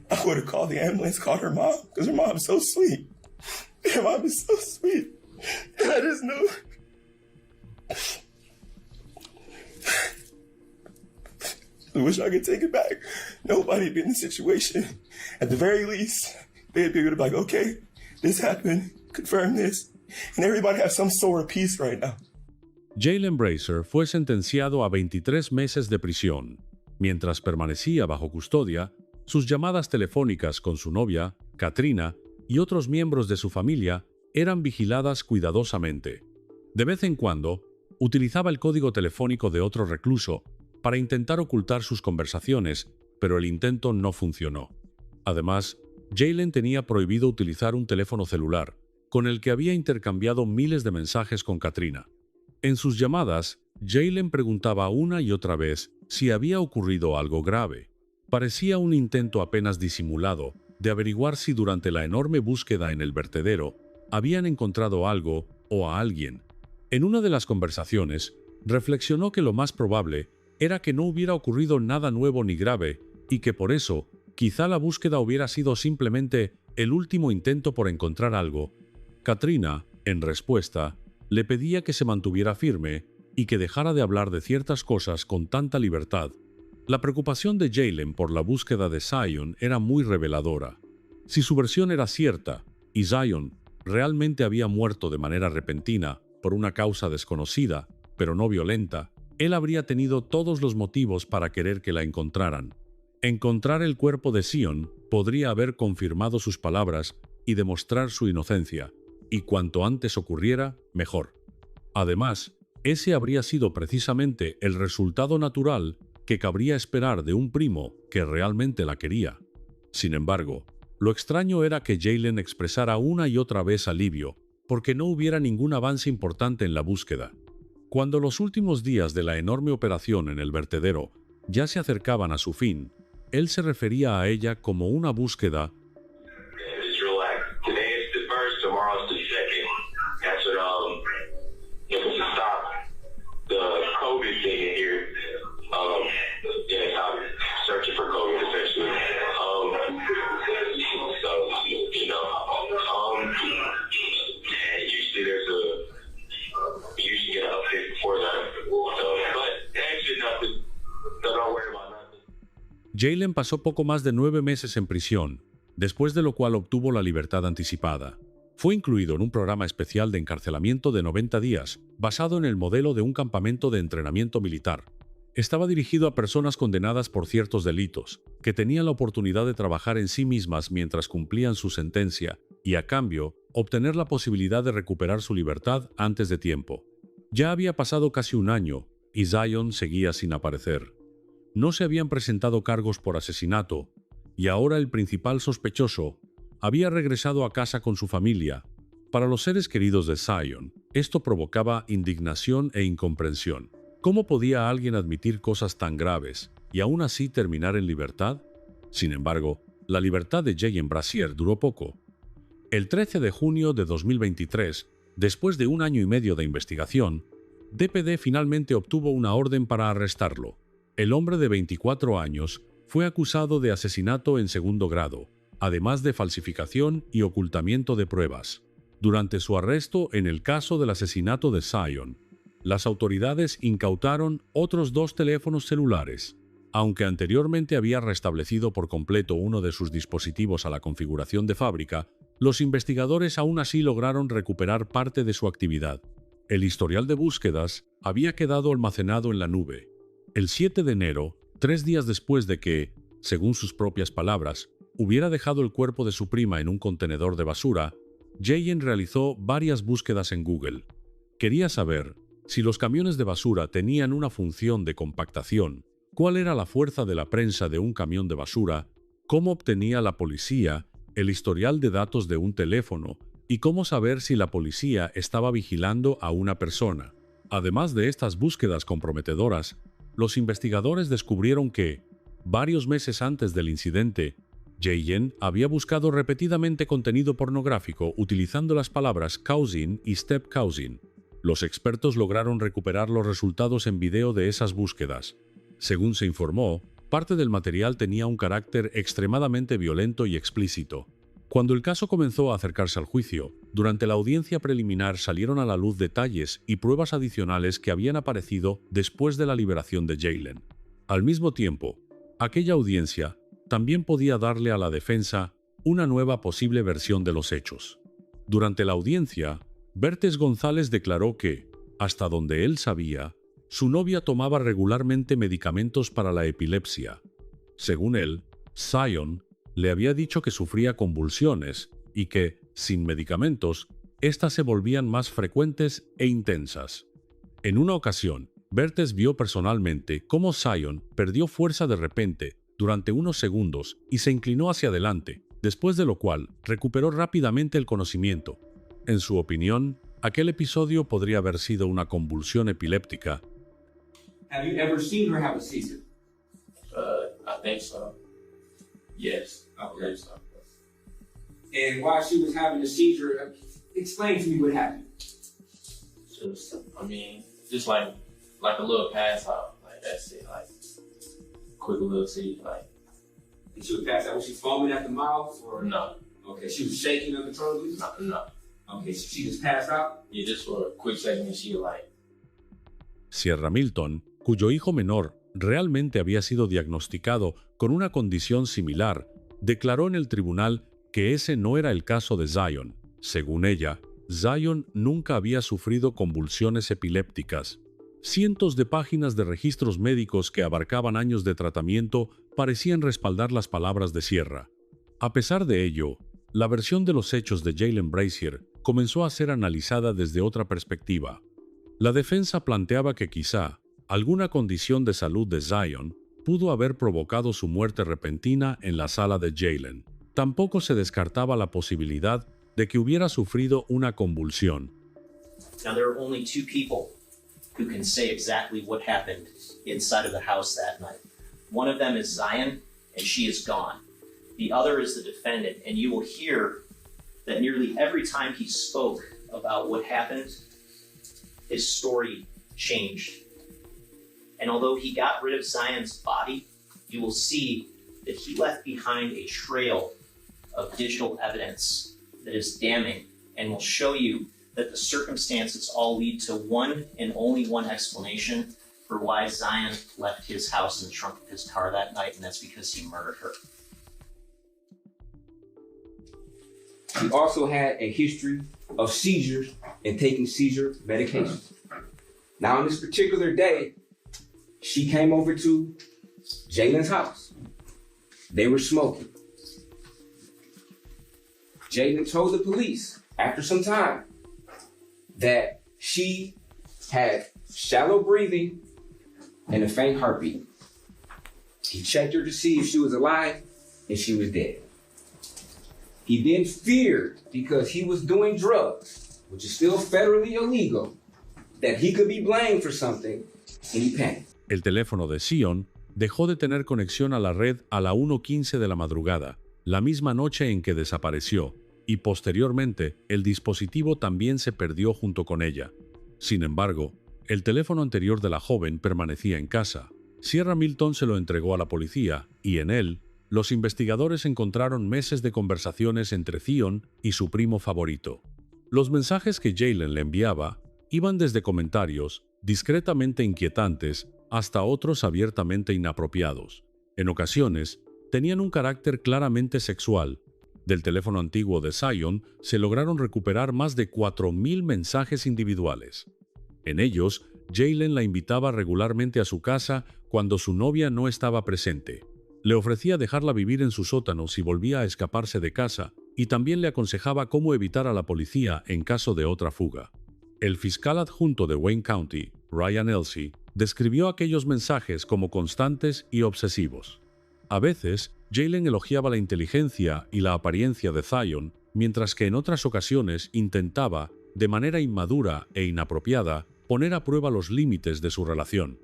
I would have called the ambulance, called her mom, because her mom's so sweet. Her mom is so sweet. And I just know. I wish I could take it back. Nobody'd be in the situation. At the very least, they'd be able to be like, okay, this happened, confirm this, and everybody has some sort of peace right now. Jaylen Breyer fue sentenciado a 23 meses de prisión. Mientras permanecía bajo custodia, sus llamadas telefónicas con su novia, Katrina, y otros miembros de su familia eran vigiladas cuidadosamente. De vez en cuando, utilizaba el código telefónico de otro recluso para intentar ocultar sus conversaciones, pero el intento no funcionó. Además, Jaylen tenía prohibido utilizar un teléfono celular, con el que había intercambiado miles de mensajes con Katrina. En sus llamadas, Jaylen preguntaba una y otra vez si había ocurrido algo grave. Parecía un intento apenas disimulado de averiguar si durante la enorme búsqueda en el vertedero habían encontrado algo o a alguien. En una de las conversaciones, reflexionó que lo más probable era que no hubiera ocurrido nada nuevo ni grave y que por eso, quizá la búsqueda hubiera sido simplemente el último intento por encontrar algo. Katrina, en respuesta, le pedía que se mantuviera firme y que dejara de hablar de ciertas cosas con tanta libertad. La preocupación de Jaylen por la búsqueda de Zion era muy reveladora. Si su versión era cierta y Zion realmente había muerto de manera repentina por una causa desconocida, pero no violenta, él habría tenido todos los motivos para querer que la encontraran. Encontrar el cuerpo de Zion podría haber confirmado sus palabras y demostrar su inocencia, y cuanto antes ocurriera, mejor. Además, ese habría sido precisamente el resultado natural que cabría esperar de un primo que realmente la quería. Sin embargo, lo extraño era que Jaylen expresara una y otra vez alivio, porque no hubiera ningún avance importante en la búsqueda. Cuando los últimos días de la enorme operación en el vertedero ya se acercaban a su fin, él se refería a ella como una búsqueda Jaylen pasó poco más de 9 meses en prisión, después de lo cual obtuvo la libertad anticipada. Fue incluido en un programa especial de encarcelamiento de 90 días, basado en el modelo de un campamento de entrenamiento militar. Estaba dirigido a personas condenadas por ciertos delitos, que tenían la oportunidad de trabajar en sí mismas mientras cumplían su sentencia, y a cambio, obtener la posibilidad de recuperar su libertad antes de tiempo. Ya había pasado casi un año, y Zion seguía sin aparecer. No se habían presentado cargos por asesinato, y ahora el principal sospechoso había regresado a casa con su familia. Para los seres queridos de Zion, esto provocaba indignación e incomprensión. ¿Cómo podía alguien admitir cosas tan graves y aún así terminar en libertad? Sin embargo, la libertad de Jaylen Brasier duró poco. El 13 de junio de 2023, después de 1 año y medio de investigación, DPD finalmente obtuvo una orden para arrestarlo. El hombre de 24 años fue acusado de asesinato en segundo grado, además de falsificación y ocultamiento de pruebas. Durante su arresto en el caso del asesinato de Zion, las autoridades incautaron otros 2 teléfonos celulares. Aunque anteriormente había restablecido por completo uno de sus dispositivos a la configuración de fábrica, los investigadores aún así lograron recuperar parte de su actividad. El historial de búsquedas había quedado almacenado en la nube. El 7 de enero, 3 días después de que, según sus propias palabras, hubiera dejado el cuerpo de su prima en un contenedor de basura, Jaylen realizó varias búsquedas en Google. Quería saber si los camiones de basura tenían una función de compactación, cuál era la fuerza de la prensa de un camión de basura, cómo obtenía la policía el historial de datos de un teléfono y cómo saber si la policía estaba vigilando a una persona. Además de estas búsquedas comprometedoras, los investigadores descubrieron que, varios meses antes del incidente, Jaylen había buscado repetidamente contenido pornográfico utilizando las palabras cousin y step cousin. Los expertos lograron recuperar los resultados en video de esas búsquedas. Según se informó, parte del material tenía un carácter extremadamente violento y explícito. Cuando el caso comenzó a acercarse al juicio, durante la audiencia preliminar salieron a la luz detalles y pruebas adicionales que habían aparecido después de la liberación de Jaylen. Al mismo tiempo, aquella audiencia también podía darle a la defensa una nueva posible versión de los hechos. Durante la audiencia, Bertes González declaró que, hasta donde él sabía, su novia tomaba regularmente medicamentos para la epilepsia. Según él, Zion le había dicho que sufría convulsiones y que, sin medicamentos, éstas se volvían más frecuentes e intensas. En una ocasión, Bertes vio personalmente cómo Zion perdió fuerza de repente durante unos segundos y se inclinó hacia adelante, después de lo cual recuperó rápidamente el conocimiento. En su opinión, aquel episodio podría haber sido una convulsión epiléptica. Have you ever seen her have a seizure? I think so. Yes, I believe so. And while she was having a seizure, explain to me what happened. Just, just like a little pass out, like that's it, like quick little seizure, like. And she was passed out. Was she foaming at the mouth or no? Okay, she was shaking uncontrollably. No. Okay, so she just passed out. Yeah, just for a quick second, and she like. Sierra Milton, cuyo hijo menor realmente había sido diagnosticado con una condición similar, declaró en el tribunal que ese no era el caso de Zion. Según ella, Zion nunca había sufrido convulsiones epilépticas. Cientos de páginas de registros médicos que abarcaban años de tratamiento parecían respaldar las palabras de Sierra. A pesar de ello, la versión de los hechos de Jalen Brazier comenzó a ser analizada desde otra perspectiva. La defensa planteaba que quizá alguna condición de salud de Zion pudo haber provocado su muerte repentina en la sala de Jalen. Tampoco se descartaba la posibilidad de que hubiera sufrido una convulsión. Now, there are only two people who can say exactly what happened inside of the house that night. One of them is Zion, and she is gone. The other is the defendant, and you will hear that nearly every time he spoke about what happened, his story changed. And although he got rid of Zion's body, you will see that he left behind a trail of digital evidence that is damning and will show you that the circumstances all lead to one and only one explanation for why Zion left his house in the trunk of his car that night, and that's because he murdered her. He also had a history of seizures and taking seizure medications. Now, on this particular day, she came over to Jalen's house. They were smoking. Jalen told the police after some time that she had shallow breathing and a faint heartbeat. He checked her to see if she was alive, and she was dead. He then feared, because he was doing drugs, which is still federally illegal, that he could be blamed for something, and he panicked. El teléfono de Zion dejó de tener conexión a la red a la 1:15 de la madrugada, la misma noche en que desapareció, y posteriormente el dispositivo también se perdió junto con ella. Sin embargo, el teléfono anterior de la joven permanecía en casa. Sierra Milton se lo entregó a la policía y en él, los investigadores encontraron meses de conversaciones entre Zion y su primo favorito. Los mensajes que Jalen le enviaba iban desde comentarios discretamente inquietantes hasta otros abiertamente inapropiados. En ocasiones, tenían un carácter claramente sexual. Del teléfono antiguo de Zion se lograron recuperar más de 4,000 mensajes individuales. En ellos, Jalen la invitaba regularmente a su casa cuando su novia no estaba presente. Le ofrecía dejarla vivir en su sótano si volvía a escaparse de casa y también le aconsejaba cómo evitar a la policía en caso de otra fuga. El fiscal adjunto de Wayne County, Ryan Elsey, describió aquellos mensajes como constantes y obsesivos. A veces, Jalen elogiaba la inteligencia y la apariencia de Zion, mientras que en otras ocasiones intentaba, de manera inmadura e inapropiada, poner a prueba los límites de su relación.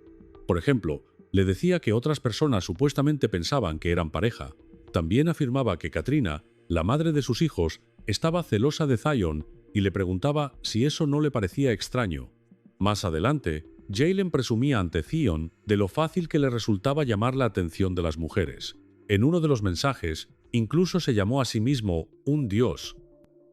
Por ejemplo, le decía que otras personas supuestamente pensaban que eran pareja. También afirmaba que Katrina, la madre de sus hijos, estaba celosa de Zion y le preguntaba si eso no le parecía extraño. Más adelante, Jalen presumía ante Zion de lo fácil que le resultaba llamar la atención de las mujeres. En uno de los mensajes, incluso se llamó a sí mismo un dios.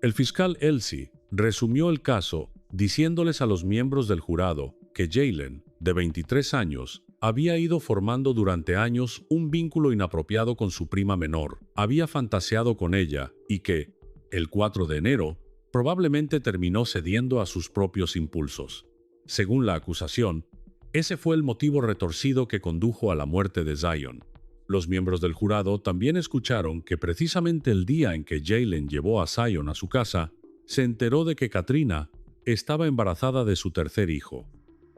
El fiscal Elsey resumió el caso diciéndoles a los miembros del jurado que Jalen, de 23 años, había ido formando durante años un vínculo inapropiado con su prima menor, había fantaseado con ella y que, el 4 de enero, probablemente terminó cediendo a sus propios impulsos. Según la acusación, ese fue el motivo retorcido que condujo a la muerte de Zion. Los miembros del jurado también escucharon que precisamente el día en que Jalen llevó a Zion a su casa, se enteró de que Katrina estaba embarazada de su tercer hijo.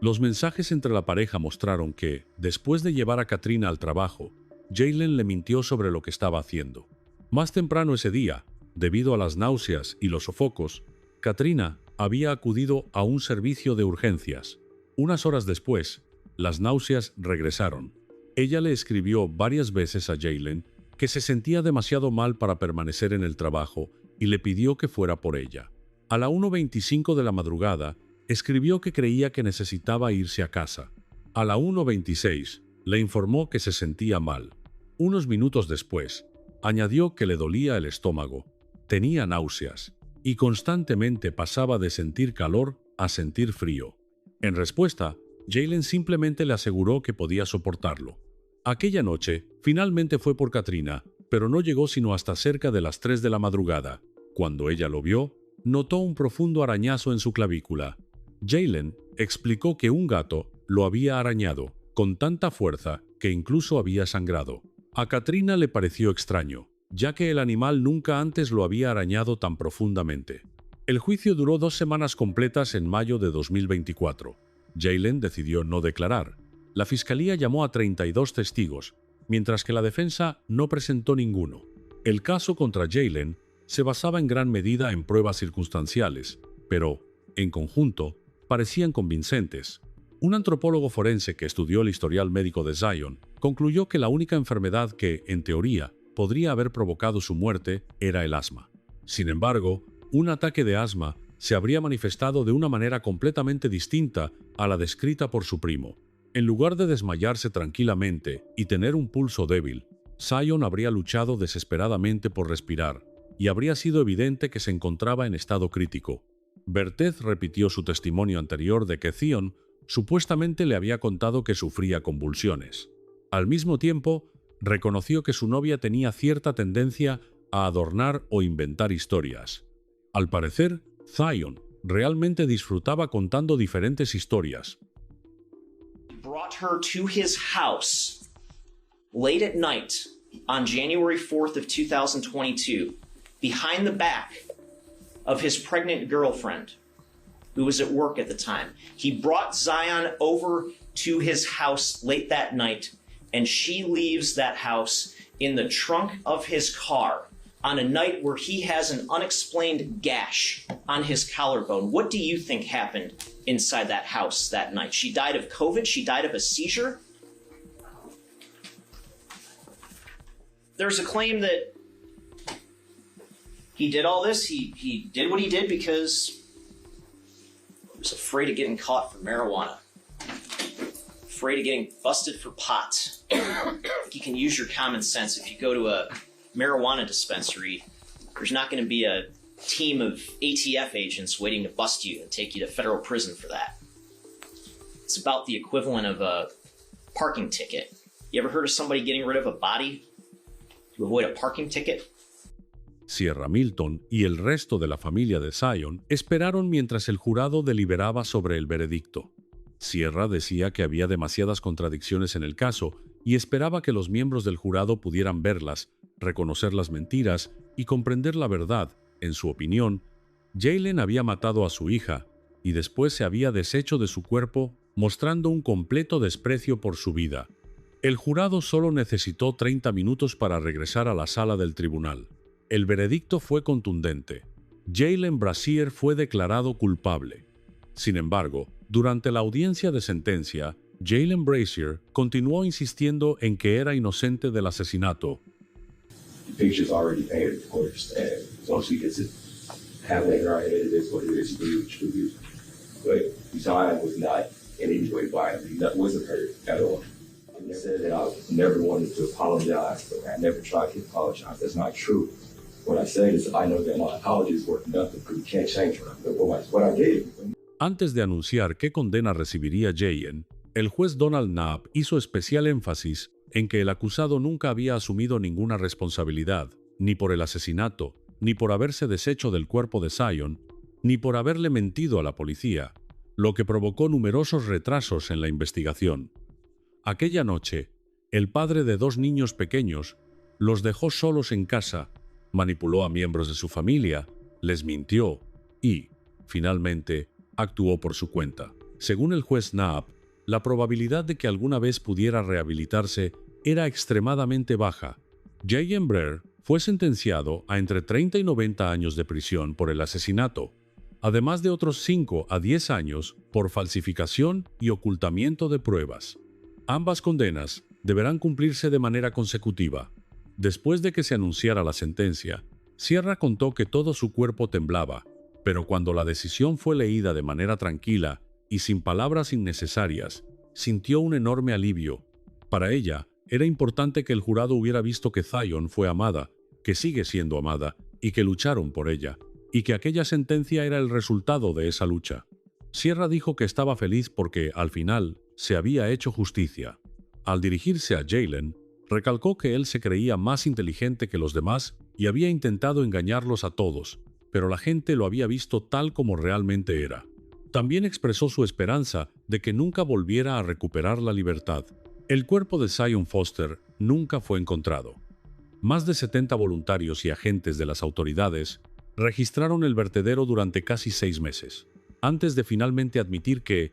Los mensajes entre la pareja mostraron que, después de llevar a Katrina al trabajo, Jalen le mintió sobre lo que estaba haciendo. Más temprano ese día, debido a las náuseas y los sofocos, Katrina había acudido a un servicio de urgencias. Unas horas después, las náuseas regresaron. Ella le escribió varias veces a Jalen que se sentía demasiado mal para permanecer en el trabajo y le pidió que fuera por ella. A la 1:25 de la madrugada, escribió que creía que necesitaba irse a casa. A la 1:26, le informó que se sentía mal. Unos minutos después, añadió que le dolía el estómago, tenía náuseas y constantemente pasaba de sentir calor a sentir frío. En respuesta, Jalen simplemente le aseguró que podía soportarlo. Aquella noche, finalmente fue por Katrina, pero no llegó sino hasta cerca de las 3 de la madrugada. Cuando ella lo vio, notó un profundo arañazo en su clavícula. Jalen explicó que un gato lo había arañado, con tanta fuerza que incluso había sangrado. A Katrina le pareció extraño, ya que el animal nunca antes lo había arañado tan profundamente. El juicio duró 2 semanas completas en mayo de 2024. Jaylen decidió no declarar. La fiscalía llamó a 32 testigos, mientras que la defensa no presentó ninguno. El caso contra Jaylen se basaba en gran medida en pruebas circunstanciales, pero, en conjunto, parecían convincentes. Un antropólogo forense que estudió el historial médico de Zion concluyó que la única enfermedad que, en teoría, podría haber provocado su muerte era el asma. Sin embargo, un ataque de asma se habría manifestado de una manera completamente distinta a la descrita por su primo. En lugar de desmayarse tranquilamente y tener un pulso débil, Zion habría luchado desesperadamente por respirar, y habría sido evidente que se encontraba en estado crítico. Berthez repitió su testimonio anterior de que Zion supuestamente le había contado que sufría convulsiones. Al mismo tiempo, reconoció que su novia tenía cierta tendencia a adornar o inventar historias. Al parecer, Zion realmente disfrutaba contando diferentes historias. Brought her to his house late at night on January 4th of 2022, behind the back of his pregnant girlfriend, who was at work at the time. He brought Zion over to his house late that night, and she leaves that house in the trunk of his car on a night where he has an unexplained gash on his collarbone. What do you think happened inside that house that night? She died of COVID? She died of a seizure? There's a claim that he did all this. He did what he did because he was afraid of getting caught for marijuana. Afraid of getting busted for pot. You can use your common sense. If you go to a marijuana dispensary, there's not going to be a team of ATF agents waiting to bust you and take you to federal prison for that. It's about the equivalent of a parking ticket. You ever heard of somebody getting rid of a body to avoid a parking ticket? Sierra Milton y el resto de la familia de Zion esperaron mientras el jurado deliberaba sobre el veredicto. Sierra decía que había demasiadas contradicciones en el caso y esperaba que los miembros del jurado pudieran verlas, reconocer las mentiras y comprender la verdad. En su opinión, Jaylen había matado a su hija y después se había deshecho de su cuerpo, mostrando un completo desprecio por su vida. El jurado solo necesitó 30 minutos para regresar a la sala del tribunal. El veredicto fue contundente. Jaylen Brasier fue declarado culpable. Sin embargo, durante la audiencia de sentencia, Jaylen Brasier continuó insistiendo en que era inocente del asesinato. The picture's already painted, of course, and once we get to have that in our head, it is what it is, but Zion was not in any way violent. He wasn't hurt at all. And they said that I never wanted to apologize, but I never tried to apologize. That's not true. What I said is I know that my apologies were nothing because you can't change her. But what I did. Antes de anunciar qué condena recibiría Jaylen, el juez Donald Knapp hizo especial énfasis en que el acusado nunca había asumido ninguna responsabilidad, ni por el asesinato, ni por haberse deshecho del cuerpo de Zion, ni por haberle mentido a la policía, lo que provocó numerosos retrasos en la investigación. Aquella noche, el padre de 2 niños pequeños los dejó solos en casa, manipuló a miembros de su familia, les mintió y, finalmente, actuó por su cuenta. Según el juez Knapp, la probabilidad de que alguna vez pudiera rehabilitarse era extremadamente baja. Jaylen Breer fue sentenciado a entre 30 y 90 años de prisión por el asesinato, además de otros 5 a 10 años por falsificación y ocultamiento de pruebas. Ambas condenas deberán cumplirse de manera consecutiva. Después de que se anunciara la sentencia, Sierra contó que todo su cuerpo temblaba, pero cuando la decisión fue leída de manera tranquila y sin palabras innecesarias, sintió un enorme alivio. Para ella, era importante que el jurado hubiera visto que Zion fue amada, que sigue siendo amada, y que lucharon por ella, y que aquella sentencia era el resultado de esa lucha. Sierra dijo que estaba feliz porque, al final, se había hecho justicia. Al dirigirse a Jaylen, recalcó que él se creía más inteligente que los demás y había intentado engañarlos a todos, pero la gente lo había visto tal como realmente era. También expresó su esperanza de que nunca volviera a recuperar la libertad. El cuerpo de Zion Foster nunca fue encontrado. Más de 70 voluntarios y agentes de las autoridades registraron el vertedero durante casi 6 meses, antes de finalmente admitir que